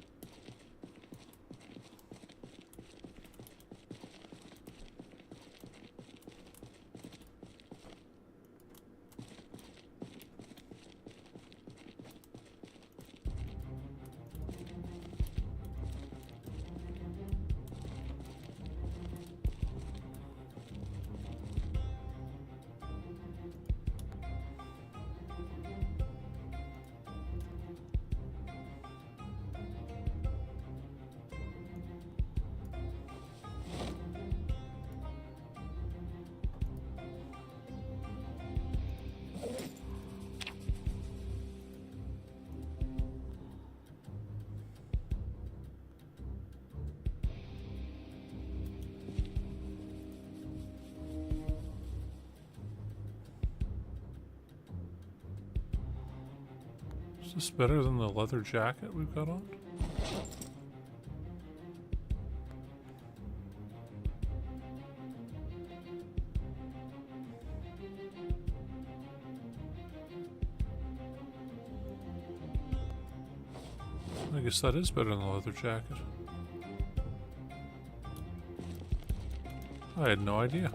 Is this better than the leather jacket we've got on? I guess that is better than the leather jacket. I had no idea.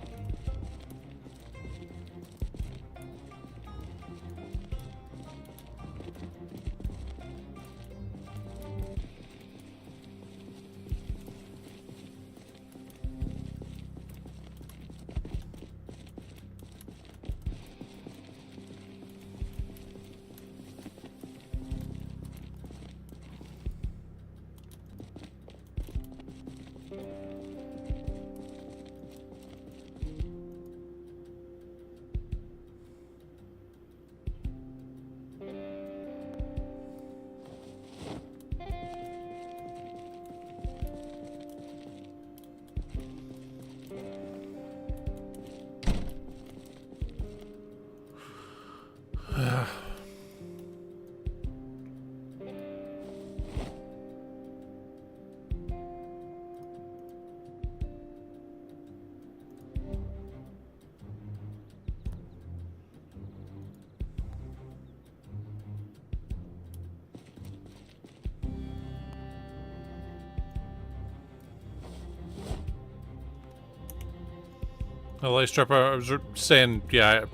Light Strap, I was saying, yeah,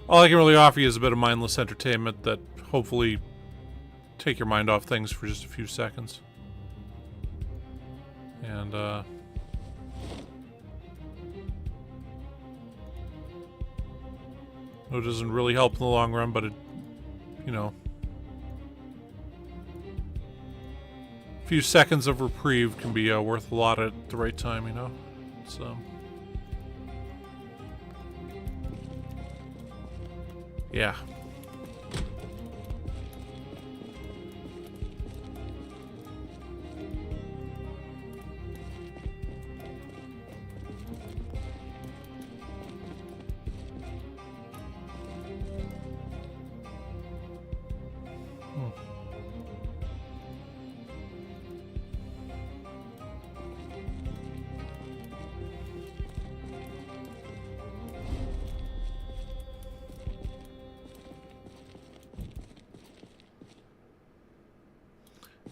all I can really offer you is a bit of mindless entertainment that hopefully take your mind off things for just a few seconds. And, it doesn't really help in the long run, but it, you know, a few seconds of reprieve can be worth a lot at the right time, you know? So... yeah.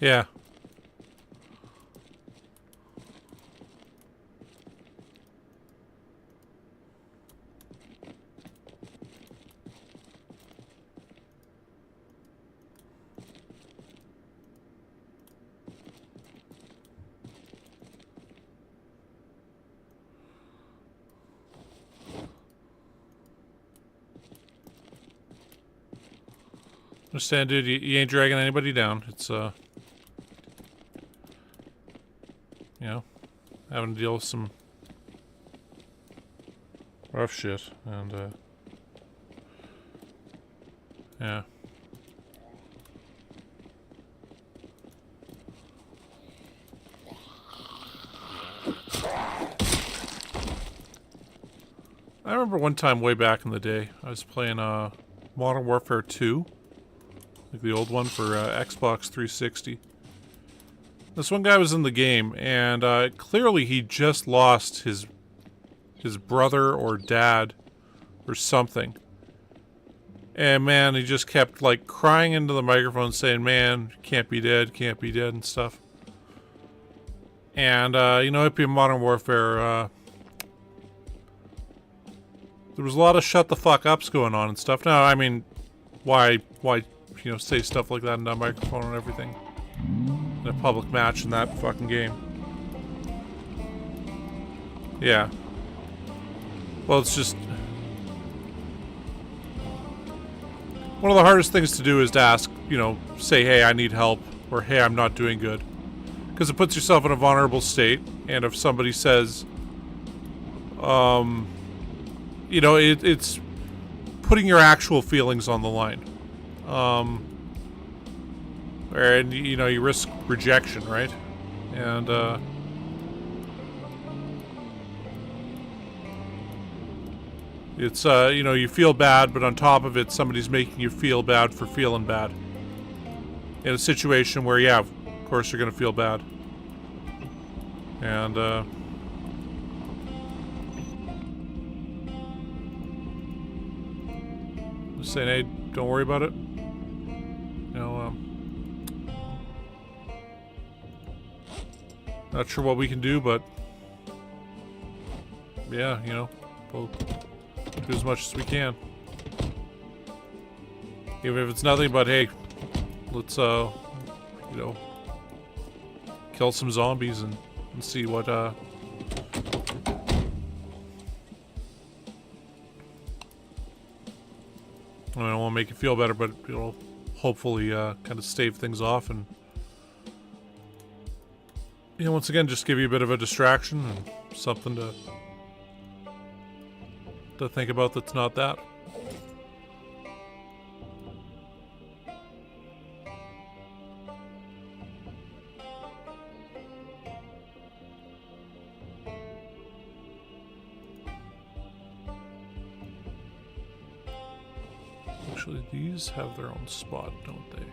Yeah. Understand, dude, you ain't dragging anybody down. It's, you know, having to deal with some rough shit, and, yeah. I remember one time way back in the day, I was playing, Modern Warfare 2. Like the old one for Xbox 360. This one guy was in the game, and clearly he just lost his his brother or dad or something. And man, he just kept like crying into the microphone saying, man, can't be dead and stuff. And, you know, it'd be Modern Warfare, there was a lot of shut the fuck ups going on and stuff. Now, I mean, why, you know, say stuff like that in a microphone and everything in a public match in that fucking game? Yeah. Well, it's just... one of the hardest things to do is to ask, you know, say, hey, I need help, or hey, I'm not doing good. Because it puts yourself in a vulnerable state, and if somebody says, you know, it's putting your actual feelings on the line. And, you know, you risk rejection, right? And, it's, you know, you feel bad, but on top of it, somebody's making you feel bad for feeling bad. In a situation where, yeah, of course you're gonna feel bad. And, just saying, hey, don't worry about it. You know, not sure what we can do, but yeah, you know, we'll do as much as we can. Even if it's nothing but, hey, let's, you know, kill some zombies and see what, I don't want to make you feel better, but it'll hopefully kind of stave things off and, you know, once again, just give you a bit of a distraction and something to think about that's not that. Actually, these have their own spot, don't they?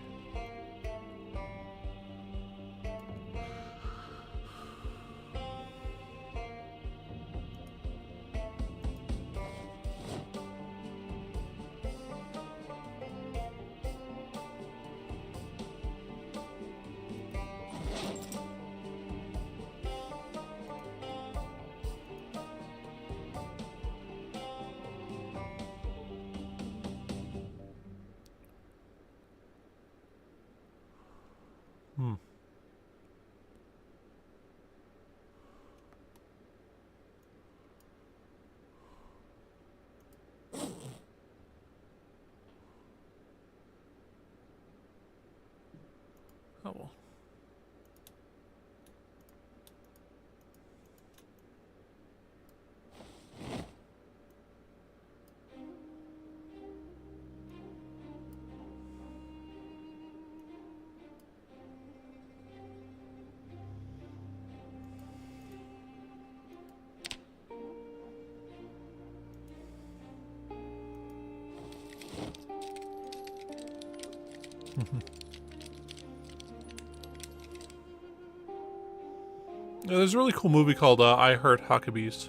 Oh well. Yeah, there's a really cool movie called I Heart Huckabees.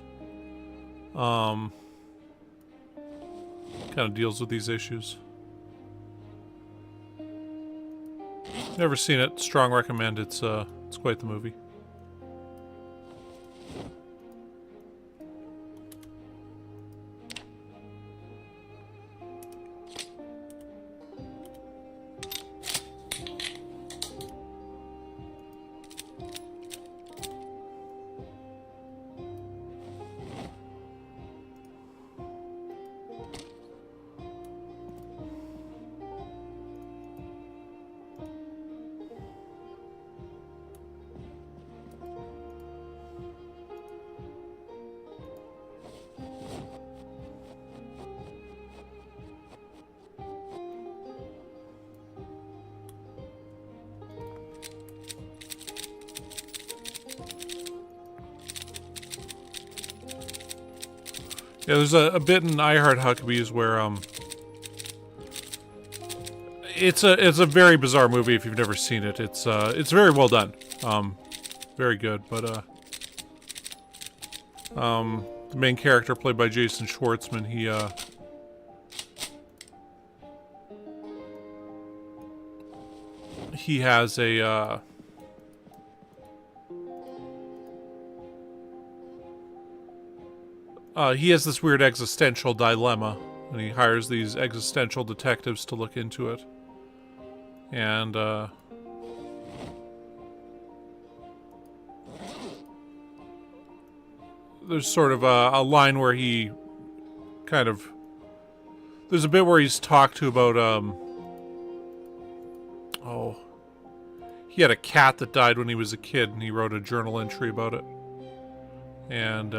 Kind of deals with these issues. Never seen it. Strong recommend. It's quite the movie. Yeah, there's a bit in I Heart Huckabees where it's a very bizarre movie if you've never seen it. It's very well done. Very good, but the main character played by Jason Schwartzman, he has a, he has this weird existential dilemma, and he hires these existential detectives to look into it. And, there's sort of a line where he kind of... There's a bit where he's talked to about, oh... He had a cat that died when he was a kid, and he wrote a journal entry about it. And,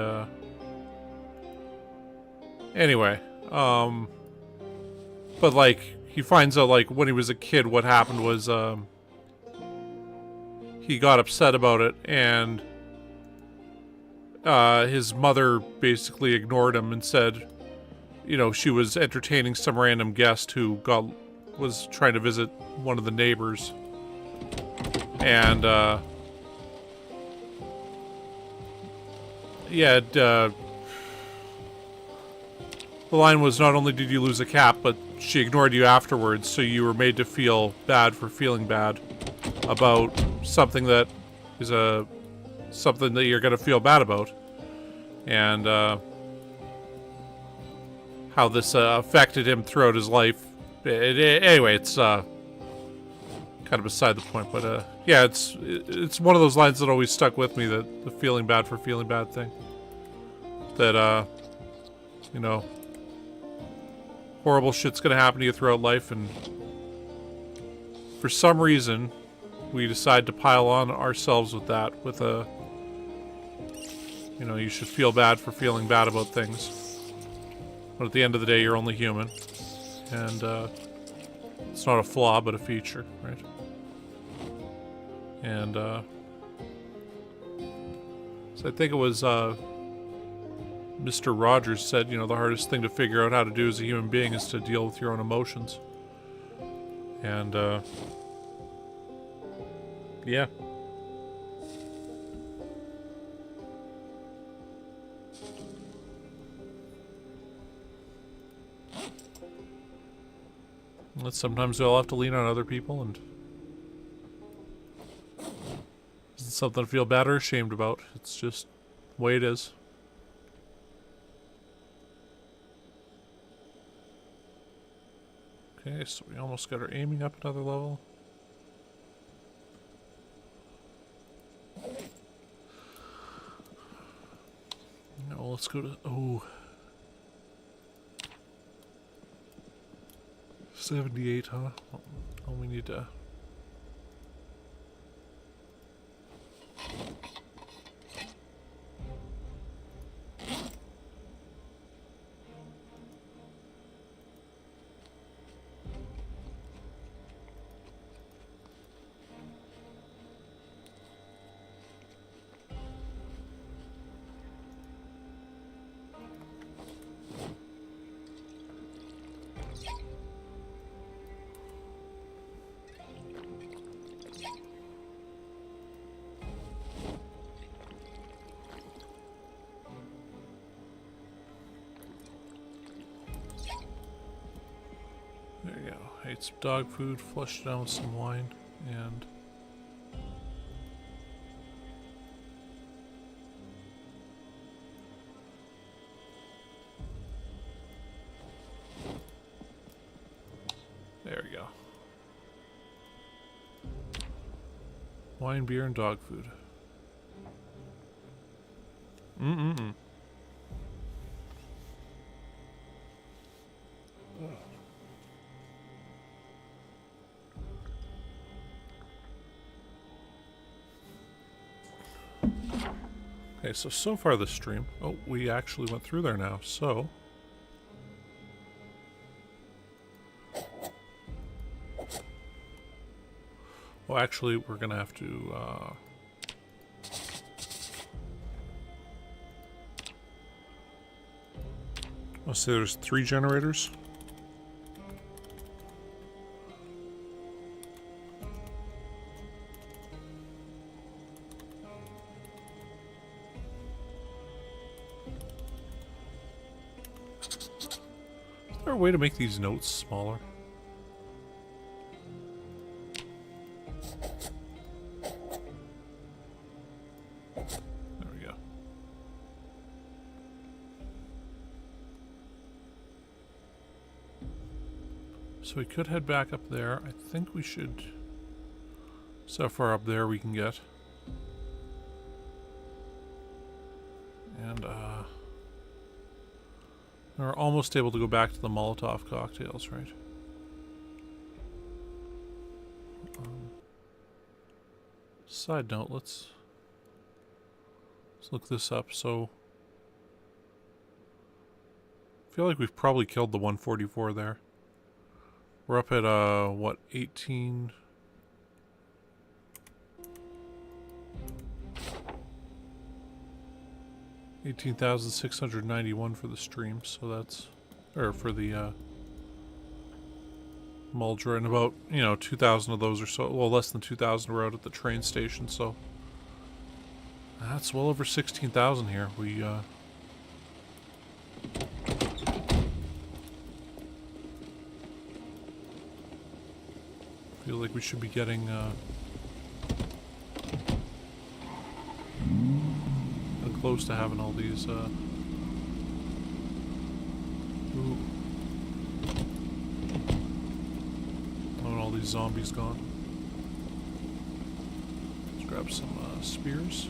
anyway, but, like, he finds out, like, when he was a kid, what happened was, he got upset about it, and his mother basically ignored him and said, you know, she was entertaining some random guest who was trying to visit one of the neighbors. And, yeah, the line was, not only did you lose a cat, but she ignored you afterwards, so you were made to feel bad for feeling bad about something that is something that you're going to feel bad about. And, how this affected him throughout his life. Anyway, it's kind of beside the point, but yeah, it's one of those lines that always stuck with me, that the feeling bad for feeling bad thing. That, you know, horrible shit's gonna happen to you throughout life, and for some reason, we decide to pile on ourselves with that, with a, you know, you should feel bad for feeling bad about things. But at the end of the day, you're only human. And, it's not a flaw, but a feature, right? And, so I think it was, Mr. Rogers said, you know, the hardest thing to figure out how to do as a human being is to deal with your own emotions. And, yeah. Sometimes we all have to lean on other people, and it's something to feel bad or ashamed about. It's just the way it is. Okay, so we almost got our aiming up another level. Now let's go to... Oh. 78, huh? Oh, we need to... There you go. Ate some dog food, flushed it down with some wine, and... There we go. Wine, beer, and dog food. Mm-mm-mm. Okay, so far this stream... Oh, we actually went through there now, so... Well, actually, we're gonna have to, let's say there's 3 generators. there a way to make these notes smaller? There we go. So we could head back up there. I think we should... So far up there we can get. And, we're almost able to go back to the Molotov cocktails, right? Side note, let's look this up. So, I feel like we've probably killed the 144 there. We're up at, what, 18... 18,691 for the stream, so that's... Or for the, Muldraugh, and about, 2,000 of those or so, well, less than 2,000 were out at the train station, so... That's well over 16,000 here. We, feel like we should be getting, close to having all these, ooh. Having all these zombies gone. Let's grab some, spears.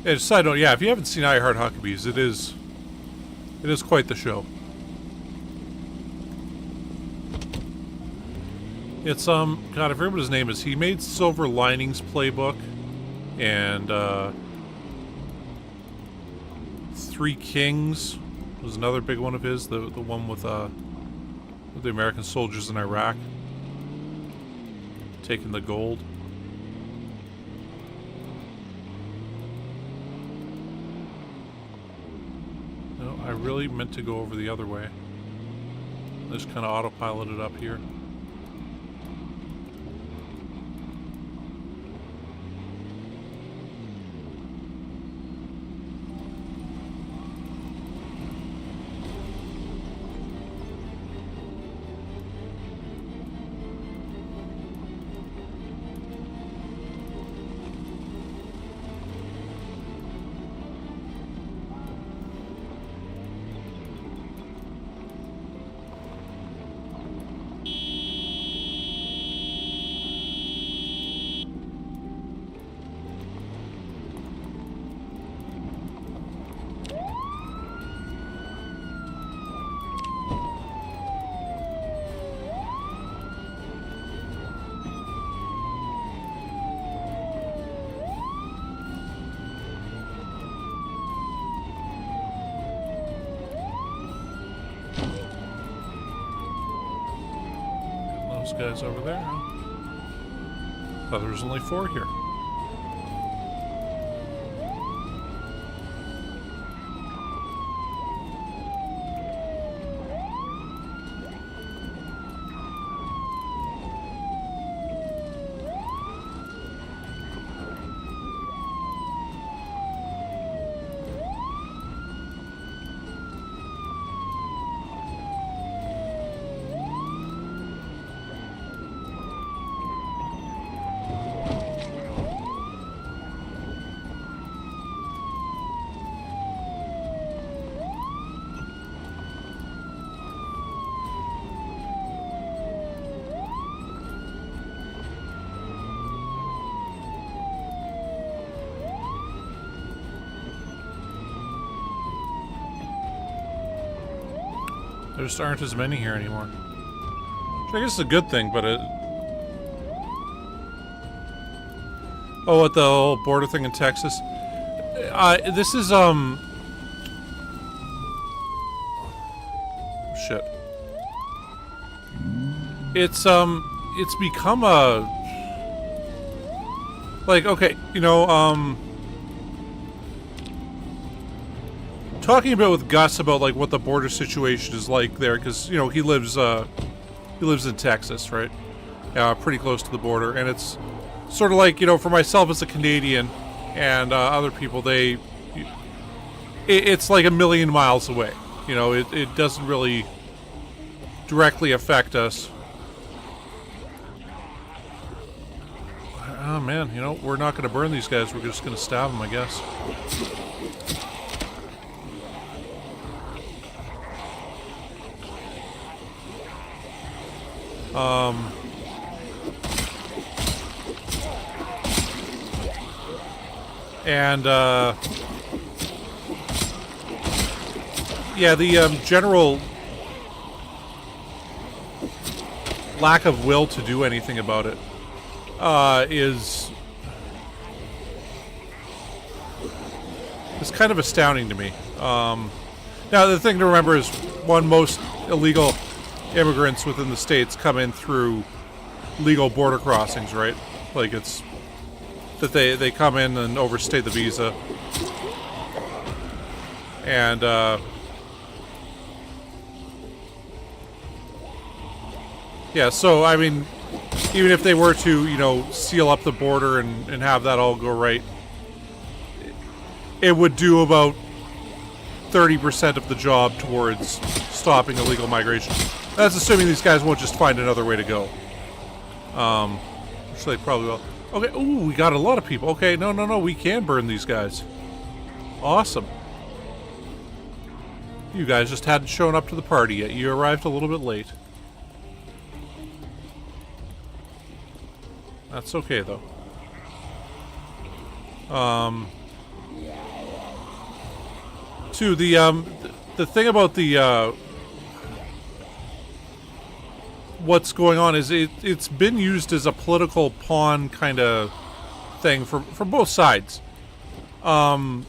Yeah, just side note, yeah, if you haven't seen I Heart Huckabees, it is quite the show. It's, God, I forget what his name is. He made Silver Linings Playbook, and, Three Kings was another big one of his, the one with the American soldiers in Iraq, taking the gold. I really meant to go over the other way. I just kind of autopiloted up here. Guys over there, huh? Thought there was only 4 here. There just aren't as many here anymore. Which I guess is a good thing, but it... Oh, at the whole border thing in Texas? This is, shit. It's become a... Like, okay, talking a bit with Gus about like what the border situation is like there, because you know he lives in Texas, right? Pretty close to the border, and it's sort of like, you know, for myself as a Canadian and other people, it's like a million miles away. You know, it doesn't really directly affect us. Oh man, you know, we're not going to burn these guys. We're just going to stab them, I guess. And yeah, the general lack of will to do anything about it is kind of astounding to me. Now, the thing to remember is, one, most illegal immigrants within the States come in through legal border crossings, right? Like, it's that they come in and overstay the visa. And, yeah, so, I mean, even if they were to, you know, seal up the border and have that all go right, it would do about 30% of the job towards stopping illegal migration. That's assuming these guys won't just find another way to go. Which they probably will. Okay, ooh, we got a lot of people. Okay, no, we can burn these guys. Awesome. You guys just hadn't shown up to the party yet. You arrived a little bit late. That's okay, though. Two, the thing about the, what's going on is it's been used as a political pawn kind of thing for both sides, for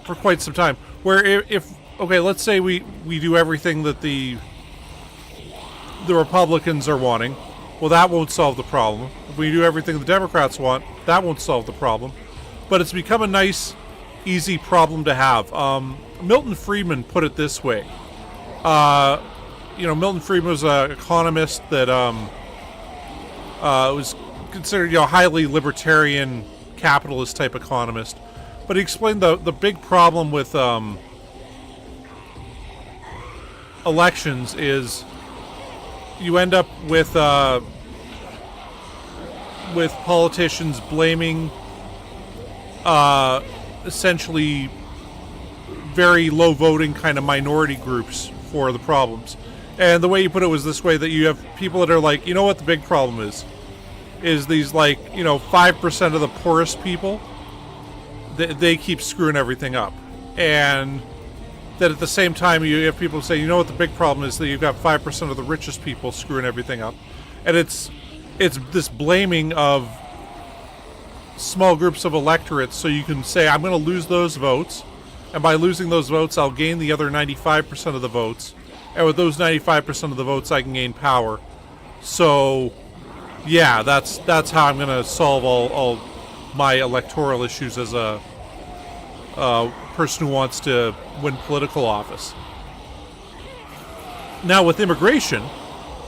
quite some time. Where if okay, let's say we do everything that the Republicans are wanting, well, that won't solve the problem. If we do everything the Democrats want, that won't solve the problem. But it's become a nice, easy problem to have. Milton Friedman put it this way. You know, Milton Friedman was an economist that was considered, you know, highly libertarian, capitalist type economist. But he explained the big problem with elections is you end up with politicians blaming essentially very low voting kind of minority groups for the problems. And the way you put it was this way, that you have people that are like, you know what the big problem is these, like, you know, 5% of the poorest people, they keep screwing everything up. And that at the same time you have people say, you know what the big problem is, that you've got 5% of the richest people screwing everything up. And it's this blaming of small groups of electorates, so you can say, I'm going to lose those votes, and by losing those votes I'll gain the other 95% of the votes, and with those 95% of the votes I can gain power. So yeah, that's how I'm going to solve all my electoral issues as a person who wants to win political office. Now with immigration,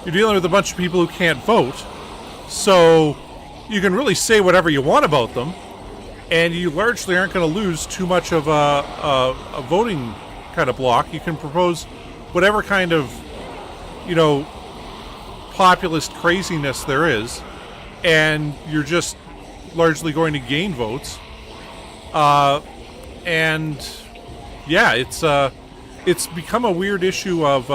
you're dealing with a bunch of people who can't vote, so you can really say whatever you want about them, and you largely aren't going to lose too much of a voting kind of block. You can propose whatever kind of, you know, populist craziness there is, and you're just largely going to gain votes. And yeah, it's become a weird issue of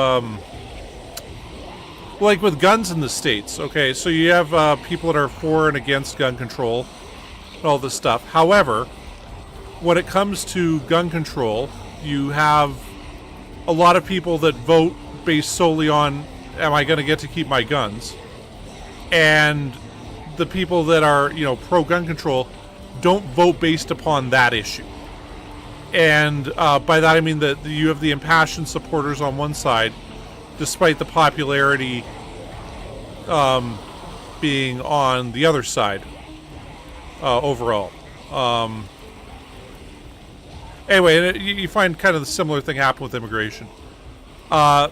like with guns in the States. Okay, so you have people that are for and against gun control and all this stuff. However, when it comes to gun control, you have a lot of people that vote based solely on, am I going to get to keep my guns? And the people that are, you know, pro-gun control don't vote based upon that issue. And by that I mean that you have the impassioned supporters on one side, despite the popularity being on the other side overall. Anyway, and you find kind of the similar thing happen with immigration. Now,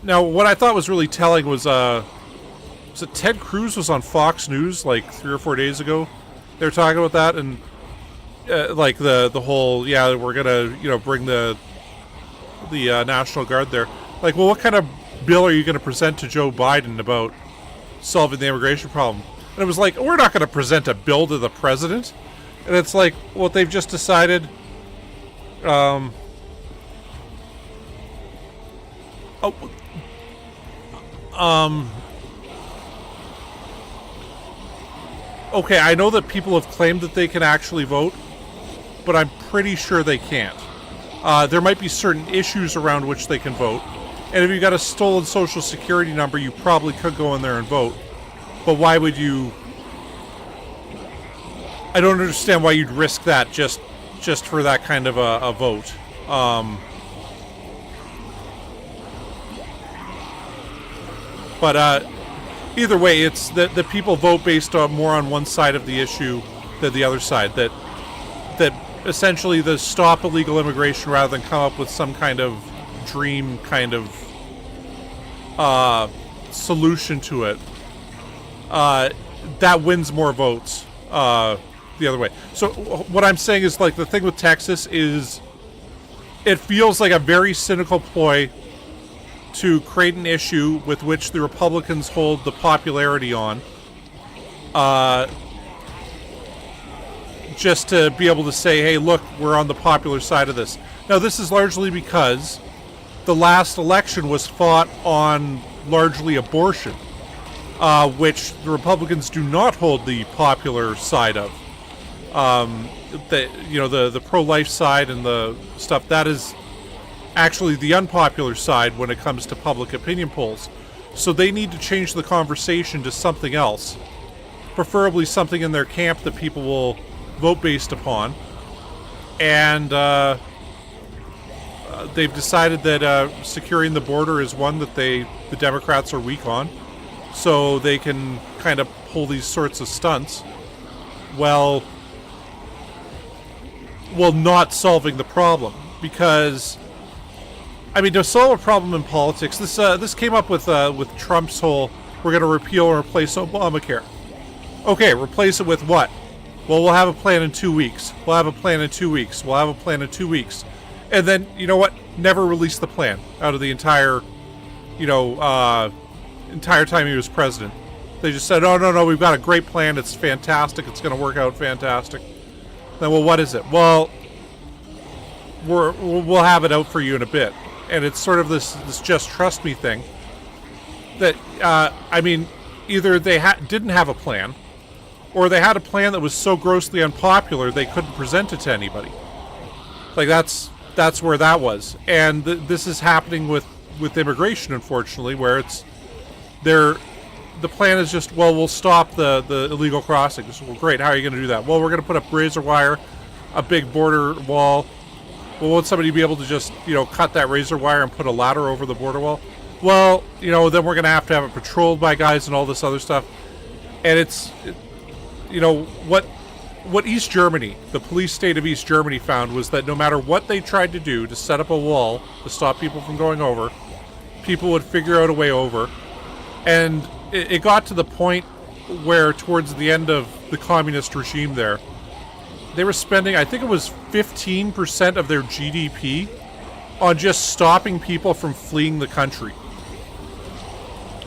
what I thought was really telling was it Ted Cruz was on Fox News like 3 or 4 days ago. They were talking about that, and like the whole, yeah, we're gonna bring the National Guard there. Like, well, what kind of bill are you going to present to Joe Biden about solving the immigration problem? And it was like, we're not going to present a bill to the president. And it's like, what they've just decided. Okay, I know that people have claimed that they can actually vote, but I'm pretty sure they can't. There might be certain issues around which they can vote. And if you got a stolen social security number, you probably could go in there and vote. But why would you... I don't understand why you'd risk that just for that kind of a vote. But either way, it's that the people vote based on more on one side of the issue than the other side. That essentially the stop illegal immigration rather than come up with some kind of dream kind of solution to it. That wins more votes the other way. So what I'm saying is, like, the thing with Texas is it feels like a very cynical ploy to create an issue with which the Republicans hold the popularity on, just to be able to say, hey, look, we're on the popular side of this. Now, this is largely because the last election was fought on largely abortion, which the Republicans do not hold the popular side of. The pro-life side and the stuff, that is actually the unpopular side when it comes to public opinion polls. So they need to change the conversation to something else, preferably something in their camp that people will vote based upon. And they've decided that securing the border is one that the Democrats are weak on, so they can kind of pull these sorts of stunts while not solving the problem. Because, I mean, to solve a problem in politics, this came up with Trump's whole, we're going to repeal and replace Obamacare. Okay, replace it with what? Well, we'll have a plan in 2 weeks. We'll have a plan in 2 weeks. We'll have a plan in 2 weeks. And then, you know what? Never release the plan out of the entire time he was president. They just said, oh, no, we've got a great plan. It's fantastic. It's going to work out fantastic. Then, well, what is it? Well, we'll have it out for you in a bit. And it's sort of this just trust me thing that, I mean, either they didn't have a plan, or they had a plan that was so grossly unpopular they couldn't present it to anybody. Like, that's where that was. And this is happening with immigration, unfortunately, where the plan is just, well, we'll stop the illegal crossings. Well, great, how are you going to do that? Well, we're going to put up razor wire, a big border wall. Well, won't somebody be able to just, cut that razor wire and put a ladder over the border wall? Well, then we're going to have it patrolled by guys and all this other stuff. And what East Germany, the police state of East Germany, found was that no matter what they tried to do to set up a wall to stop people from going over, people would figure out a way over. And it got to the point where towards the end of the communist regime there, they were spending, I think it was 15% of their GDP on just stopping people from fleeing the country.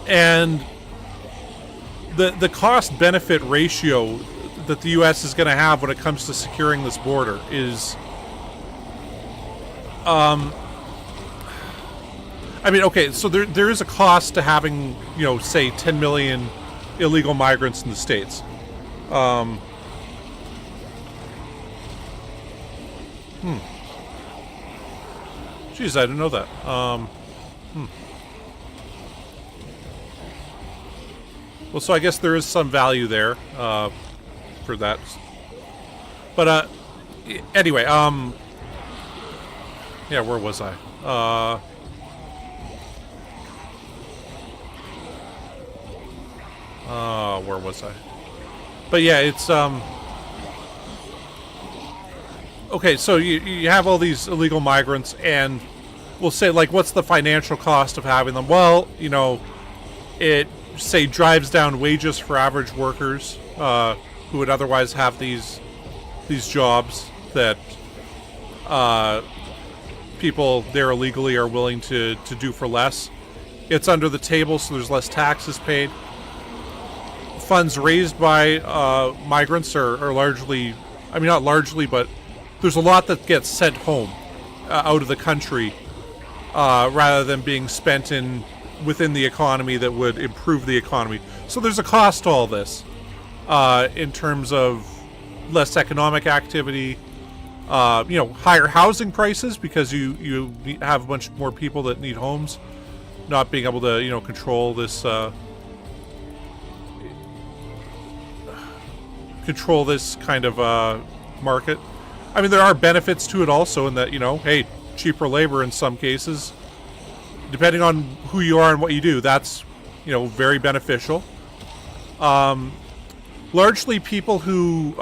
And the cost-benefit ratio that the U.S. is going to have when it comes to securing this border is... I mean, okay, so there is a cost to having, say, 10 million illegal migrants in the States. Jeez, I didn't know that. Well, so I guess there is some value there for that. But anyway, yeah, where was I? Where was I? But yeah, it's okay, so you have all these illegal migrants, and we'll say, like, what's the financial cost of having them? Well, you know, it, say, drives down wages for average workers who would otherwise have these jobs that people there illegally are willing to do for less. It's under the table, so there's less taxes paid. Funds raised by migrants are largely, I mean, not largely, but there's a lot that gets sent home out of the country rather than being spent within the economy that would improve the economy. So there's a cost to all this in terms of less economic activity, you know, higher housing prices because you have a bunch more people that need homes, not being able to, you know, control this kind of market. I mean, there are benefits to it also in that, you know, hey, cheaper labor in some cases, depending on who you are and what you do, that's, you know, very beneficial. Largely people who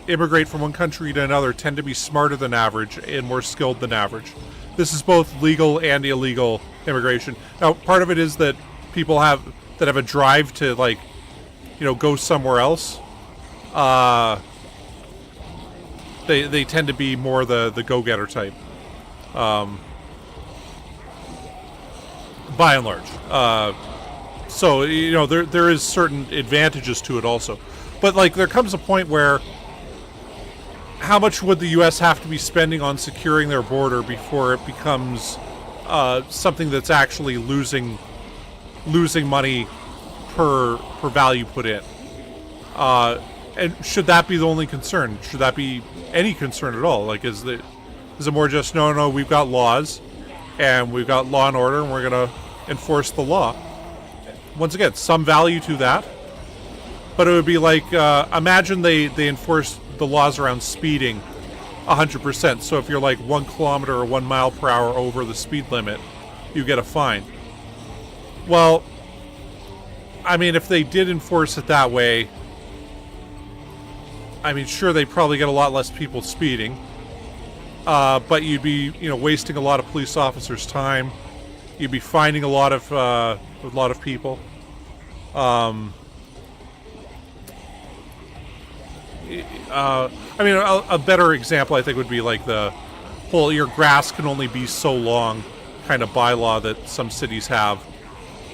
immigrate from one country to another tend to be smarter than average and more skilled than average. This is both legal and illegal immigration. Now, part of it is that people have a drive to, like, you know, go somewhere else. They tend to be more the go-getter type, by and large. So, you know, there is certain advantages to it also. But, like, there comes a point where how much would the U.S. have to be spending on securing their border before it becomes something that's actually losing money per value put in? And should that be the only concern? Should that be any concern at all? Like, is it more just, no, we've got laws, and we've got law and order, and we're going to enforce the law? Once again, some value to that. But it would be like, imagine they enforce the laws around speeding 100%. So if you're like 1 kilometer or 1 mile per hour over the speed limit, you get a fine. Well, I mean, if they did enforce it that way, I mean, sure, they'd probably get a lot less people speeding, but you'd be, you know, wasting a lot of police officers' time. You'd be finding a lot of people. I mean, a better example, I think, would be like the whole "your grass can only be so long" kind of bylaw that some cities have.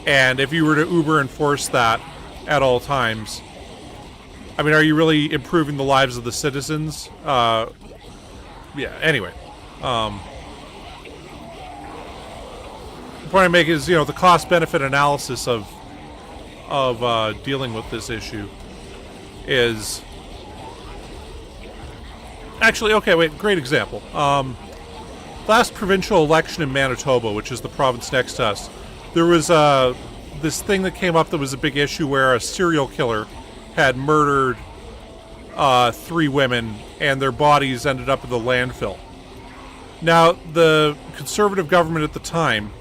And if you were to uber enforce that at all times, I mean, are you really improving the lives of the citizens? Yeah, anyway. The point I make is, you know, the cost-benefit analysis of dealing with this issue is... Actually, okay, wait, great example. Last provincial election in Manitoba, which is the province next to us, there was this thing that came up that was a big issue where a serial killer had murdered 3 women, and their bodies ended up in the landfill. Now, the Conservative government at the time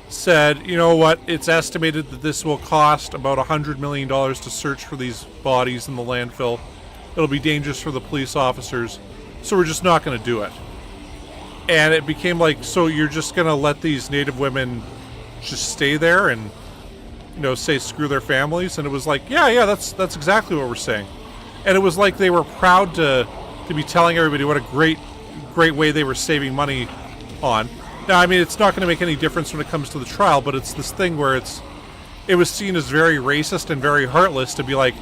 said, you know what, it's estimated that this will cost about $100 million to search for these bodies in the landfill. It'll be dangerous for the police officers, so we're just not going to do it. And it became like, so you're just going to let these Native women just stay there and, you know, say screw their families? And it was like, yeah, that's exactly what we're saying. And it was like they were proud to be telling everybody what a great way they were saving money on. Now, I mean, it's not going to make any difference when it comes to the trial, but it's this thing where it was seen as very racist and very heartless to be like,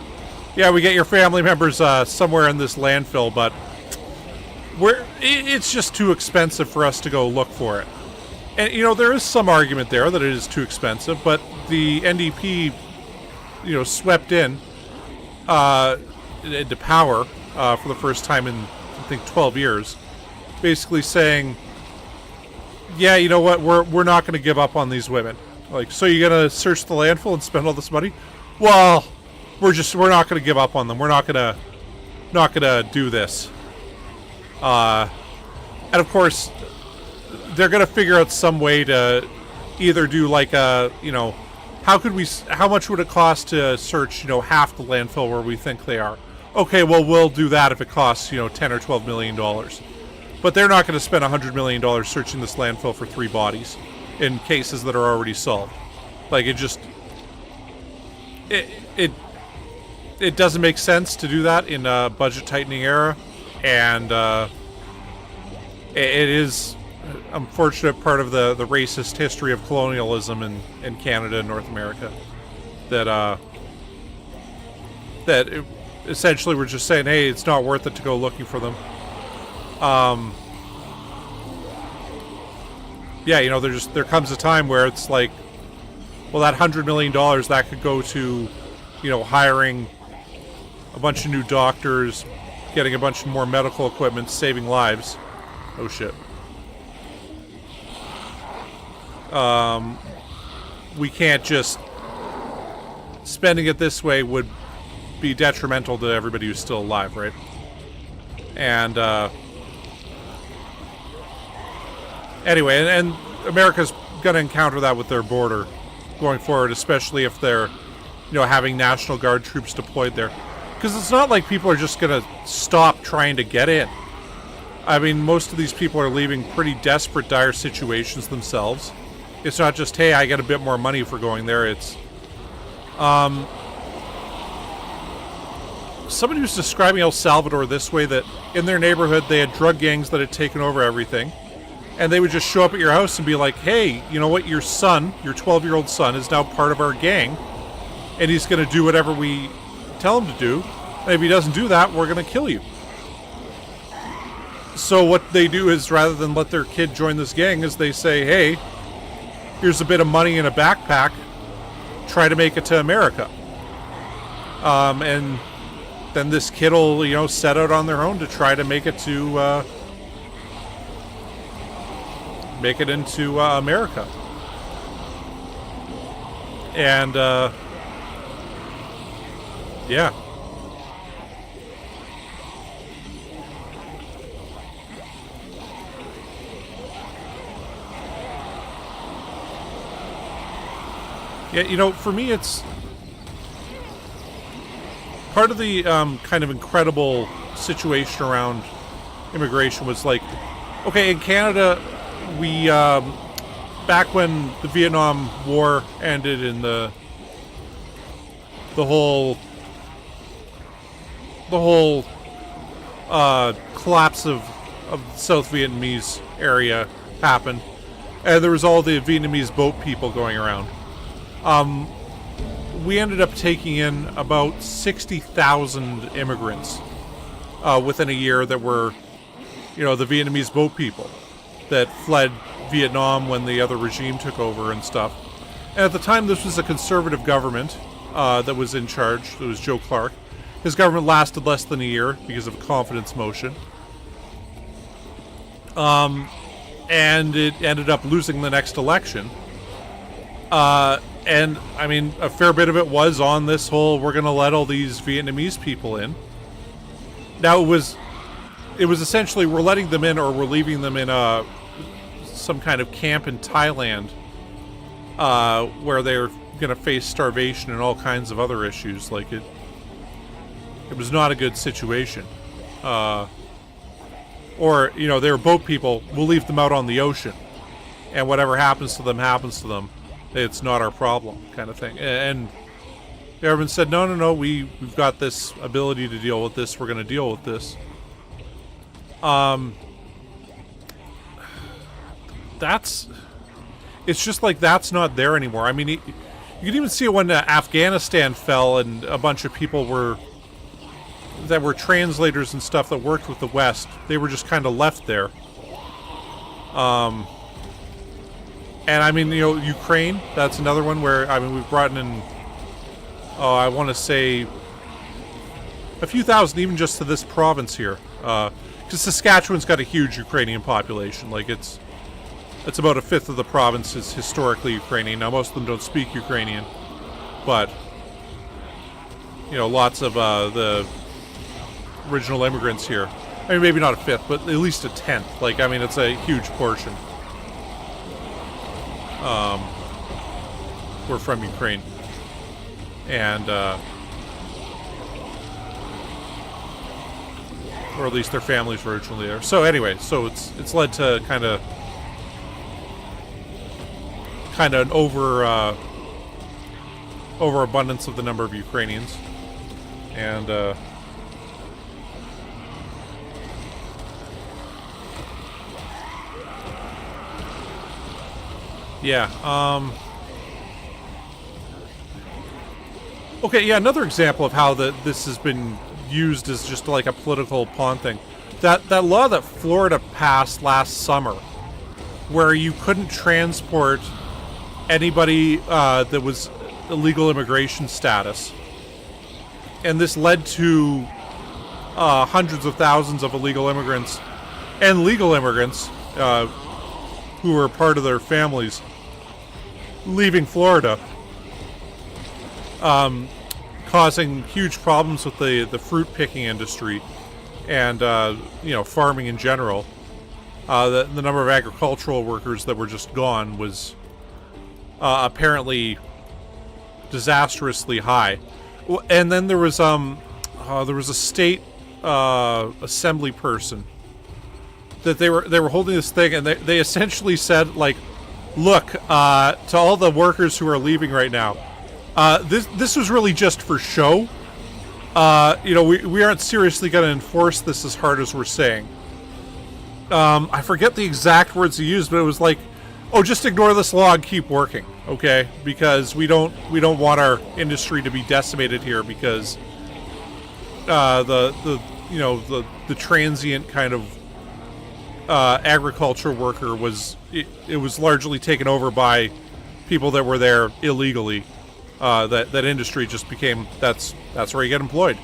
yeah, we get your family members somewhere in this landfill, but it's just too expensive for us to go look for it. And, you know, there is some argument there that it is too expensive, but the NDP, you know, swept in into power for the first time in, I think, 12 years, basically saying, yeah, you know what, we're not going to give up on these women. Like, so you're going to search the landfill and spend all this money? Well, we're not going to give up on them. We're not going to do this. And of course, they're going to figure out some way to either do like a, you know, how much would it cost to search, you know, half the landfill where we think they are? Okay, well, we'll do that if it costs, you know, $10 or $12 million. But they're not going to spend $100 million searching this landfill for 3 bodies in cases that are already solved. Like, it just... It doesn't make sense to do that in a budget tightening era, and it is unfortunate part of the racist history of colonialism in Canada and North America that essentially we're just saying, hey, it's not worth it to go looking for them. Yeah, you know, there comes a time where it's like, well, that $100 million that could go to, you know, hiring a bunch of new doctors, getting a bunch more medical equipment, saving lives. Oh shit. We can't just... Spending it this way would be detrimental to everybody who's still alive, right? And, anyway, and America's gonna encounter that with their border going forward, especially if they're, you know, having National Guard troops deployed there. Because it's not like people are just gonna stop trying to get in. I mean, most of these people are leaving pretty desperate, dire situations themselves. It's not just, hey, I get a bit more money for going there. It's, somebody was describing El Salvador this way, that in their neighborhood they had drug gangs that had taken over everything, and they would just show up at your house and be like, hey, you know what, your son, your 12-year-old son is now part of our gang, and he's going to do whatever we tell him to do, and if he doesn't do that, we're going to kill you. So what they do is, rather than let their kid join this gang, is they say, hey, here's a bit of money in a backpack, try to make it to America. And then this kid will, you know, set out on their own to try to make it to, make it into America. And, yeah. Yeah, you know, for me, it's part of the kind of incredible situation around immigration was like, okay, in Canada, we, back when the Vietnam War ended and the whole collapse of the South Vietnamese area happened, and there was all the Vietnamese boat people going around. We ended up taking in about 60,000 immigrants within a year that were, you know, the Vietnamese boat people that fled Vietnam when the other regime took over and stuff. And at the time, this was a conservative government that was in charge. It was Joe Clark. His government lasted less than a year because of a confidence motion. And it ended up losing the next election. And, I mean, a fair bit of it was on this whole, we're going to let all these Vietnamese people in. Now, it was essentially, we're letting them in or we're leaving them in some kind of camp in Thailand where they're going to face starvation and all kinds of other issues. Like, it was not a good situation. Or, you know, they were boat people, we'll leave them out on the ocean. And whatever happens to them, happens to them. It's not our problem, kind of thing. And the government said, no, we've got this ability to deal with this. We're going to deal with this. It's just like that's not there anymore. I mean, you can even see it when Afghanistan fell and a bunch of people that were translators and stuff that worked with the West. They were just kind of left there. And I mean, you know, Ukraine, that's another one where, I mean, we've brought in, I want to say, a few thousand even just to this province here. Because Saskatchewan's got a huge Ukrainian population. Like, it's about a fifth of the province is historically Ukrainian. Now, most of them don't speak Ukrainian. But, you know, lots of the original immigrants here. I mean, maybe not a fifth, but at least a tenth. Like, I mean, it's a huge portion. We're from Ukraine. And, or at least their families were originally there. So anyway, so it's led to kind of an overabundance of the number of Ukrainians, and yeah. Okay, yeah, another example of how this has been used as just like a political pawn thing. That law that Florida passed last summer, where you couldn't transport anybody that was illegal immigration status, and this led to hundreds of thousands of illegal immigrants and legal immigrants who were part of their families leaving Florida, causing huge problems with the fruit picking industry and farming in general. The number of agricultural workers that were just gone was apparently disastrously high. And then there was a state assembly person that they were holding this thing, and they essentially said, like, look, to all the workers who are leaving right now, this was really just for show. We aren't seriously going to enforce this as hard as we're saying. I forget the exact words he used, but it was like, oh, just ignore this law and keep working, okay? Because we don't want our industry to be decimated here, because the transient kind of agriculture worker was largely taken over by people that were there illegally. That industry just became that's where you get employed.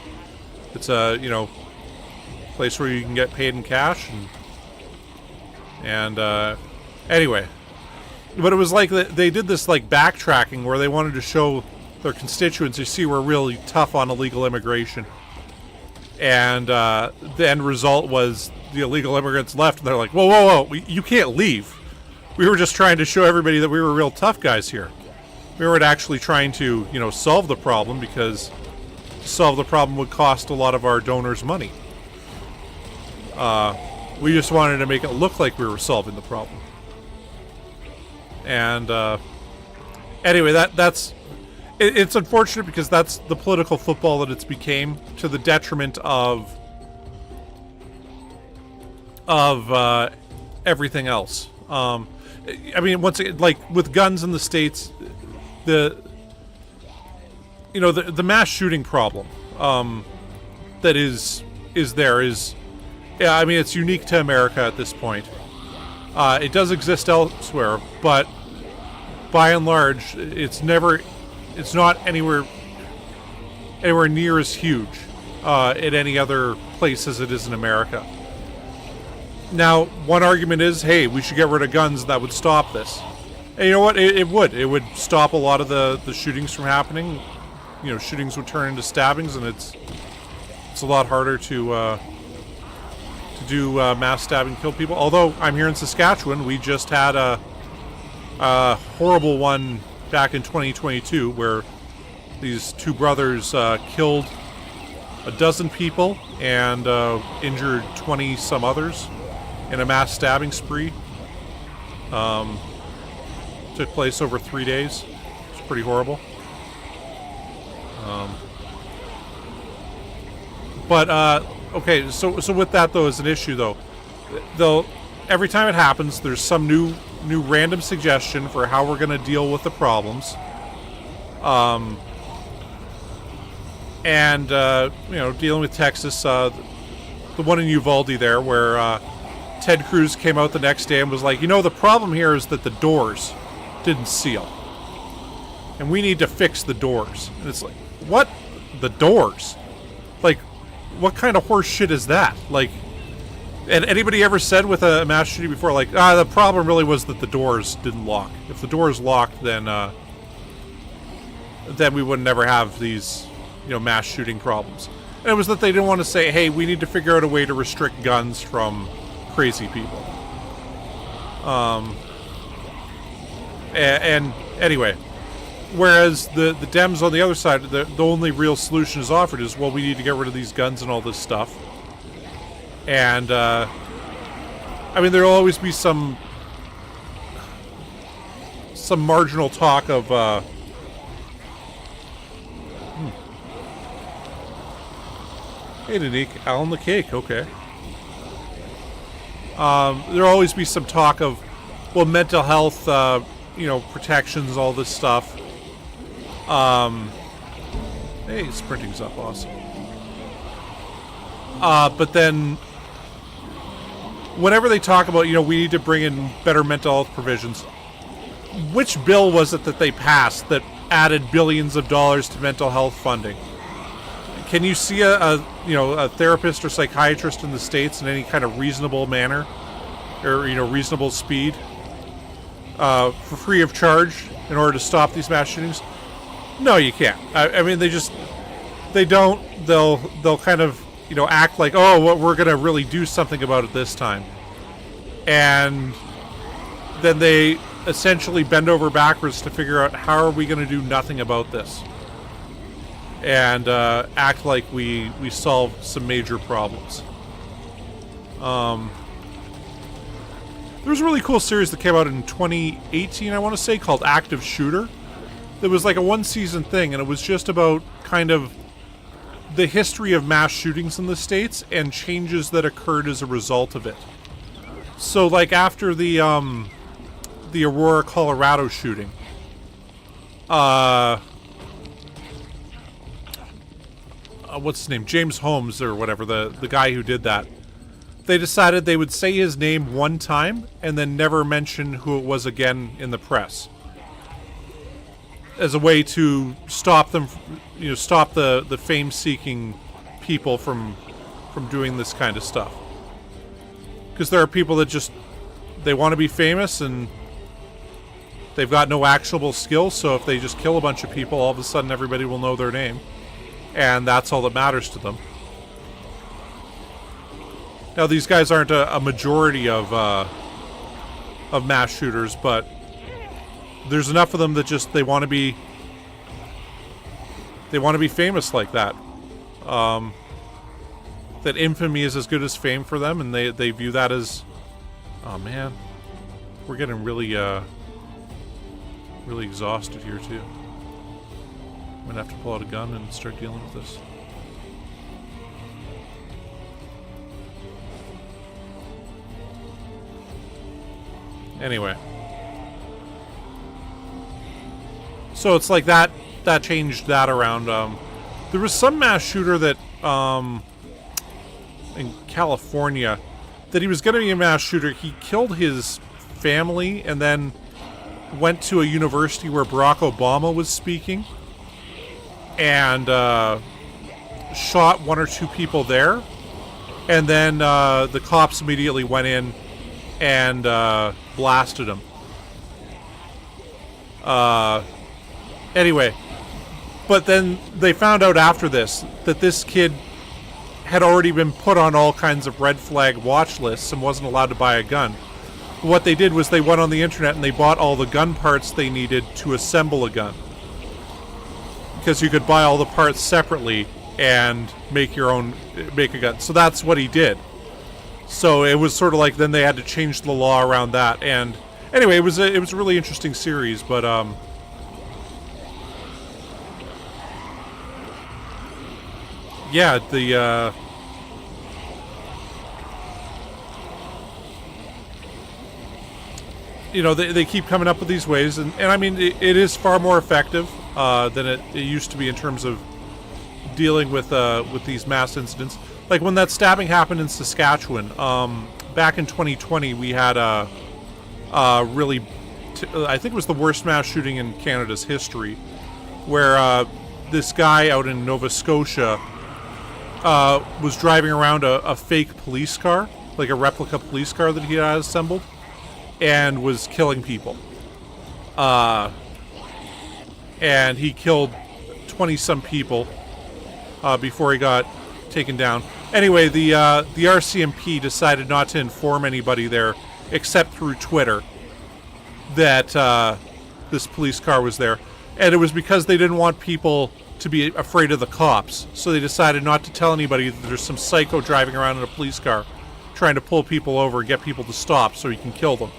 It's a place where you can get paid in cash and anyway. But it was like they did this like backtracking where they wanted to show their constituents, you see, we're really tough on illegal immigration. And the end result was the illegal immigrants left, and they're like, whoa, you can't leave. We were just trying to show everybody that we were real tough guys here. We weren't actually trying to, solve the problem, because to solve the problem would cost a lot of our donors money. We just wanted to make it look like we were solving the problem. And anyway, it's unfortunate, because that's the political football that it's became, to the detriment of everything else. I mean, once again, like with guns in the States, the mass shooting problem that is yeah, I mean, it's unique to America at this point. It does exist elsewhere, but by and large, it's not anywhere near as huge at any other place as it is in America. Now, one argument is, hey, we should get rid of guns. That would stop this. And you know what? It would stop a lot of the shootings from happening. Shootings would turn into stabbings, and it's a lot harder to do mass stabbing, kill people. Although I'm here in Saskatchewan, we just had a horrible one back in 2022 where these two brothers killed a dozen people and injured 20 some others in a mass stabbing spree. Took place over 3 days. It's pretty horrible. Okay, so with that though as an issue though, every time it happens, there's some new random suggestion for how we're going to deal with the problems. Dealing with Texas, the one in Uvalde there, where Ted Cruz came out the next day and was like, the problem here is that the doors didn't seal, and we need to fix the doors. And it's like, what? The doors? Like, what kind of horse shit is that? Like, and anybody ever said with a mass shooting before, like, the problem really was that the doors didn't lock. If the doors locked, then we would never have these, mass shooting problems. And it was that they didn't want to say, hey, we need to figure out a way to restrict guns from crazy people. And anyway, whereas the Dems on the other side, the only real solution is offered is, well, we need to get rid of these guns and all this stuff. And, I mean, there'll always be some marginal talk of, Hey, Nick, Alan the Cake, okay. There'll always be some talk of, well, mental health, you know, protections, all this stuff. Hey, sprinting's up, awesome. But then, whenever they talk about, you know, we need to bring in better mental health provisions, which bill was it that they passed that added billions of dollars to mental health funding? Can you see a therapist or psychiatrist in the States in any kind of reasonable manner, or, you know, reasonable speed, for free of charge in order to stop these mass shootings? No, you can't. I mean, they'll kind of, you know, act like, oh, well, we're going to really do something about it this time. And then they essentially bend over backwards to figure out how are we going to do nothing about this. And act like we solved some major problems. There was a really cool series that came out in 2018, I want to say, called Active Shooter. It was like a one-season thing, and it was just about kind of the history of mass shootings in the States and changes that occurred as a result of it. So, like, after the Aurora, Colorado shooting, what's his name? James Holmes or whatever, the guy who did that. They decided they would say his name one time and then never mention who it was again in the press, as a way to stop them, you know, stop the fame-seeking people from doing this kind of stuff. Because there are people that just, they want to be famous and they've got no actionable skills, so if they just kill a bunch of people, all of a sudden everybody will know their name. And that's all that matters to them. Now, these guys aren't a majority of mass shooters, but there's enough of them that just they want to be famous like that. That infamy is as good as fame for them, and they view that as, oh man, we're getting really exhausted here too. I'm gonna have to pull out a gun and start dealing with this. Anyway. So it's like that changed that around. There was some mass shooter that, in California, that he was gonna be a mass shooter. He killed his family and then went to a university where Barack Obama was speaking. And shot one or two people there, and then the cops immediately went in and blasted him. Anyway, but then they found out after this that this kid had already been put on all kinds of red flag watch lists and wasn't allowed to buy a gun. What they did was they went on the internet and they bought all the gun parts they needed to assemble a gun. Because you could buy all the parts separately and make a gun. So that's what he did. So it was sort of like then they had to change the law around that. And anyway, it was a really interesting series. But yeah, you know, they keep coming up with these ways, and I mean it is far more effective than it used to be in terms of dealing with these mass incidents. Like when that stabbing happened in Saskatchewan, back in 2020, we had a really, I think it was the worst mass shooting in Canada's history, where this guy out in Nova Scotia was driving around a fake police car, like a replica police car that he had assembled, and was killing people. And he killed 20-some people before he got taken down. Anyway, the RCMP decided not to inform anybody there, except through Twitter, that this police car was there. And it was because they didn't want people to be afraid of the cops. So they decided not to tell anybody that there's some psycho driving around in a police car trying to pull people over and get people to stop so he can kill them.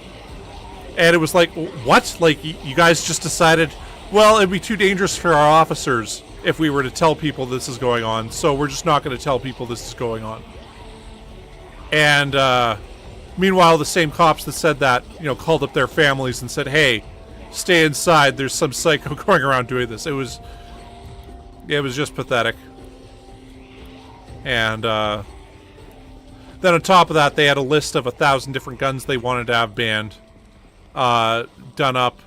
And it was like, what? Like, you guys just decided, well, it'd be too dangerous for our officers if we were to tell people this is going on, so we're just not going to tell people this is going on. And, meanwhile, the same cops that said that, you know, called up their families and said, hey, stay inside, there's some psycho going around doing this. It was just pathetic. And, then on top of that, they had a list of 1,000 different guns they wanted to have banned, done up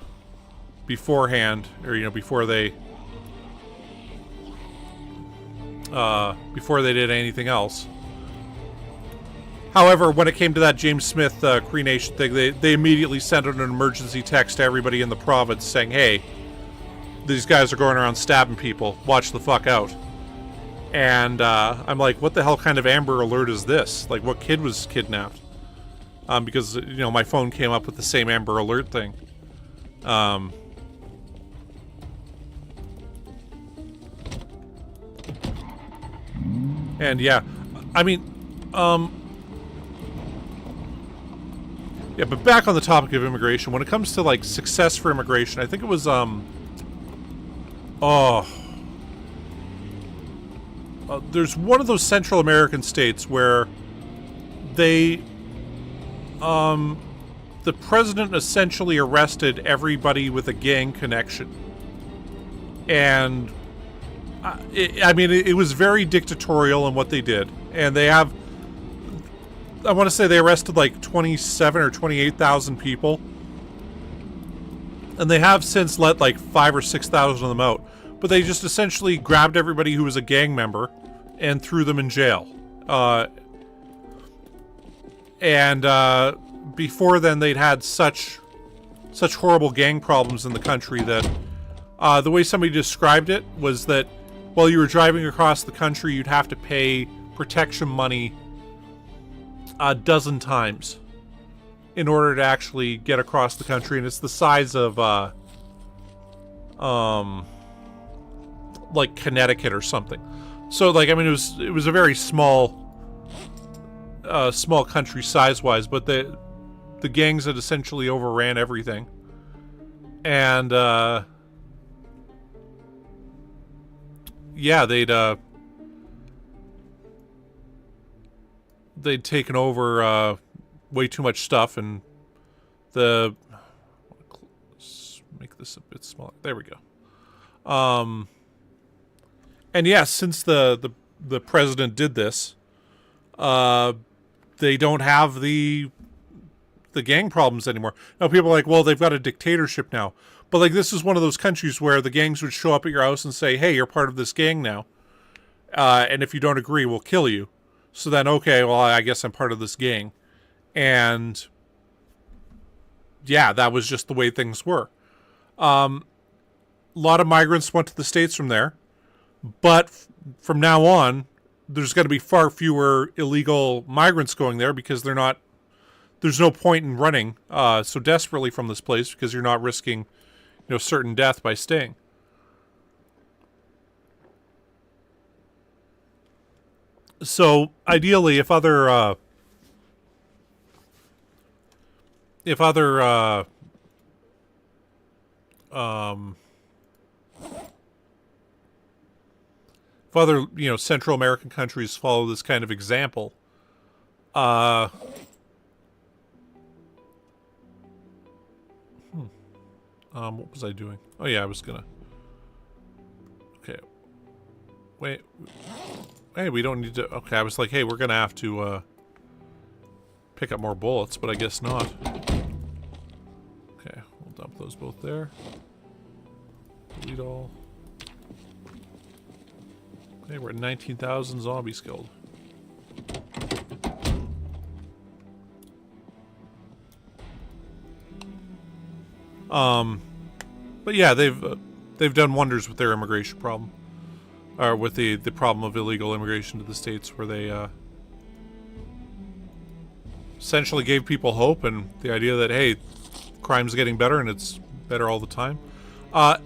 beforehand, or, you know, before they did anything else. However, when it came to that James Smith Cree Nation thing, they immediately sent out an emergency text to everybody in the province saying, hey, these guys are going around stabbing people. Watch the fuck out. And I'm like, what the hell kind of Amber Alert is this? Like, what kid was kidnapped? Because, you know, my phone came up with the same Amber Alert thing. And yeah, I mean, yeah, but back on the topic of immigration, when it comes to, like, success for immigration, I think it was, there's one of those Central American states where they, the president essentially arrested everybody with a gang connection. And, I mean, it was very dictatorial in what they did. And they have, I want to say they arrested like 27 or 28,000 people. And they have since let like 5,000 or 6,000 of them out. But they just essentially grabbed everybody who was a gang member and threw them in jail. Before then, they'd had such horrible gang problems in the country that the way somebody described it was that while you were driving across the country, you'd have to pay protection money a dozen times in order to actually get across the country, and it's the size of like Connecticut or something. So, like, I mean, it was a very small country size-wise, but the gangs had essentially overran everything. And yeah, they'd taken over way too much stuff, and let's make this a bit smaller. There we go. And yeah, since the president did this, they don't have the gang problems anymore. Now people are like, well, they've got a dictatorship now. But like, this is one of those countries where the gangs would show up at your house and say, hey, you're part of this gang now. And if you don't agree, we'll kill you. So then, okay, well, I guess I'm part of this gang. And yeah, that was just the way things were. A lot of migrants went to the States from there. But from now on, there's going to be far fewer illegal migrants going there because there's no point in running so desperately from this place because you're not risking, you know, certain death by staying. So ideally, if other you know, Central American countries follow this kind of example, what was I doing? Oh yeah, I was gonna. Okay. Wait. Hey, we don't need to. Okay, I was like, hey, we're gonna have to pick up more bullets, but I guess not. Okay, we'll dump those both there. Delete all. Okay, we're at 19,000 zombies killed. But yeah, they've done wonders with their immigration problem, or with the problem of illegal immigration to the States, where they essentially gave people hope and the idea that, hey, crime's getting better and it's better all the time. God,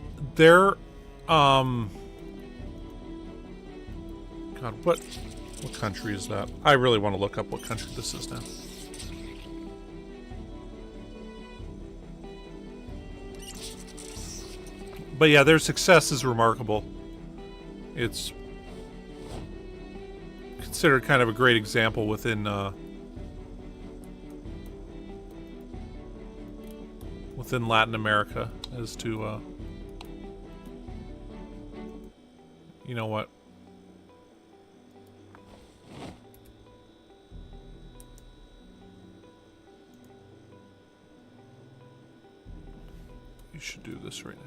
what? What country is that? I really want to look up what country this is now. But yeah, their success is remarkable. It's considered kind of a great example within within Latin America as to you know what? You should do this right now.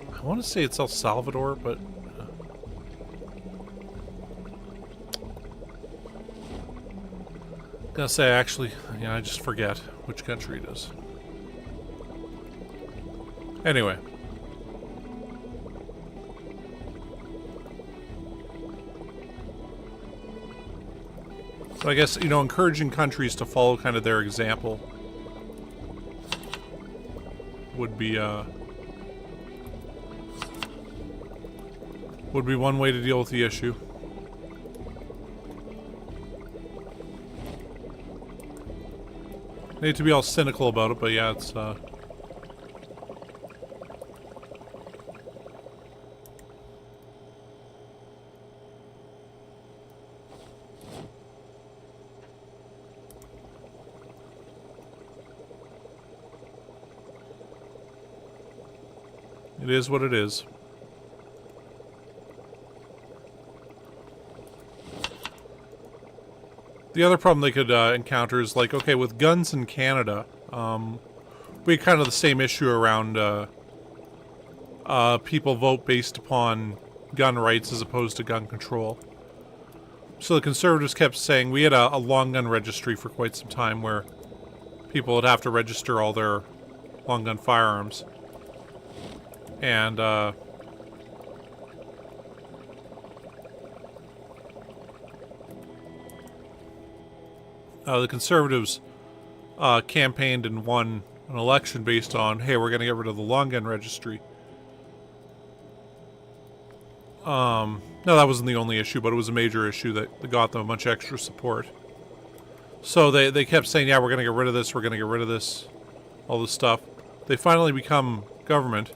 I want to say it's El Salvador, but I'm gonna say actually, yeah, I just forget which country it is. Anyway. So I guess, you know, encouraging countries to follow kind of their example would be one way to deal with the issue. I hate to be all cynical about it, but yeah, it's it is what it is. The other problem they could encounter is, like, okay, with guns in Canada, we had kind of the same issue around people vote based upon gun rights as opposed to gun control. So the Conservatives kept saying, we had a long gun registry for quite some time where people would have to register all their long gun firearms. And the Conservatives campaigned and won an election based on, hey, we're going to get rid of the long gun registry. No, that wasn't the only issue, but it was a major issue that got them a bunch of extra support. So they kept saying, yeah, we're going to get rid of this, we're going to get rid of this, all this stuff. They finally become government,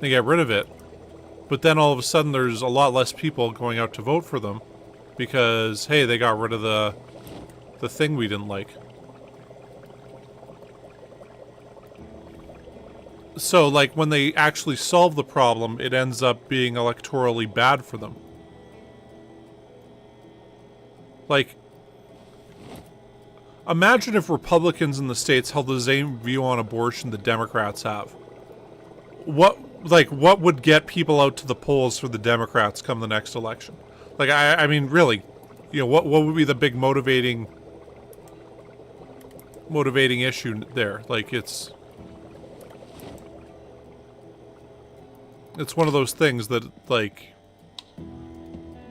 they get rid of it, but then all of a sudden there's a lot less people going out to vote for them because, hey, they got rid of the thing we didn't like. So, like, when they actually solve the problem, it ends up being electorally bad for them. Like, imagine if Republicans in the States held the same view on abortion that Democrats have. What would get people out to the polls for the Democrats come the next election? Like, I mean, really, you know, what would be the big motivating issue there? Like, it's one of those things that, like,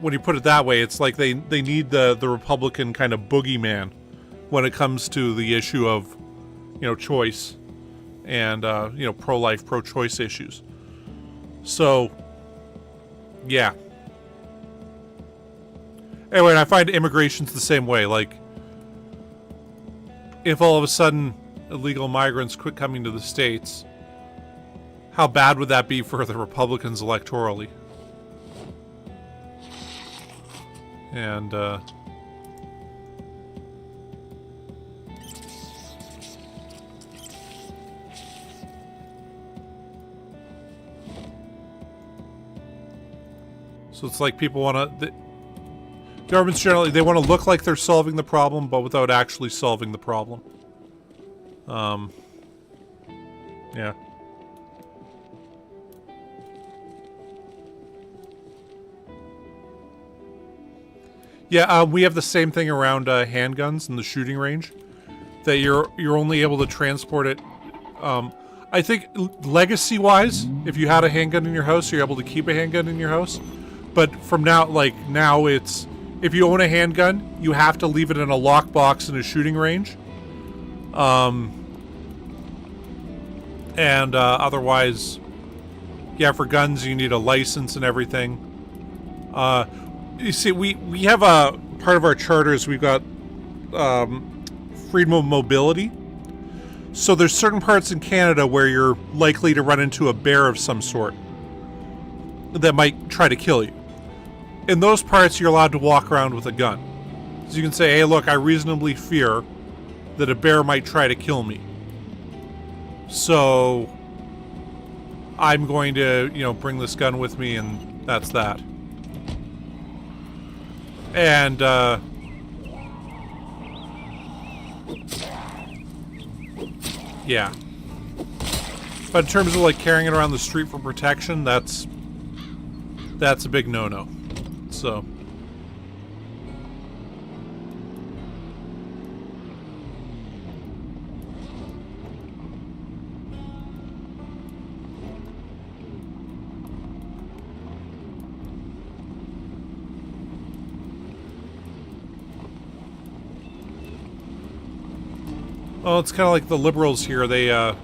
when you put it that way, it's like they need the Republican kind of boogeyman when it comes to the issue of, you know, choice and you know, pro-life, pro-choice issues. So, yeah. Anyway, and I find immigration's the same way. Like, if all of a sudden illegal migrants quit coming to the States, how bad would that be for the Republicans electorally? And, so it's like people want to... Governments generally, they want to look like they're solving the problem, but without actually solving the problem. Yeah. Yeah, we have the same thing around handguns in the shooting range. That you're only able to transport it. I think legacy-wise, if you had a handgun in your house, you're able to keep a handgun in your house. But from now it's if you own a handgun, you have to leave it in a lockbox in a shooting range. And otherwise, yeah, for guns you need a license and everything. You see, we have a part of our charters. We've got freedom of mobility. So there's certain parts in Canada where you're likely to run into a bear of some sort that might try to kill you. In those parts, you're allowed to walk around with a gun. So you can say, hey, look, I reasonably fear that a bear might try to kill me. So I'm going to, bring this gun with me, and that's that. And, yeah. But in terms of, carrying it around the street for protection, that's a big no-no. So... Well, it's kind of like the Liberals here. They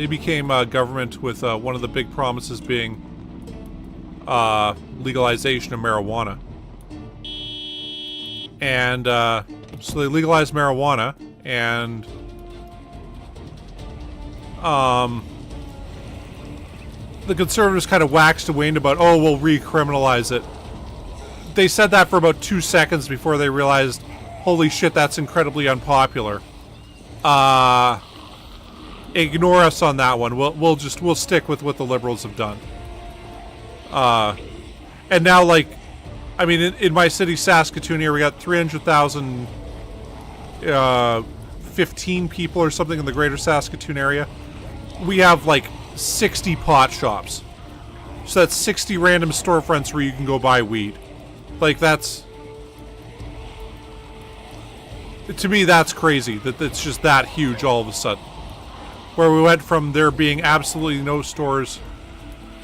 became government with one of the big promises being legalization of marijuana. And so they legalized marijuana, and the conservatives kind of waxed and waned about, oh, we'll recriminalize it. They said that for about 2 seconds before they realized, holy shit, that's incredibly unpopular. Ignore us on that one. We'll stick with what the Liberals have done. And now, in my city, Saskatoon here, we got 300,000, 15 people or something in the greater Saskatoon area. We have, 60 pot shops. So that's 60 random storefronts where you can go buy weed. That's... To me, that's crazy. That it's just that huge all of a sudden. Where we went from there being absolutely no stores...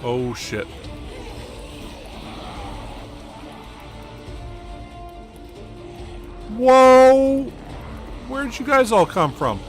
Oh, shit. Whoa! Where'd you guys all come from?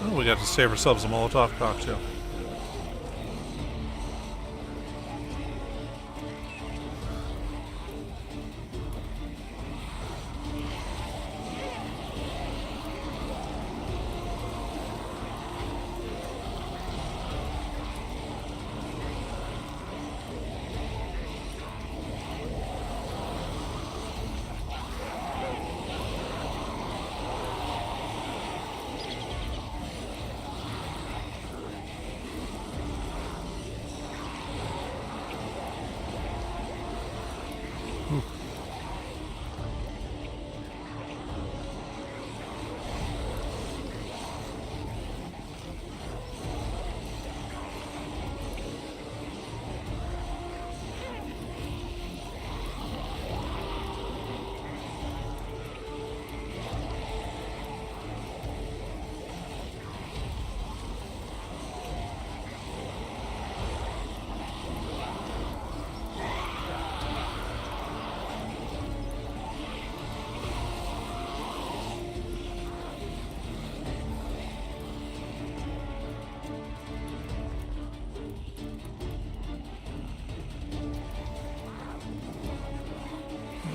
Oh, we got to save ourselves a Molotov cocktail.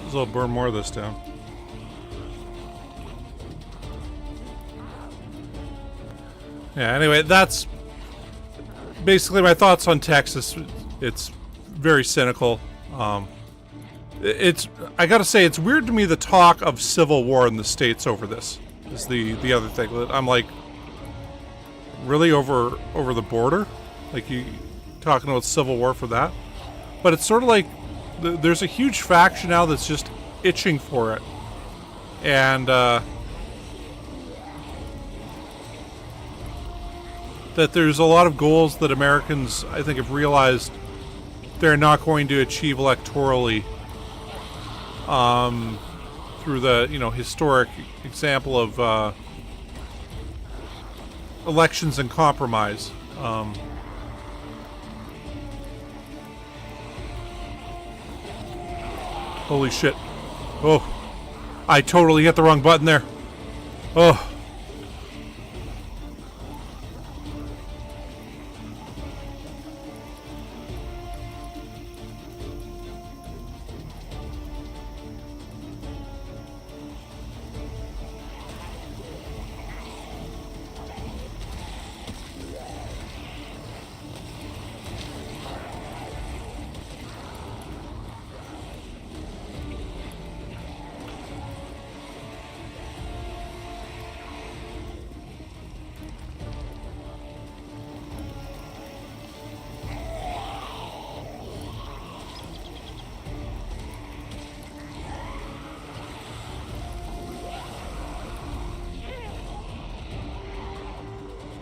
as well burn more of this down. Yeah, anyway, that's basically my thoughts on Texas. It's very cynical. I gotta say, it's weird to me the talk of civil war in the States over this is the other thing. I'm like, really over the border? Like, you talking about civil war for that? But it's sort of like there's a huge faction now that's just itching for it. And that there's a lot of goals that Americans, I think, have realized they're not going to achieve electorally through the, historic example of elections and compromise. Holy shit. Oh, I totally hit the wrong button there. Oh.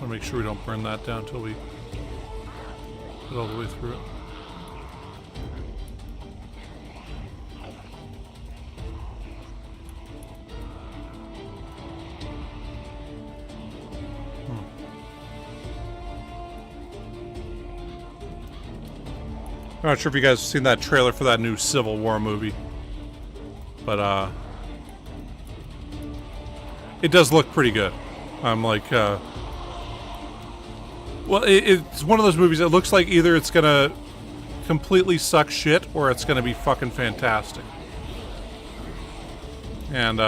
Make sure we don't burn that down until we get all the way through it. I'm not sure if you guys have seen that trailer for that new Civil War movie, but it does look pretty good. I'm like, well, it's one of those movies that looks like either it's gonna completely suck shit or it's gonna be fucking fantastic. And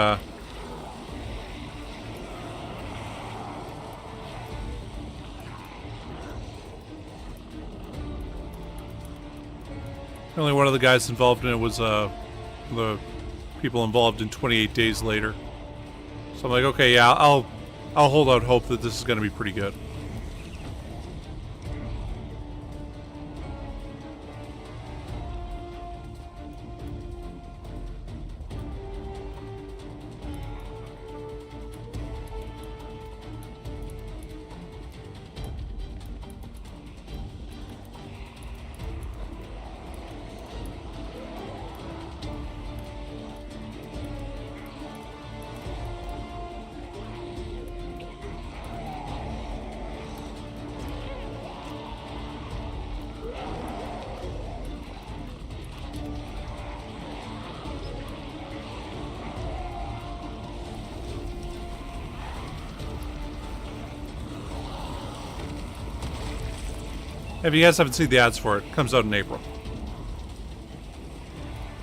only one of the guys involved in it was the people involved in 28 Days Later. So I'm like, okay, yeah, I'll hold out hope that this is gonna be pretty good. If you guys haven't seen the ads for it, it comes out in April.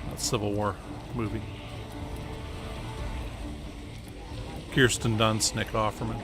That Civil War movie. Kirsten Dunst, Nick Offerman.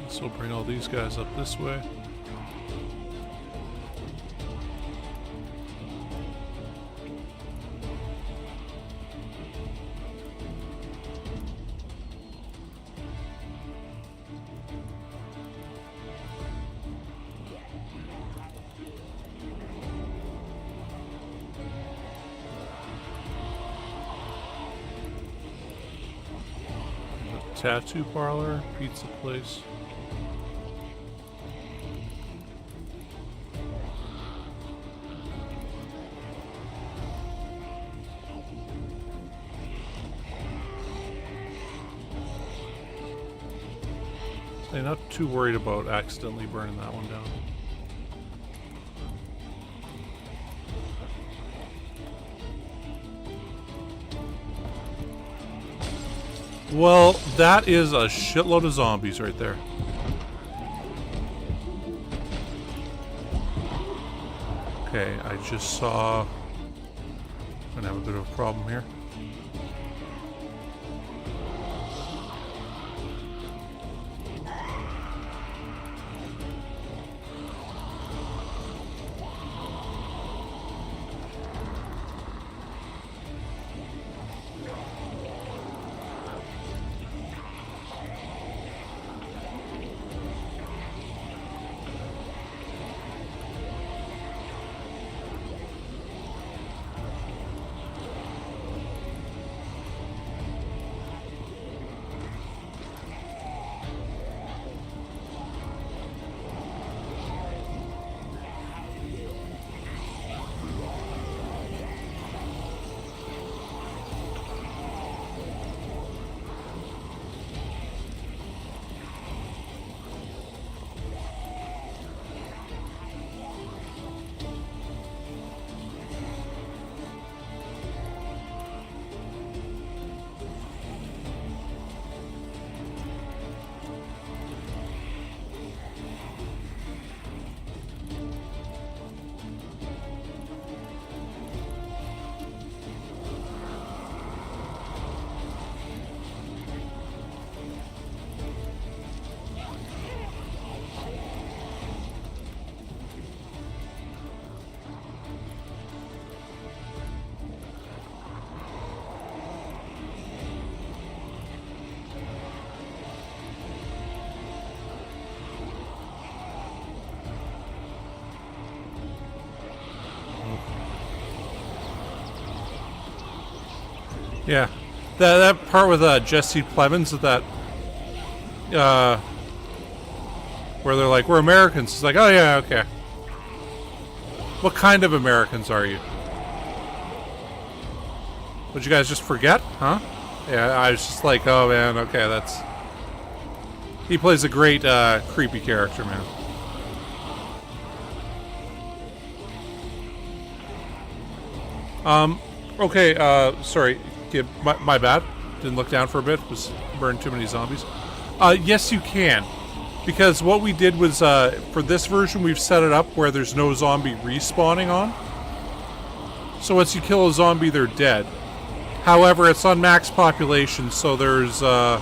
So bring all these guys up this way. Tattoo parlor, pizza place. I'm not too worried about accidentally burning that one down. Well, that is a shitload of zombies right there. Okay, I just saw... I'm gonna have a bit of a problem here. Yeah, that part with Jesse Plemons, with that, where they're like, "We're Americans." It's like, "Oh yeah, okay." What kind of Americans are you? Would you guys just forget, huh? Yeah, I was just like, "Oh man, okay, that's." He plays a great creepy character, man. Okay, sorry. Yeah, my bad. Didn't look down for a bit. Was burned too many zombies. Yes, you can. Because what we did was, for this version, we've set it up where there's no zombie respawning on. So once you kill a zombie, they're dead. However, it's on max population, so there's, well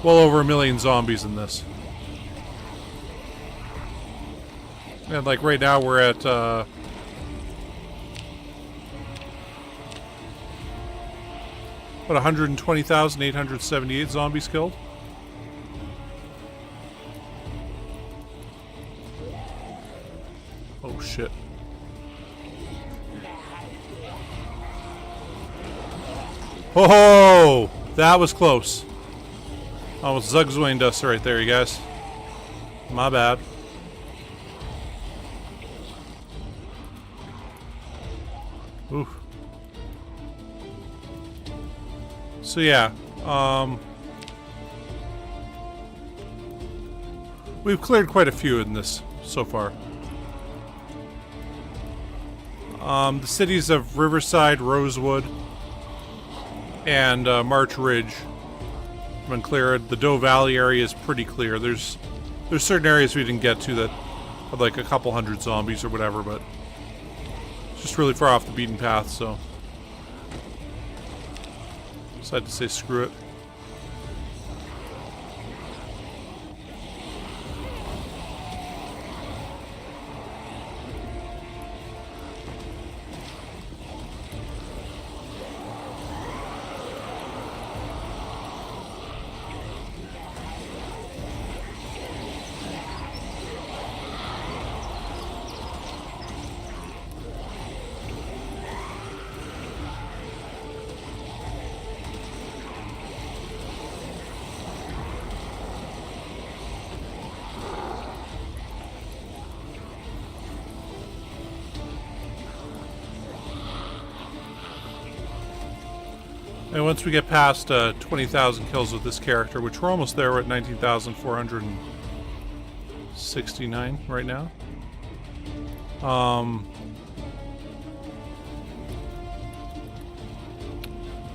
over 1 million zombies in this. And, like, right now we're at, what, 120,878 zombies killed? Oh shit. Oh, that was close. Almost zugzwinged us right there, you guys. My bad. Ooh. So yeah, we've cleared quite a few in this so far. The cities of Riverside, Rosewood, and March Ridge have been cleared. The Doe Valley area is pretty clear. There's certain areas we didn't get to that had like a couple hundred zombies or whatever, but it's just really far off the beaten path, so decided to say screw it. And once we get past 20,000 kills with this character, which we're almost there, we're at 19,469 right now.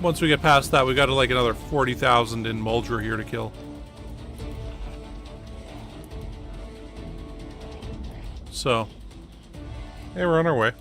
Once we get past that, we got like another 40,000 in Muldraugh here to kill. So, hey, we're on our way.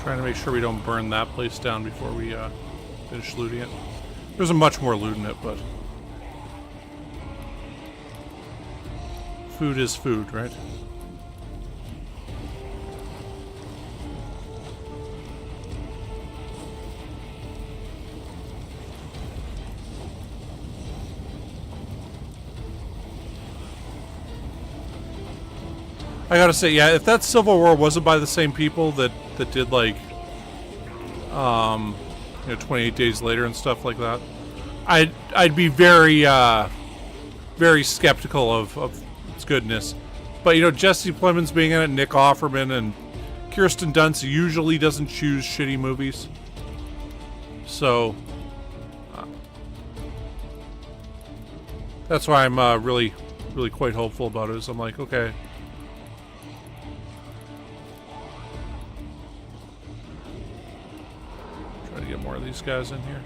Trying to make sure we don't burn that place down before we finish looting it. There's a much more loot in it, but food is food, right? I gotta say, yeah, if that Civil War wasn't by the same people that did like, 28 Days Later and stuff like that, I'd be very, very skeptical of its goodness. But Jesse Plemons being in it, Nick Offerman, and Kirsten Dunst usually doesn't choose shitty movies, so that's why I'm really quite hopeful about it. Is I'm like, okay. Get more of these guys in here.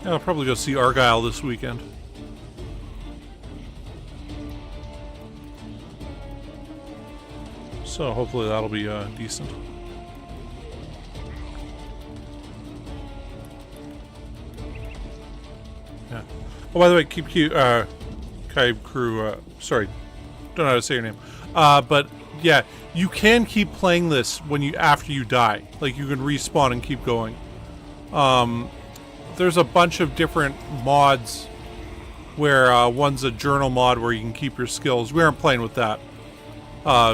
Yeah, I'll probably go see Argyle this weekend. So hopefully that'll be decent. Yeah. Oh, by the way, keep Kai Crew. Sorry, don't know how to say your name. But yeah, you can keep playing this after you die. Like, you can respawn and keep going. There's a bunch of different mods where one's a journal mod where you can keep your skills. We aren't playing with that.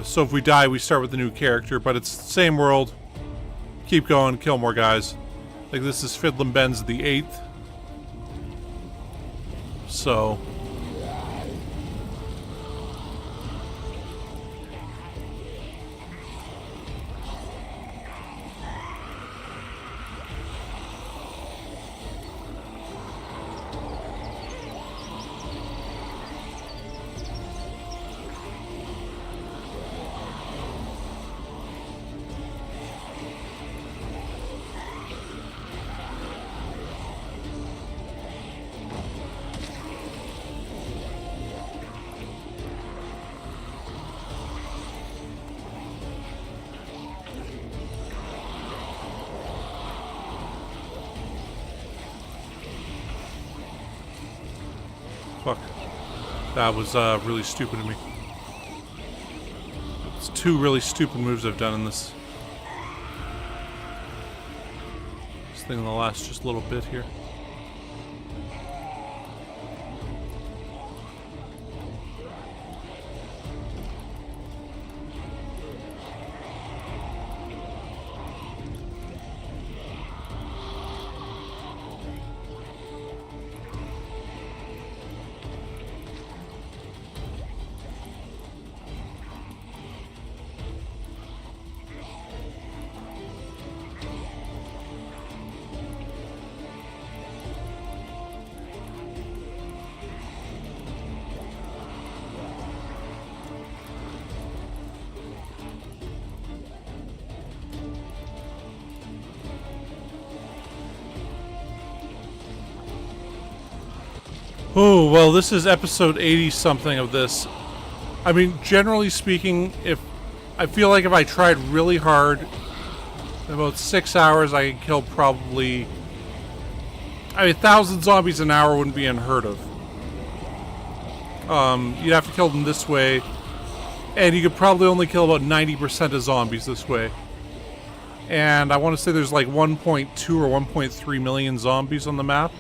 So if we die, we start with a new character, but it's the same world. Keep going, kill more guys. Like, this is Fiddlin' Ben's the 8th. So... Fuck. That was really stupid of me. It's 2 really stupid moves I've done in this thing in the last just little bit here. Oh, well, this is episode 80-something of this. I mean, generally speaking, I feel like if I tried really hard, in about 6 hours, I could kill probably... I mean, 1,000 zombies an hour wouldn't be unheard of. You'd have to kill them this way, and you could probably only kill about 90% of zombies this way. And I want to say there's like 1.2 or 1.3 million zombies on the map.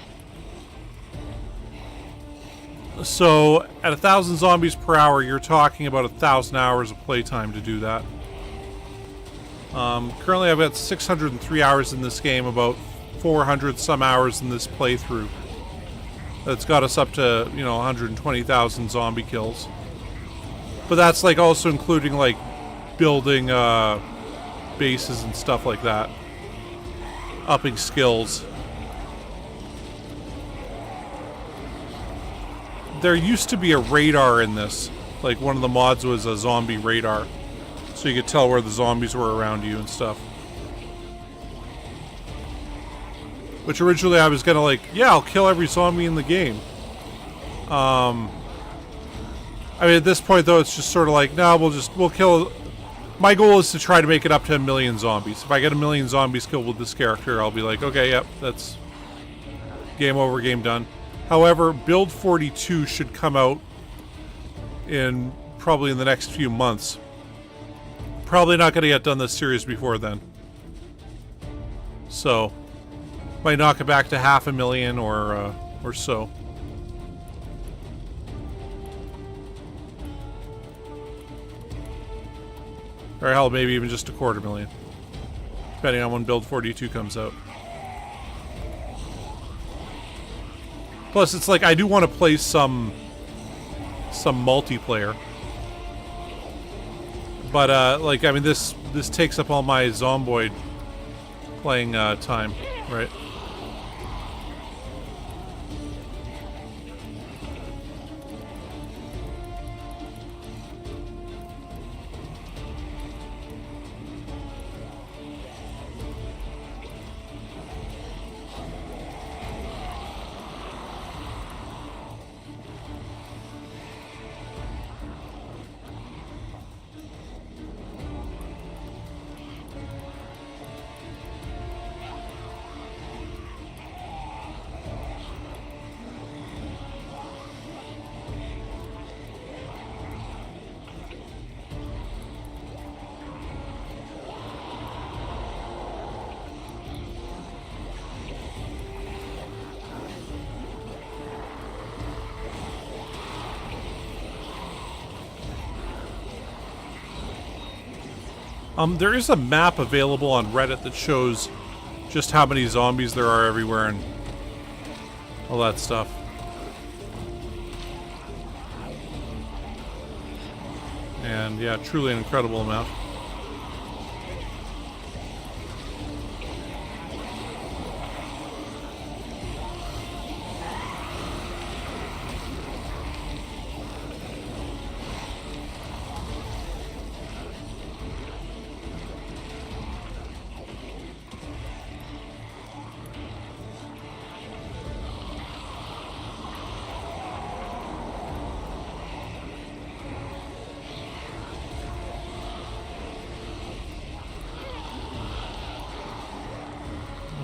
So, at 1,000 zombies per hour, you're talking about 1,000 hours of playtime to do that. Currently I've got 603 hours in this game, about 400 some hours in this playthrough. That's got us up to, 120,000 zombie kills. But that's like also including like building bases and stuff like that. Upping skills. There used to be a radar in this. Like, one of the mods was a zombie radar. So you could tell where the zombies were around you and stuff. Which originally I was gonna like, yeah, I'll kill every zombie in the game. I mean, at this point though, it's just sort of like, no, we'll kill... My goal is to try to make it up to 1 million zombies. If I get 1 million zombies killed with this character, I'll be like, okay, yep, that's... game over, game done. However, Build 42 should come out probably in the next few months. Probably not going to get done this series before then. So, might knock it back to 500,000 or so. Or hell, maybe even just 250,000. Depending on when Build 42 comes out. Plus, it's like, I do want to play some multiplayer. But, like, I mean, this takes up all my Zomboid playing time, right? There is a map available on Reddit that shows just how many zombies there are everywhere and all that stuff. And yeah, truly an incredible amount.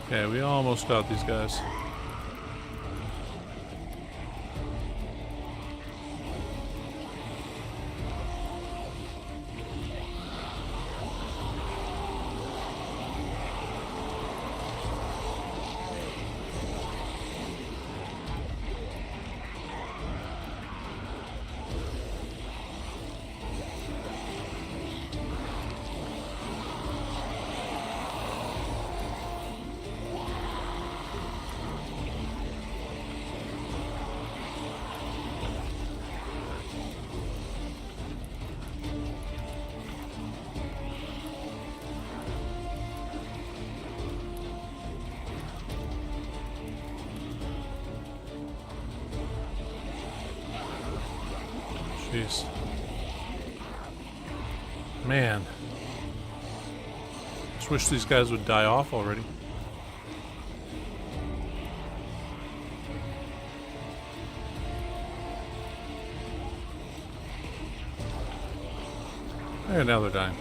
Okay, we almost got these guys. Jeez. Man. Just wish these guys would die off already. And now they're dying.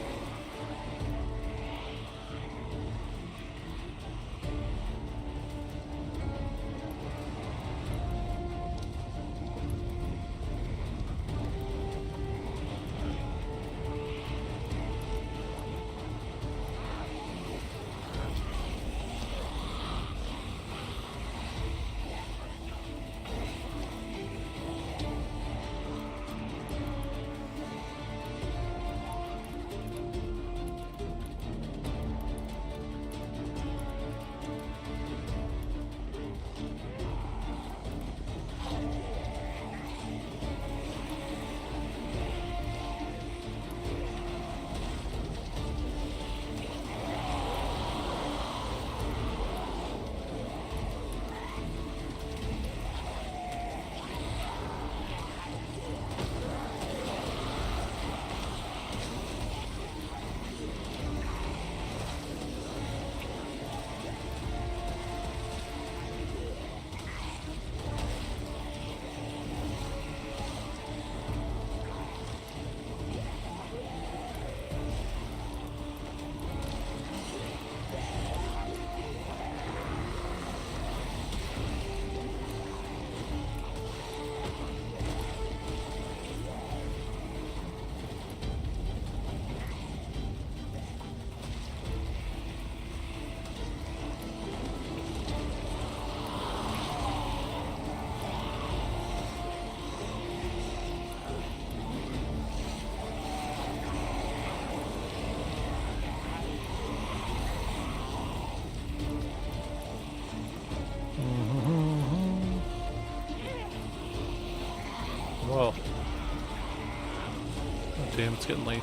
Well. Oh, damn, it's getting late.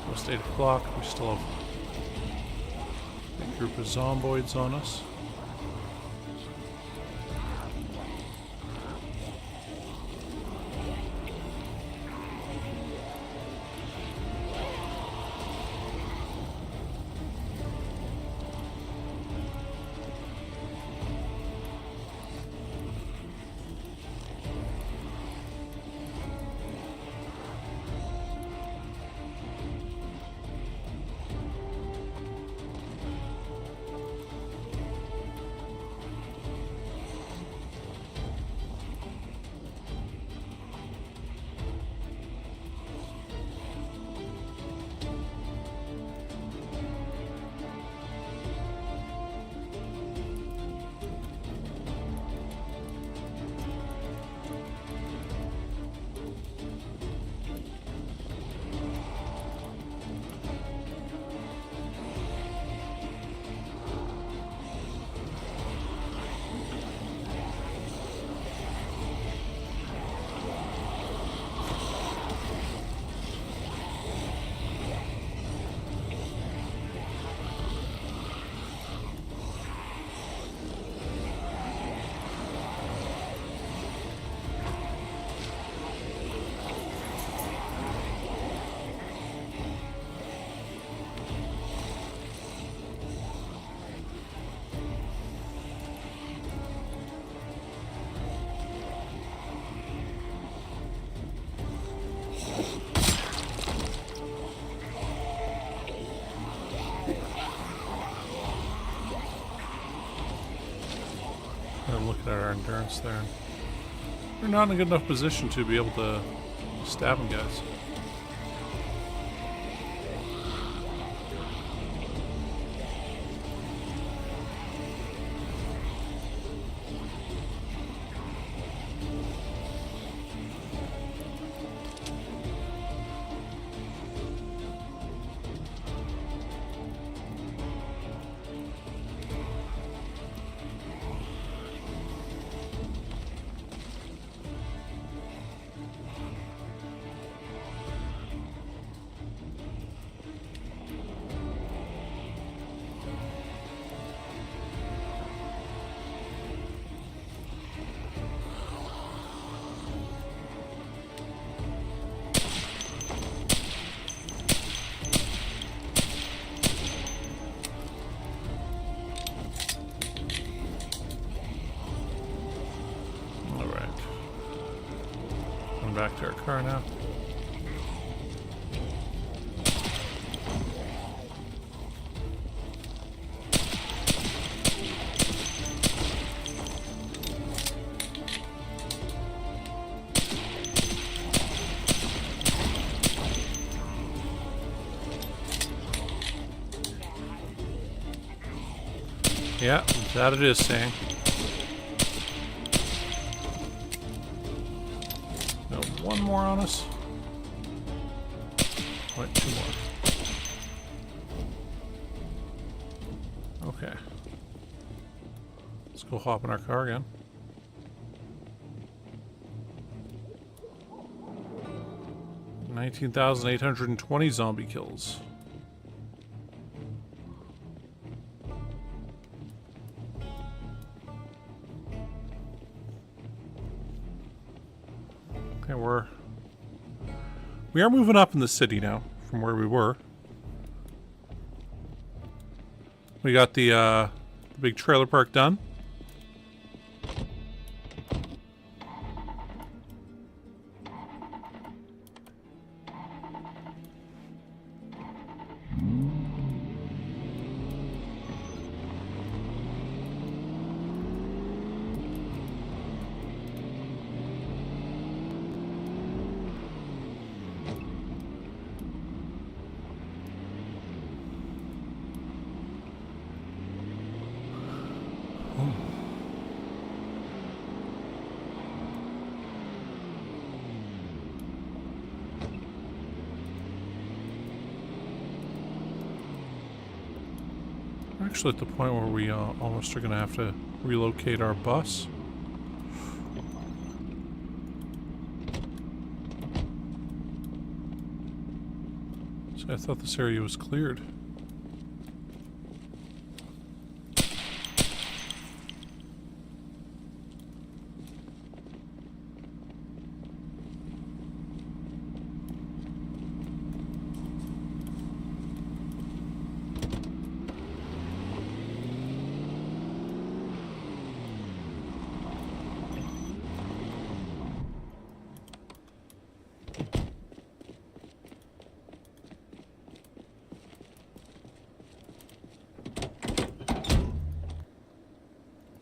Almost 8 o'clock. We still have a group of Zomboids on us. looking at our endurance there. We're not in a good enough position to be able to stab them, guys. Back to our car now. Yeah, that it is saying. One more on us. Wait, two more. Okay. Let's go hop in our car again. $19,820 zombie kills. Okay, we are moving up in the city now from where we were. We got the big trailer park done. We're actually at the point where we almost are going to have to relocate our bus. So I thought this area was cleared.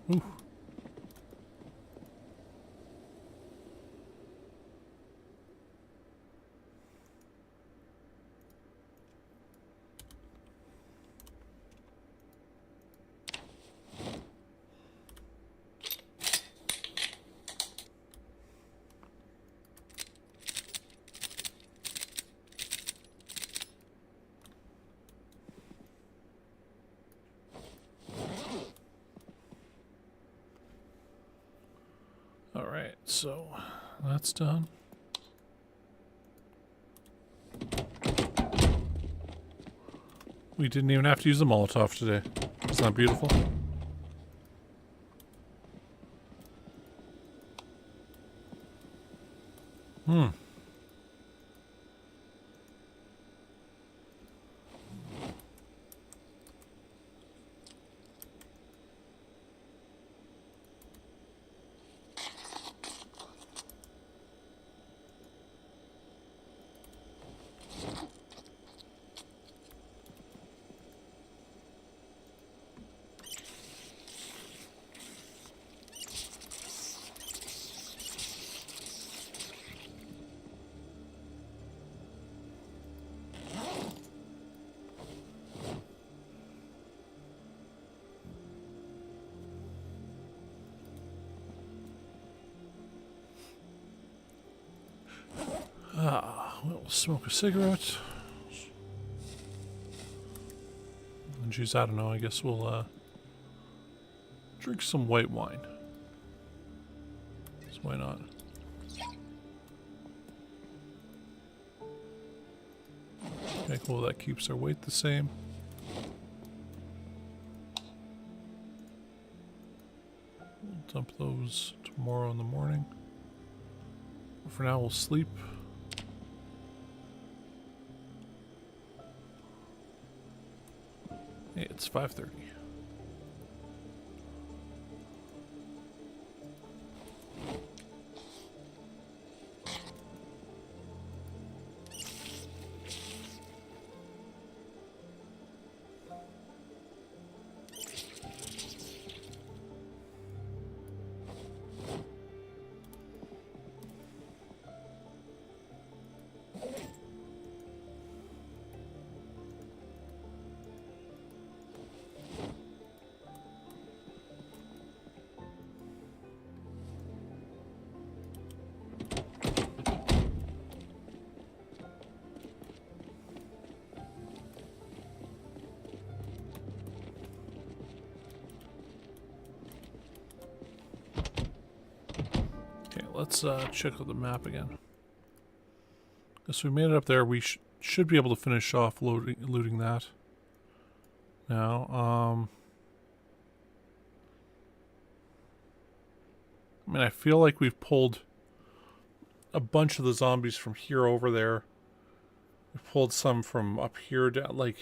Ooh. Alright, so that's done. We didn't even have to use the Molotov today. Isn't that beautiful? Smoke a cigarette. And geez, I don't know, I guess we'll drink some white wine. So why not? Okay, cool, that keeps our weight the same. We'll dump those tomorrow in the morning. For now, we'll sleep. Hey, it's 5:30. Let's check out the map again. Guess we made it up there. We should be able to finish off looting that. Now, I mean, I feel like we've pulled a bunch of the zombies from here over there. We've pulled some from up here down. Like,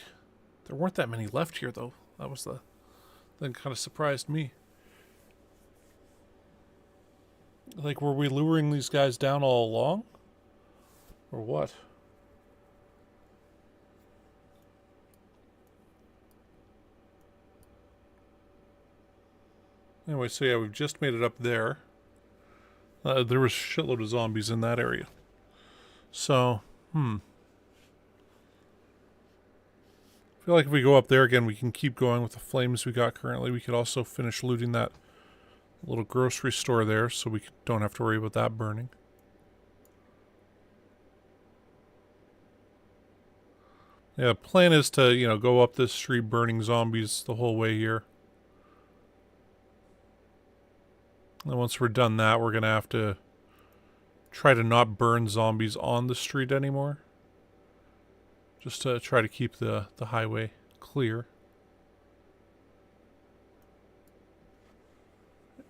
there weren't that many left here, though. That was the thing kind of surprised me. Like, were we luring these guys down all along? Or what? Anyway, so yeah, we've just made it up there. There was a shitload of zombies in that area. So, I feel like if we go up there again, we can keep going with the flames we got currently. We could also finish looting that little grocery store there, so we don't have to worry about that burning. Yeah, the plan is to, you know, go up this street burning zombies the whole way here. And once we're done that, we're going to have to try to not burn zombies on the street anymore. Just to try to keep the highway clear.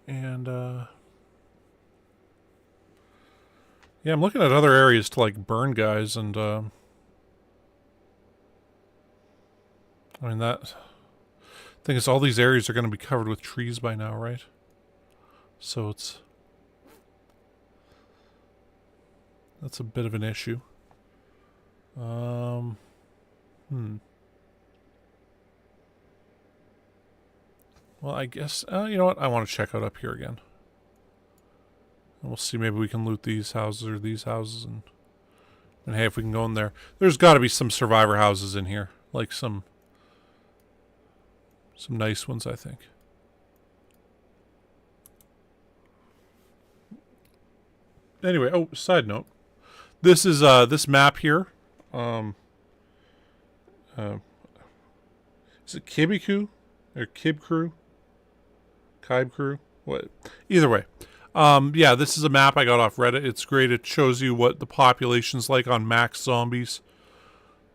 And, yeah, I'm looking at other areas to, like, burn guys, and, I mean, that... thing is, all these areas are going to be covered with trees by now, right? So it's... that's a bit of an issue. Well, I guess, you know what? I want to check out up here again. And we'll see, maybe we can loot these houses or these houses, and hey, if we can go in there. There's got to be some survivor houses in here. Like some nice ones, I think. Anyway, oh, side note. This is, this map here. Is it Kibiku? Or Kibcrew? Kibcrew? What? Either way. Yeah, this is a map I got off Reddit. It's great. It shows you what the population's like on max zombies.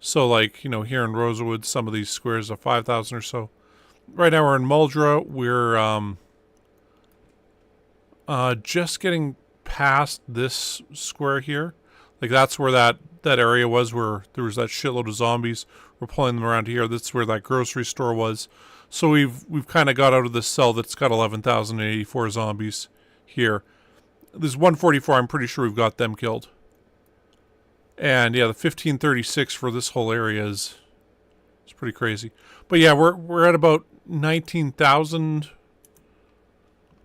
So, like, you know, here in Rosewood, some of these squares are 5,000 or so. Right now we're in Muldraugh. We're just getting past this square here. Like, that's where that area was where there was that shitload of zombies. We're pulling them around here. That's where that grocery store was. So we've kind of got out of this cell that's got 11,084 zombies here. There's 144. I'm pretty sure we've got them killed. And yeah, the 1536 for this whole area is pretty crazy. But yeah, we're at about 19,000.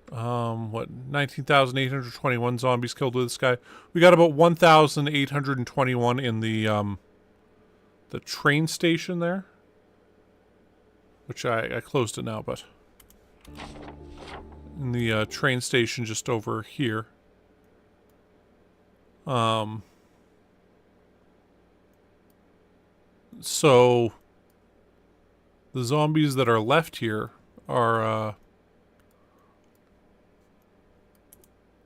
What, 19,821 zombies killed with this guy. We got about 1,821 in the train station there. Which I closed it now, but in the train station just over here. So the zombies that are left here are,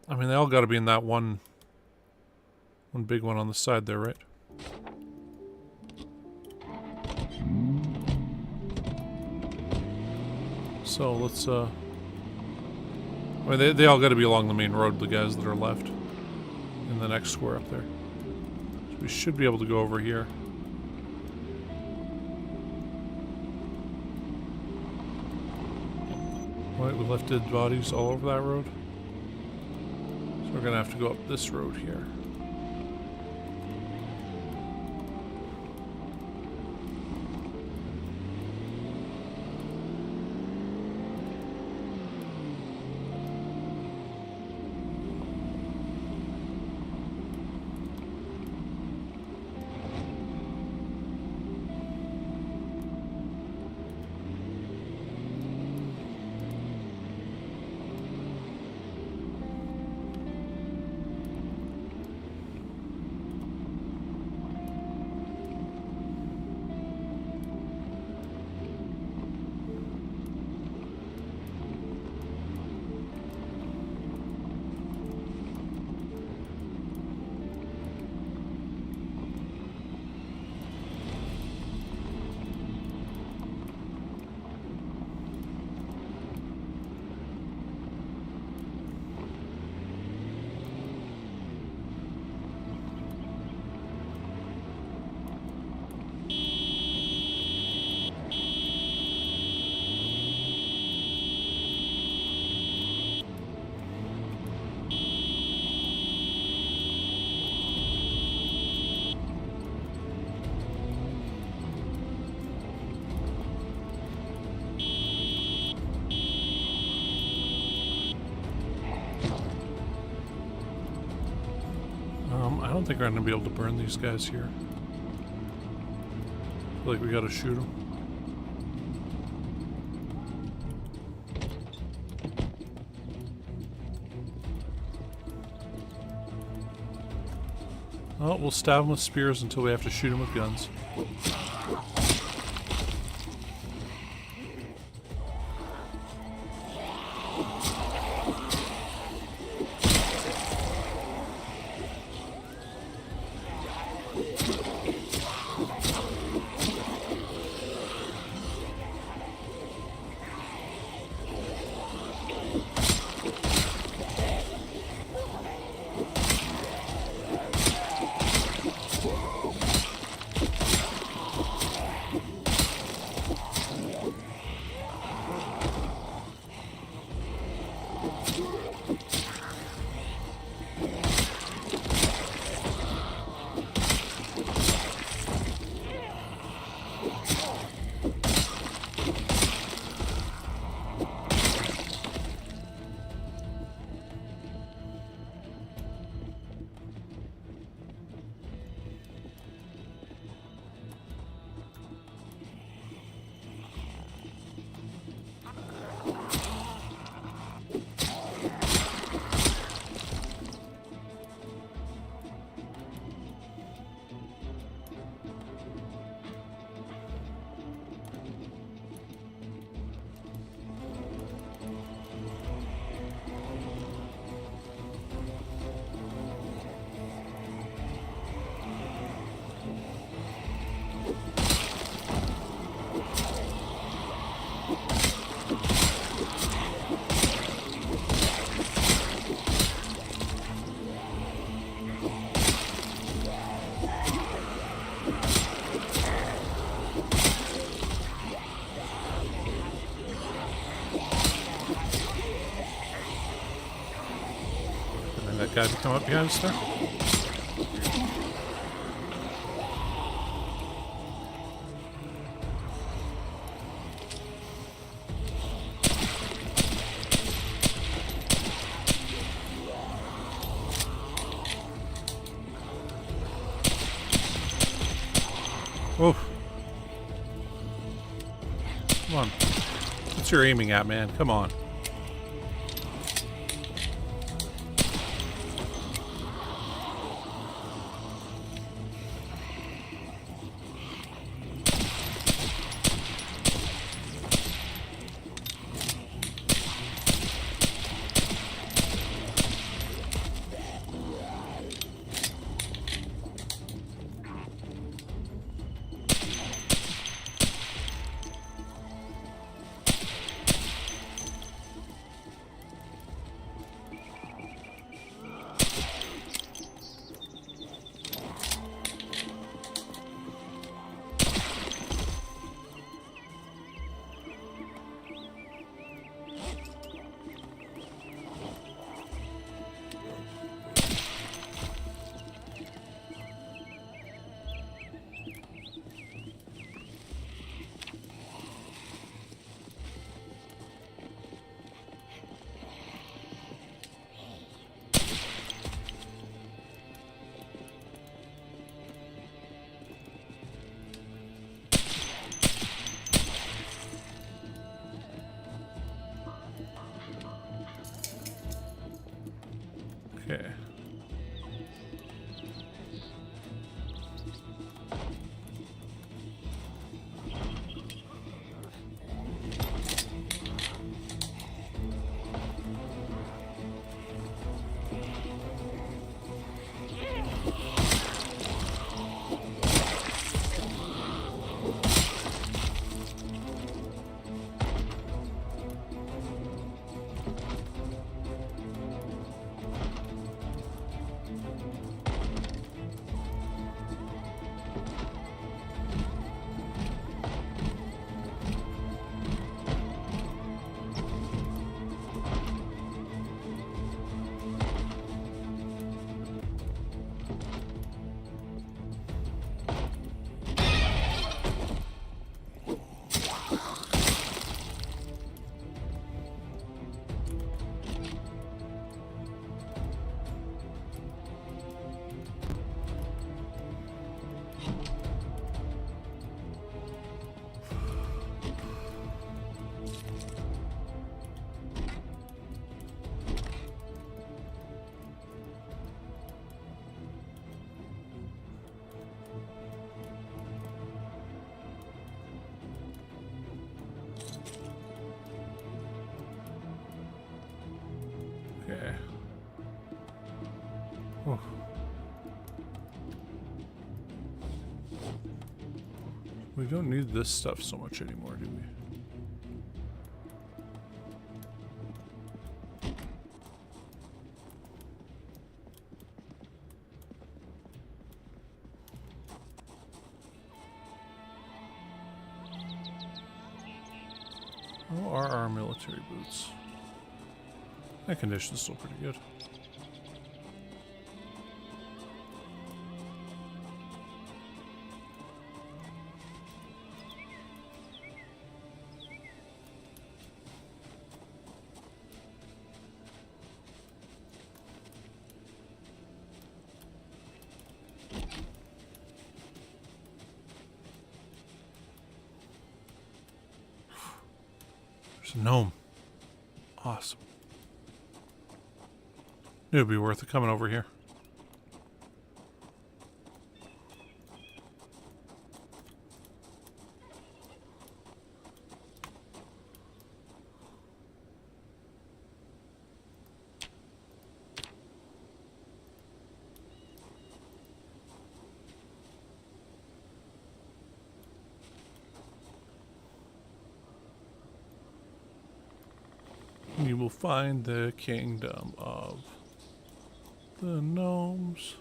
I mean, they all got to be in that one big one on the side there, right? So let's, I mean, they all got to be along the main road, the guys that are left in the next square up there. So we should be able to go over here. Right, we left dead bodies all over that road. So we're gonna have to go up this road here. I don't think we're gonna be able to burn these guys here. I feel like we gotta shoot them. Oh, we'll stab them with spears until we have to shoot them with guns. That guy to come up behind us there. Oh. Come on. What's your aiming at, man? Come on. Oh. We don't need this stuff so much anymore, do we? How are our military boots? That condition's still pretty good. There's a gnome. Awesome. It would be worth it coming over here. You will find the kingdom of the gnomes.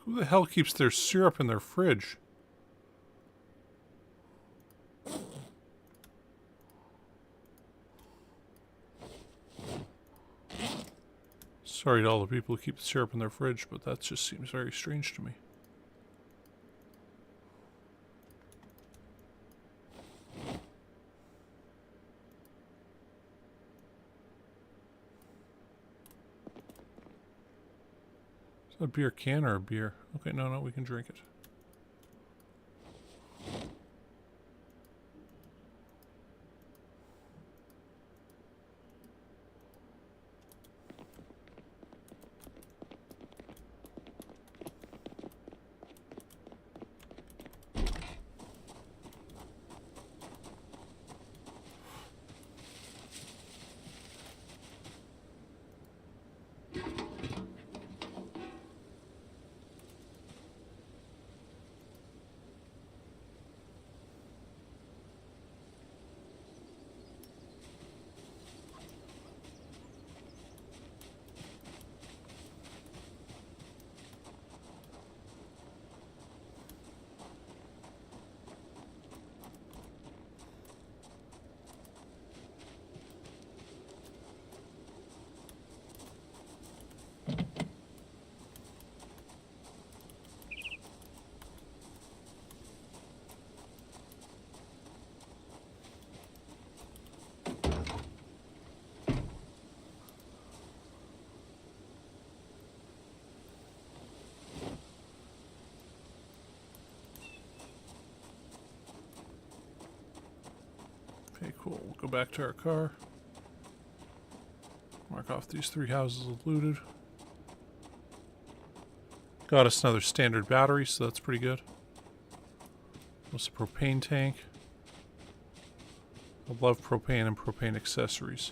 Who the hell keeps their syrup in their fridge? Sorry to all the people who keep syrup in their fridge, but that just seems very strange to me. Is that a beer can or a beer? Okay, no, we can drink it. Cool. We'll go back to our car. Mark off these 3 houses looted. Got us another standard battery, so that's pretty good. What's a propane tank? I love propane and propane accessories.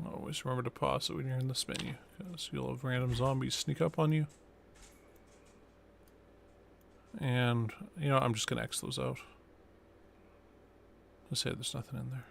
Always remember to pause it when you're in this menu, because you'll have random zombies sneak up on you. And, you know, I'm just going to X those out. Let's say there's nothing in there.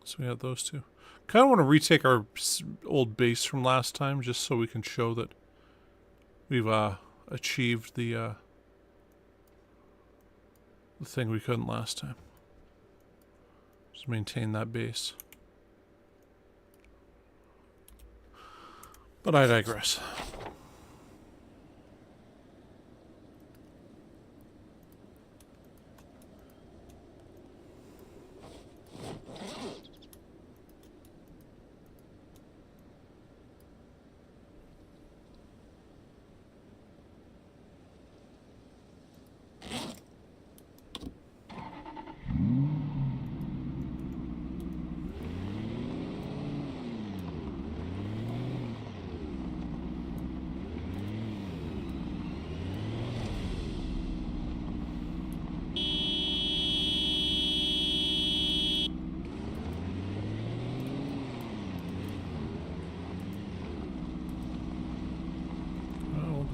So we have those two. Kind of want to retake our old base from last time, just so we can show that we've achieved the thing we couldn't last time. Just maintain that base. But I digress.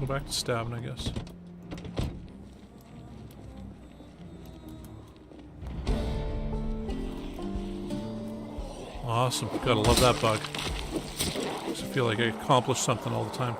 Go back to stabbing, I guess. Awesome. Gotta love that bug. Makes me feel like I accomplished something all the time.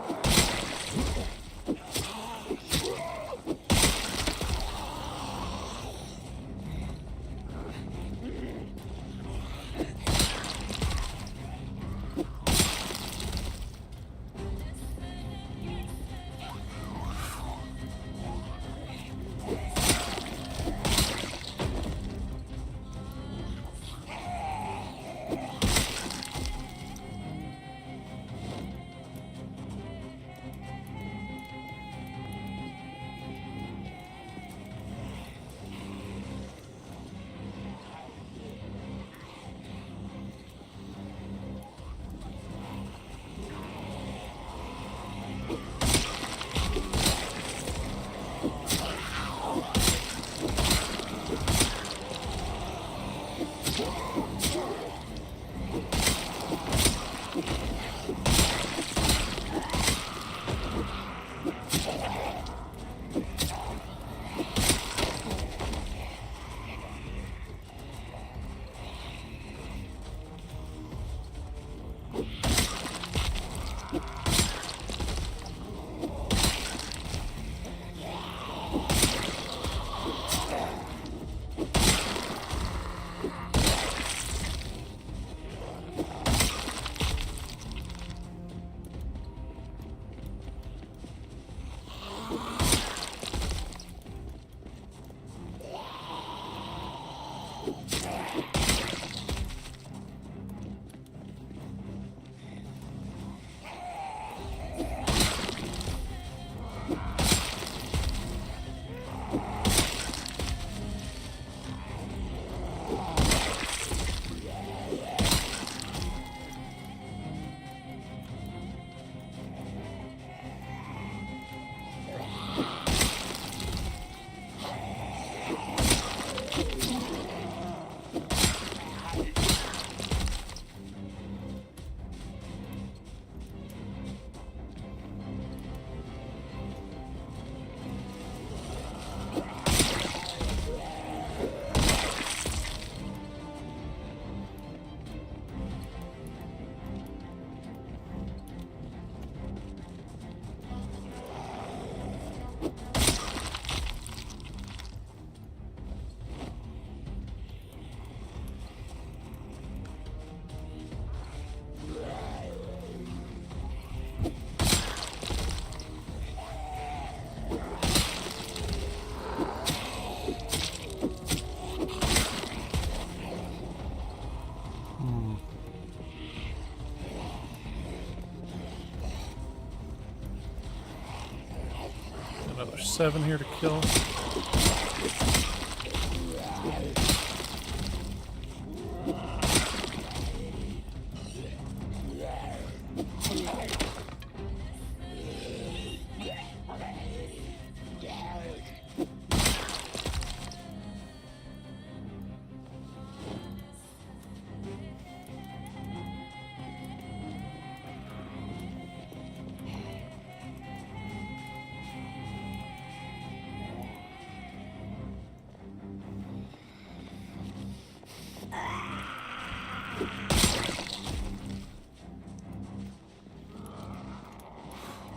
Another 7 here to kill.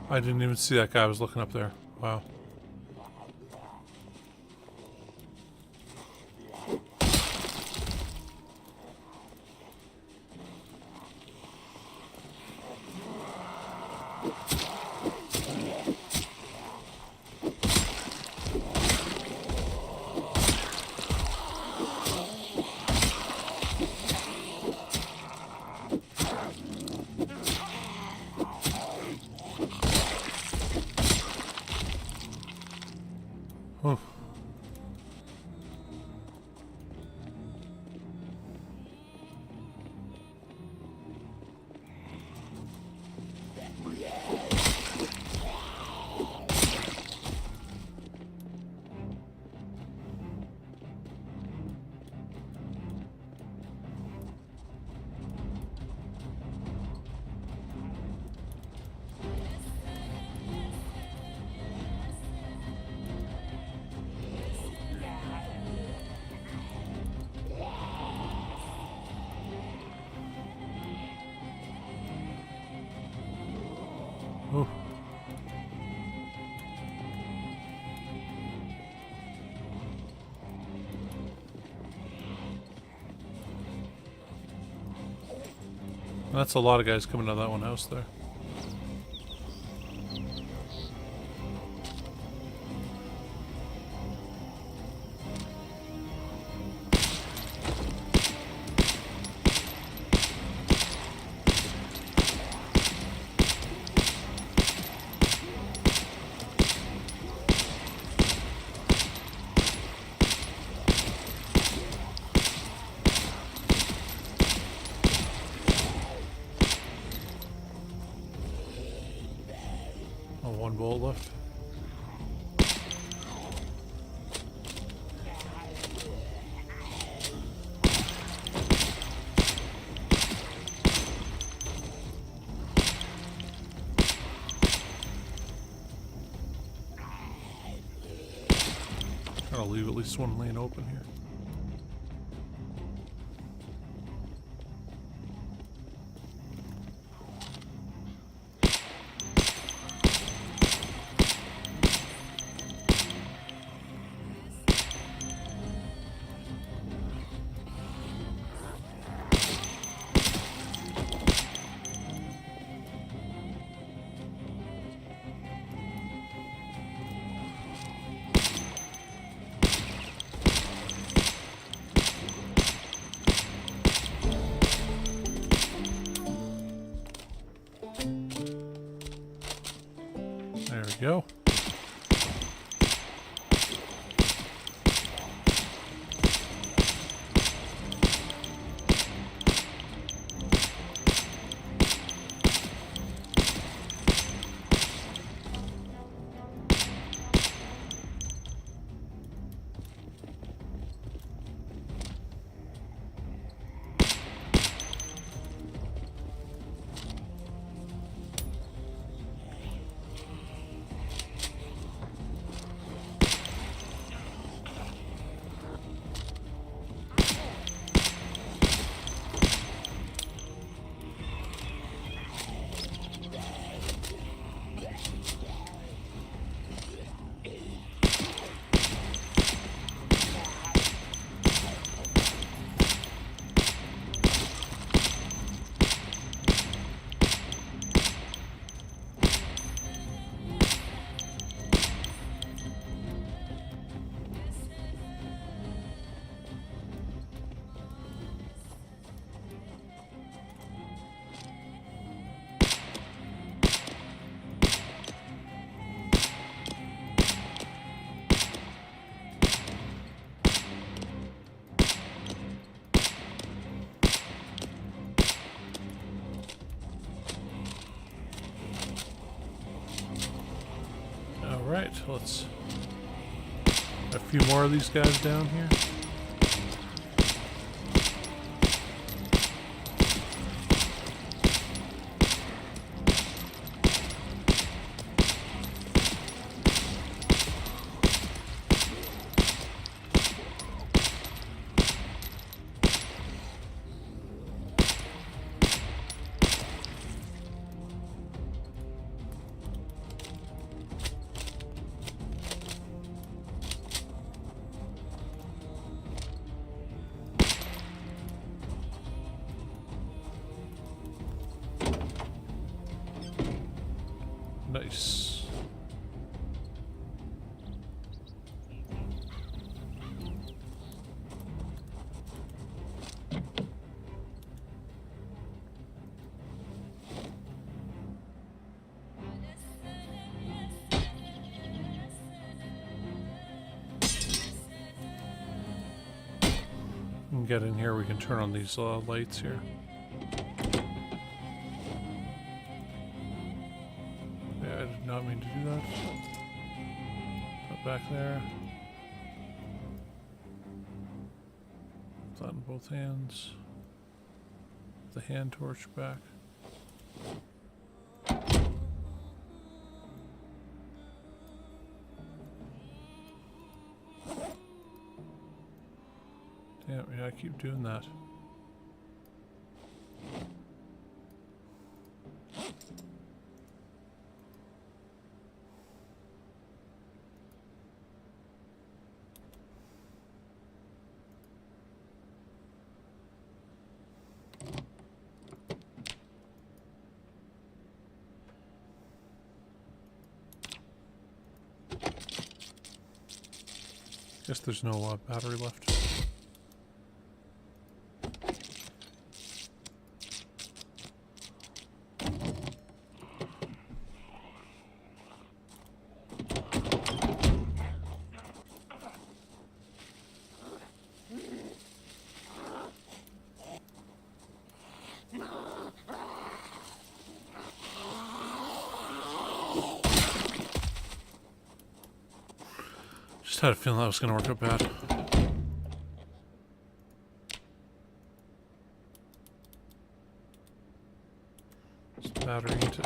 I didn't even see that guy. I was looking up there. Wow. Oh. Oh. That's a lot of guys coming out of that one house there. Oh, one bullet left. Trying to leave at least one lane open here. There we go. Alright, let's a few more of these guys down here. Nice. We can get in here, we can turn on these lights here. I did not mean to do that. Put back there. That in both hands. The hand torch back. Damn, yeah, I keep doing that. Guess there's no battery left. Just had a feeling that was going to work out bad. This battery into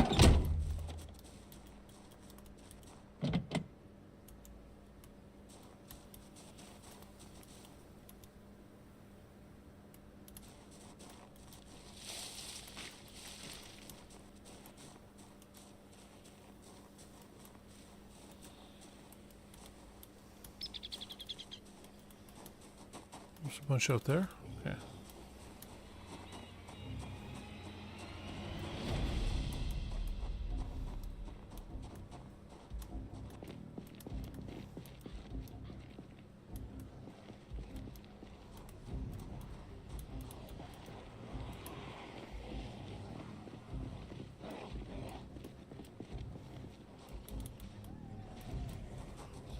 there's a bunch out there. Okay.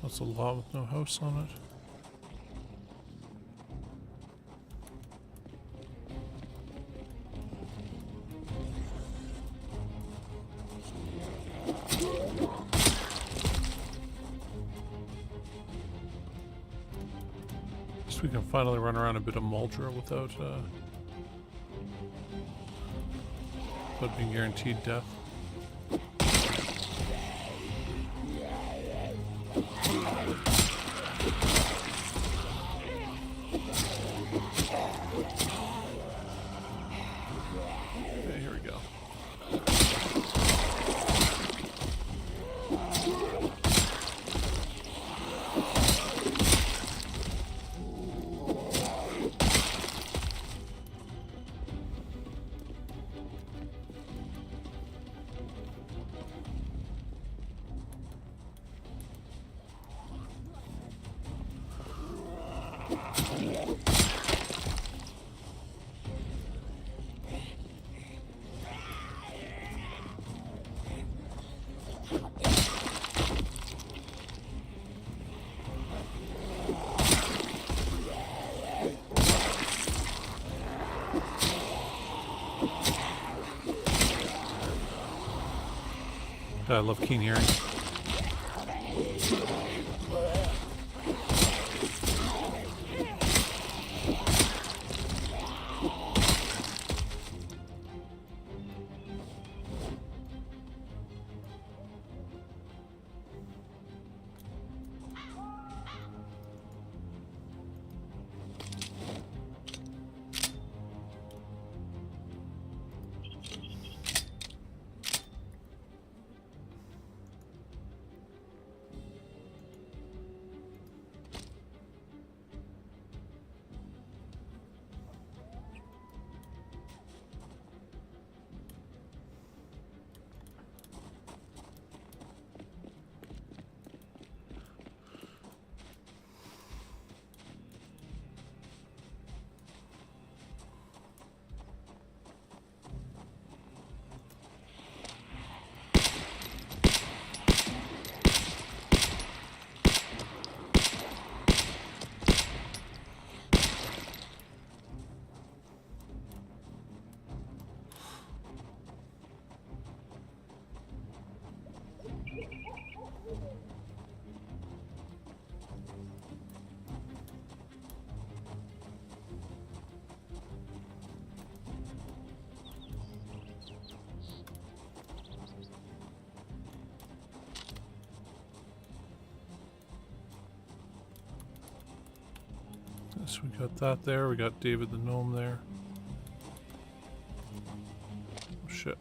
That's a lot with no house on it. We can finally run around a bit of Muldraugh without being guaranteed death. Okay, here we go. I love keen hearing. So we got that there. We got David the gnome there. Oh, shit.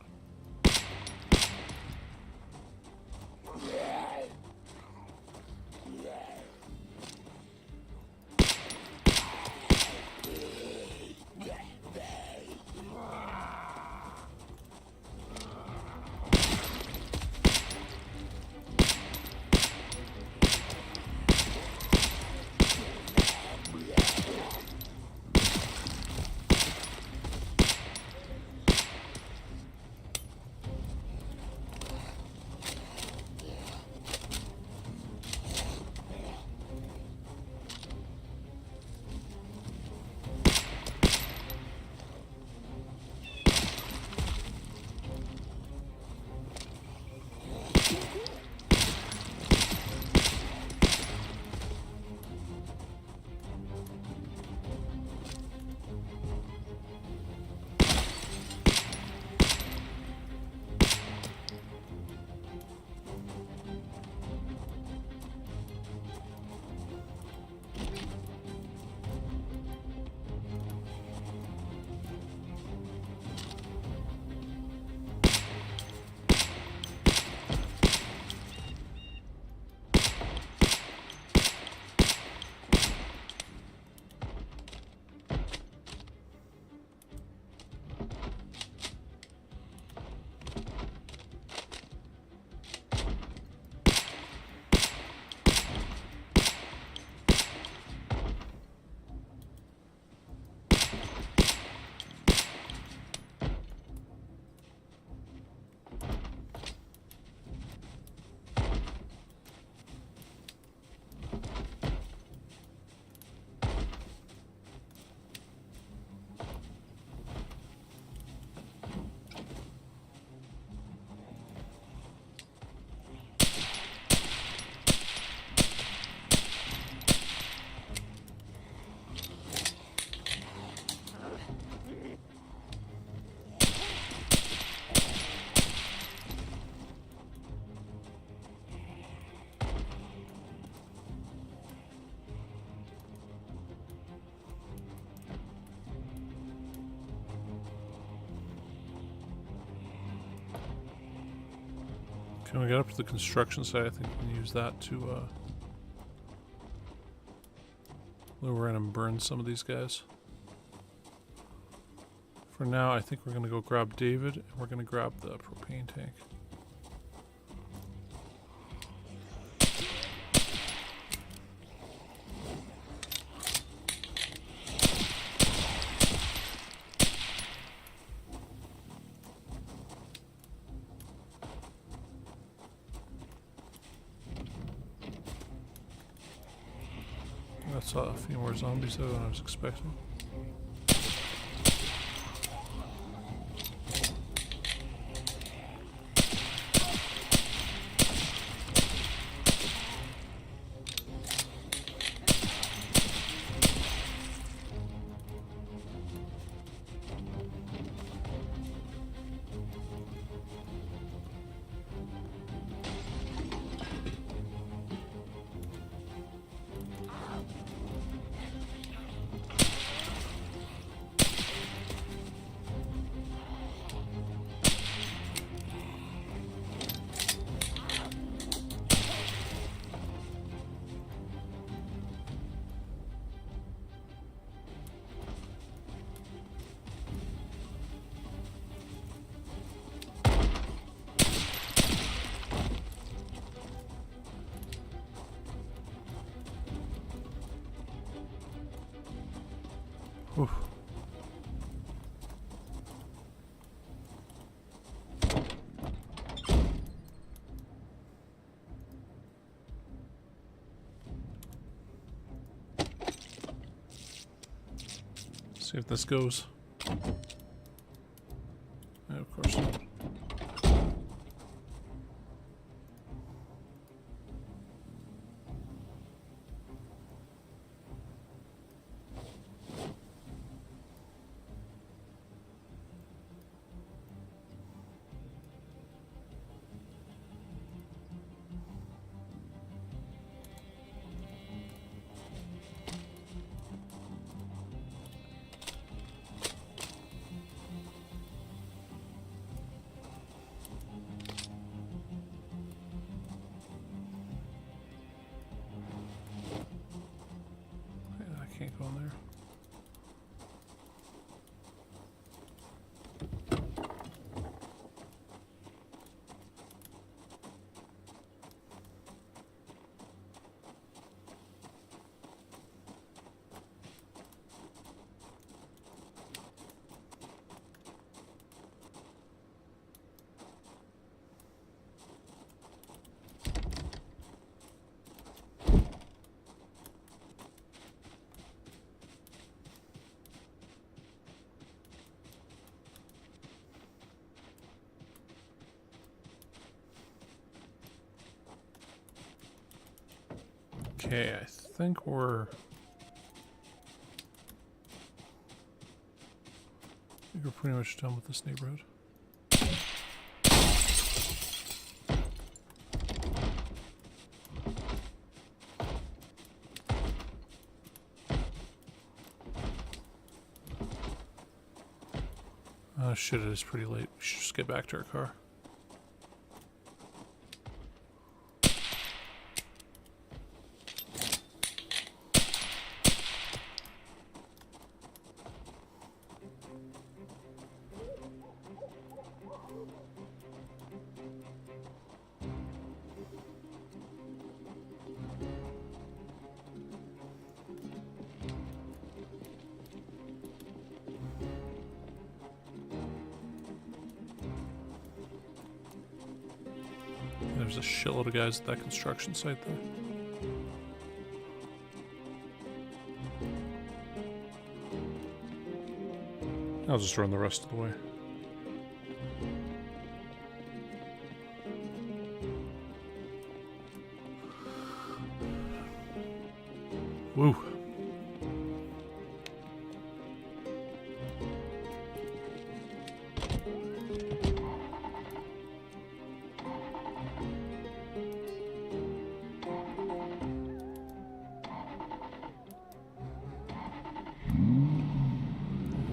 Can we get up to the construction site? I think we can use that to lure in and burn some of these guys. For now, I think we're going to go grab David, and we're going to grab the propane tank. I saw a few more zombies though than I was expecting. Oof. See if this goes. Yeah, of course not. Can't go in there. Okay, I think we're pretty much done with this neighborhood. Oh shit, it is pretty late. We should just get back to our car. There's a shitload of guys at that construction site there. I'll just run the rest of the way. Woo.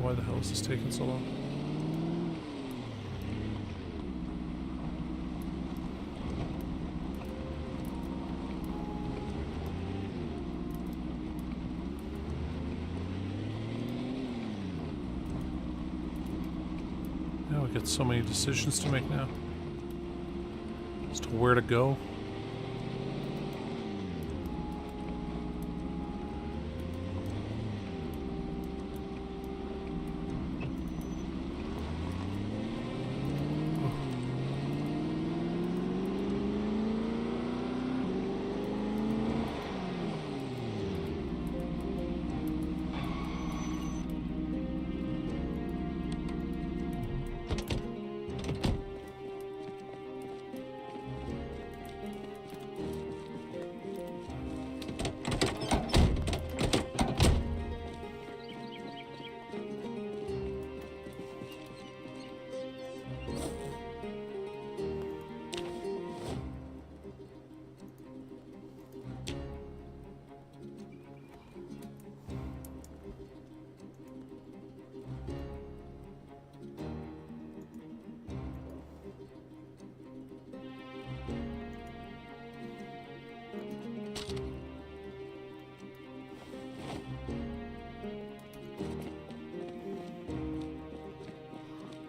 Why the hell is this taking so long? Now we got so many decisions to make now as to where to go.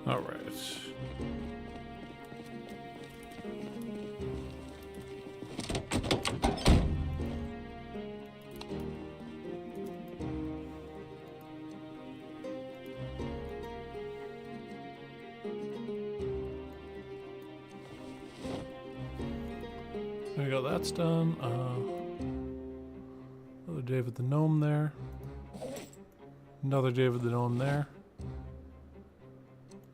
All right. There we go, that's done. Another David the Gnome there. Another David the Gnome there.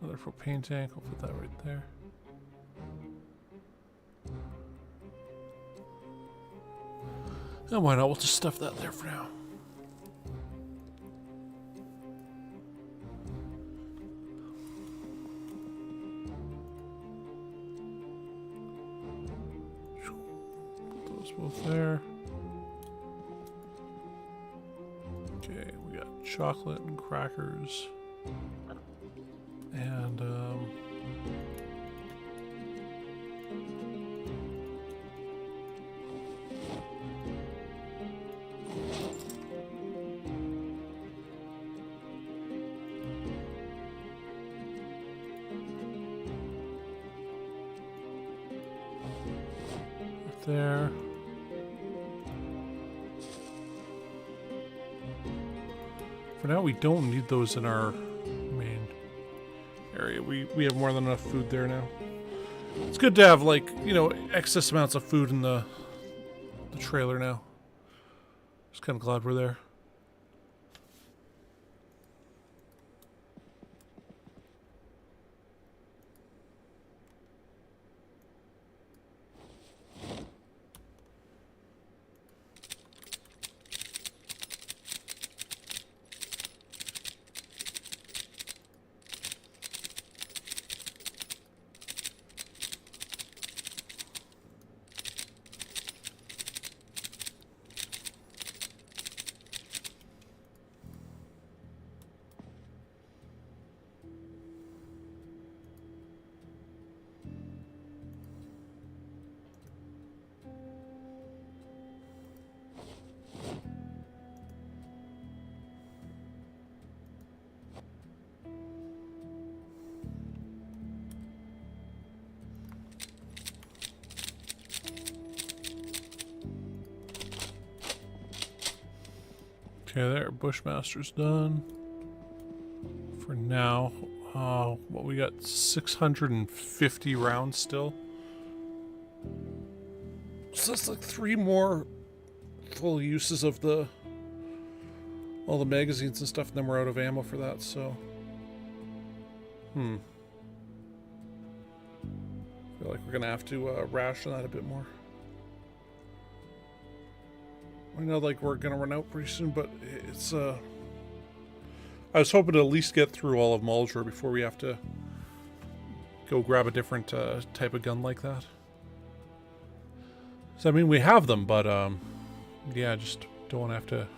Another propane tank, I'll put that right there. And why not, we'll just stuff that there for now. Put those both there. Okay, we got chocolate and crackers. And, right there. For now, we don't need those in our main area. We have more than enough food there now. It's good to have, like, you know, excess amounts of food in the trailer now. Just kind of glad we're there. Okay, there, Bushmaster's done. For now, what we got, 650 rounds still. So that's like 3 more full uses of all the magazines and stuff, and then we're out of ammo for that, so. I feel like we're gonna have to ration that a bit more. I know, like, we're gonna run out pretty soon, but it's I was hoping to at least get through all of Muldraugh before we have to go grab a different type of gun like that. So I mean, we have them, but yeah, I just don't want to have to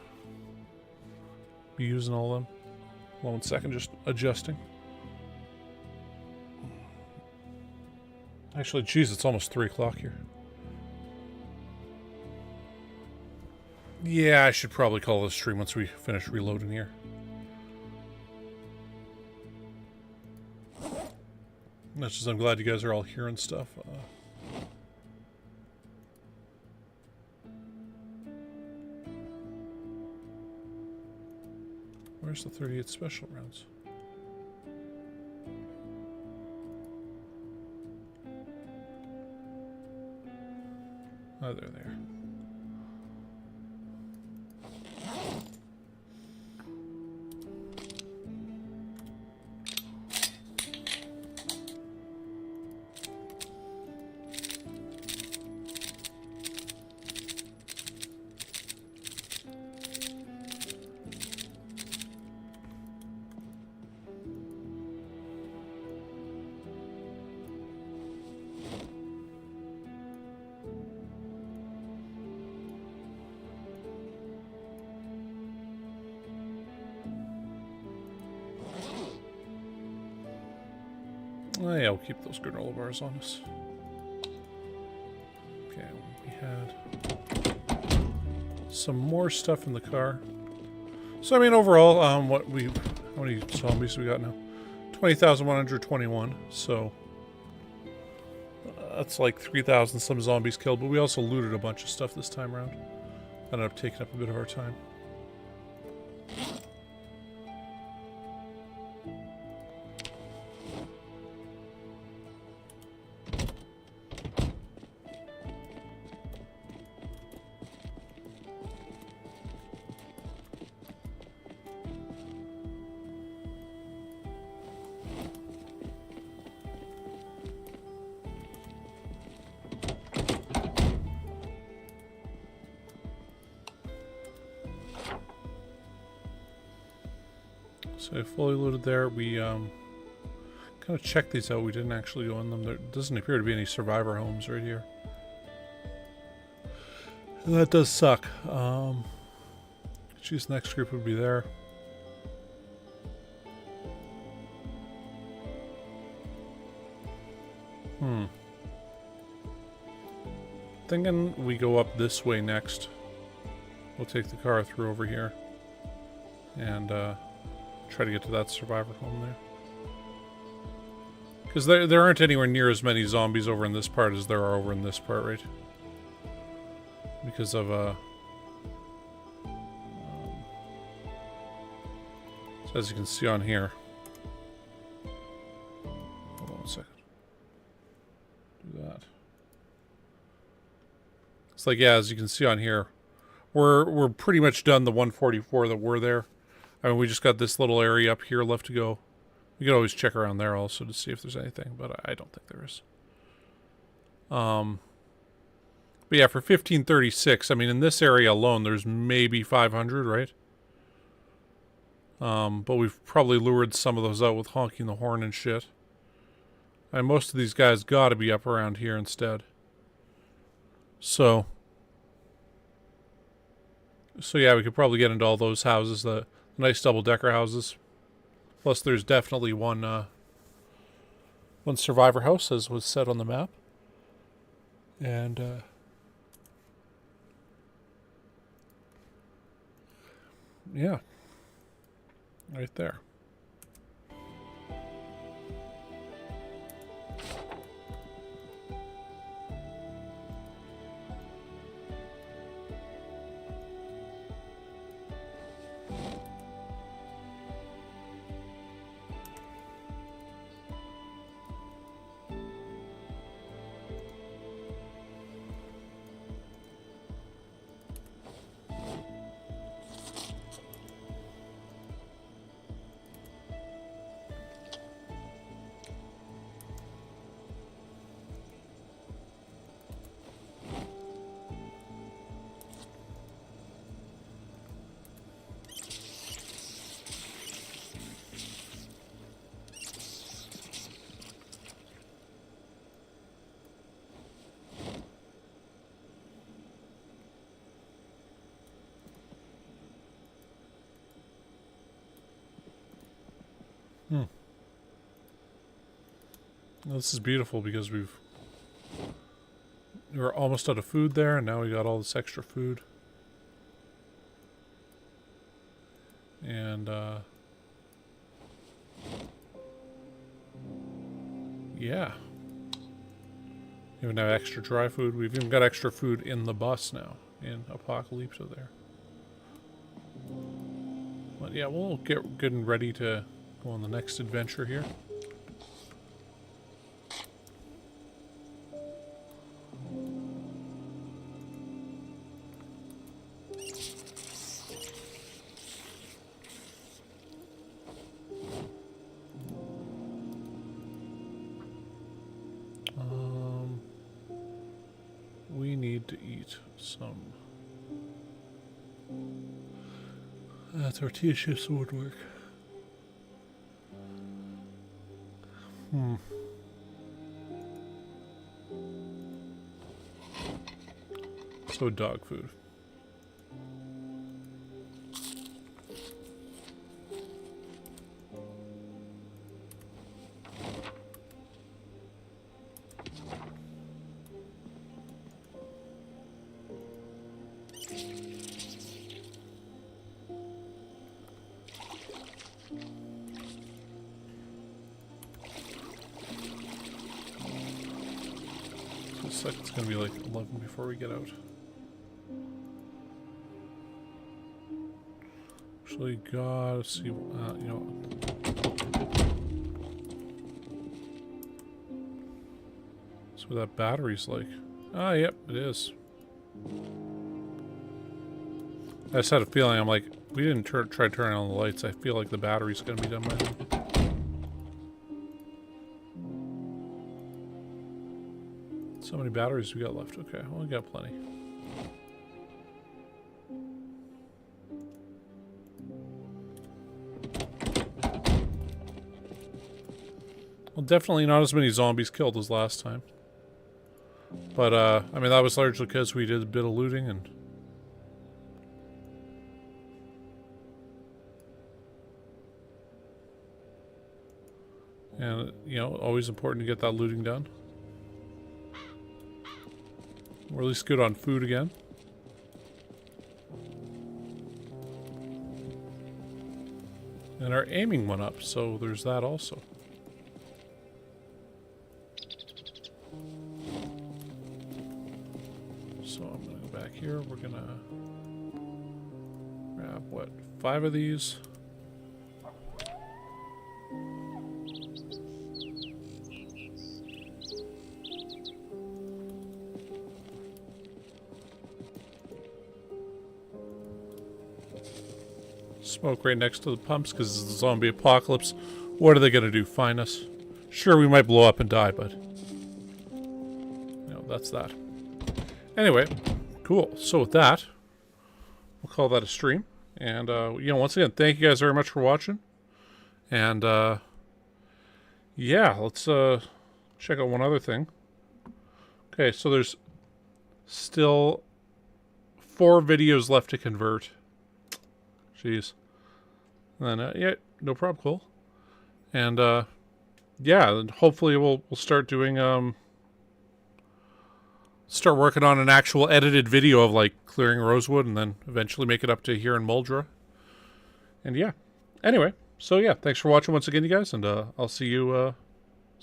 be using all of them. Hold on 1 second, just adjusting. Actually, geez, it's almost 3 o'clock here. Yeah, I should probably call this stream once we finish reloading here. That's just, I'm glad you guys are all here and stuff. Where's the 38 special rounds? Oh, they're there. Oh yeah, we'll keep those granola bars on us. Okay, we had some more stuff in the car. So I mean, overall, how many zombies we got now? 20,121. So that's like 3,000 some zombies killed. But we also looted a bunch of stuff this time around. Ended up taking up a bit of our time. So I fully loaded there. We kind of checked these out. We didn't actually go in them. There doesn't appear to be any survivor homes right here. And that does suck. Geez, next group would be there. Thinking we go up this way next. We'll take the car through over here. And try to get to that survivor home there. Because there aren't anywhere near as many zombies over in this part as there are over in this part, right? Because of, so as you can see on here. Hold on a second. Do that. It's like, yeah, as you can see on here, we're pretty much done the 144 that were there. I mean, we just got this little area up here left to go. We could always check around there also to see if there's anything, but I don't think there is. But yeah, for 1536, I mean, in this area alone, there's maybe 500, right? But we've probably lured some of those out with honking the horn and shit. And most of these guys got to be up around here instead. So yeah, we could probably get into all those houses, the nice double-decker houses. Plus, there's definitely one survivor house, as was said on the map. And, yeah. Right there. Well, this is beautiful because we were almost out of food there, and now we got all this extra food. And, yeah. We even have extra dry food. We've even got extra food in the bus now, in Apocalypse there. But yeah, we'll get good and ready to go on the next adventure here. We need to eat some tortilla chips would work. So dog food. Looks like it's gonna be like 11 before we get out. Actually, gotta see. You know. That's what that battery's like. Ah, yep, it is. I just had a feeling. I'm like, we didn't try turning on the lights. I feel like the battery's gonna be done by then. So many batteries we got left. Okay, well, we got plenty. Definitely not as many zombies killed as last time. But, I mean, that was largely because we did a bit of looting and... And, you know, always important to get that looting done. We're at least good on food again. And our aiming went up, so there's that also. So I'm going to go back here. We're going to grab, what, 5 of these. Smoke right next to the pumps because it's the zombie apocalypse. What are they going to do? Find us? Sure, we might blow up and die, but... You know, that's that. Anyway, cool. So with that, we'll call that a stream. And, you know, once again, thank you guys very much for watching. And, yeah, let's check out one other thing. Okay, so there's still 4 videos left to convert. Jeez. And then, yeah, no problem, cool. And, yeah, and hopefully we'll start doing, start working on an actual edited video of, like, clearing rosewood and then eventually make it up to here in Muldraugh. And, yeah. Anyway, so, yeah, thanks for watching once again, you guys, and, I'll see you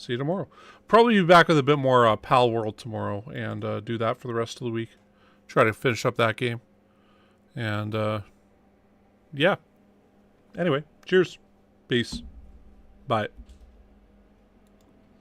tomorrow. Probably be back with a bit more, Pal World tomorrow and, do that for the rest of the week. Try to finish up that game. And, yeah. Anyway, cheers. Peace. Bye.